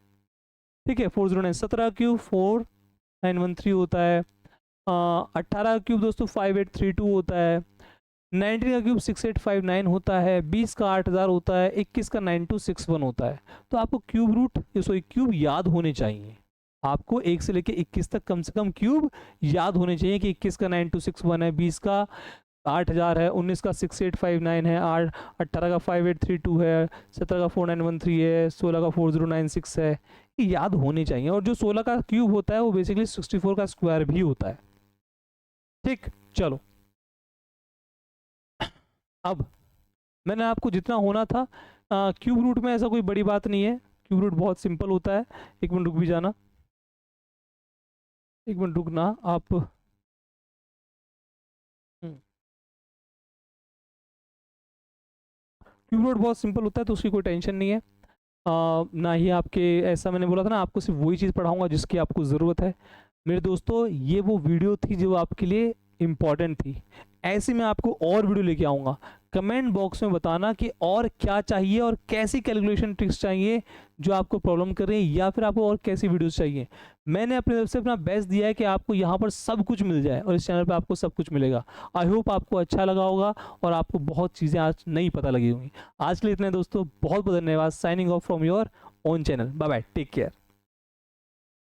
ठीक है 409, 17 का क्यूब 4913 होता है, 18 का क्यूब दोस्तों 5832 होता है, 19 का क्यूब 6859 होता है, 20 का 8000 होता है, 21 का 9261 होता है। तो आपको क्यूब रूट क्यूब याद होने चाहिए, आपको 1 से लेके 21 तक कम से कम क्यूब याद होने चाहिए कि 21 का 9261 है, 20 का 8000 है, 19 का 6859 है, 18 का 5832 है, 17 का 4913 है, 16 का 4096 है, ये याद होने चाहिए। और जो 16 का क्यूब होता है वो बेसिकली 64 का स्क्वायर भी होता है, ठीक, चलो अब मैंने आपको जितना होना था, क्यूब रूट में ऐसा कोई बड़ी बात नहीं है, क्यूब रूट बहुत सिंपल होता है। एक मिनट रुक भी जाना, एक मिनट रुकना आप। क्यूब रूट बहुत सिंपल होता है तो उसकी कोई टेंशन नहीं है। ना ही आपके, ऐसा मैंने बोला था ना, आपको सिर्फ वही चीज़ पढ़ाऊंगा जिसकी आपको ज़रूरत है। मेरे दोस्तों ये वो वीडियो थी जो आपके लिए इम्पॉर्टेंट थी। ऐसे मैं आपको और वीडियो लेके आऊँगा। कमेंट बॉक्स में बताना कि और क्या चाहिए और कैसी कैलकुलेशन ट्रिक्स चाहिए जो आपको प्रॉब्लम कर रही है, या फिर आपको और कैसी वीडियोस चाहिए। मैंने अपनी तरफ से अपना बेस्ट दिया है कि आपको यहाँ पर सब कुछ मिल जाए और इस चैनल पर आपको सब कुछ मिलेगा। आई होप आपको अच्छा लगा होगा और आपको बहुत चीज़ें आज नहीं पता लगी होंगी। आज के लिए इतने दोस्तों, बहुत बहुत धन्यवाद। Signing off from your own channel. Bye bye, take care.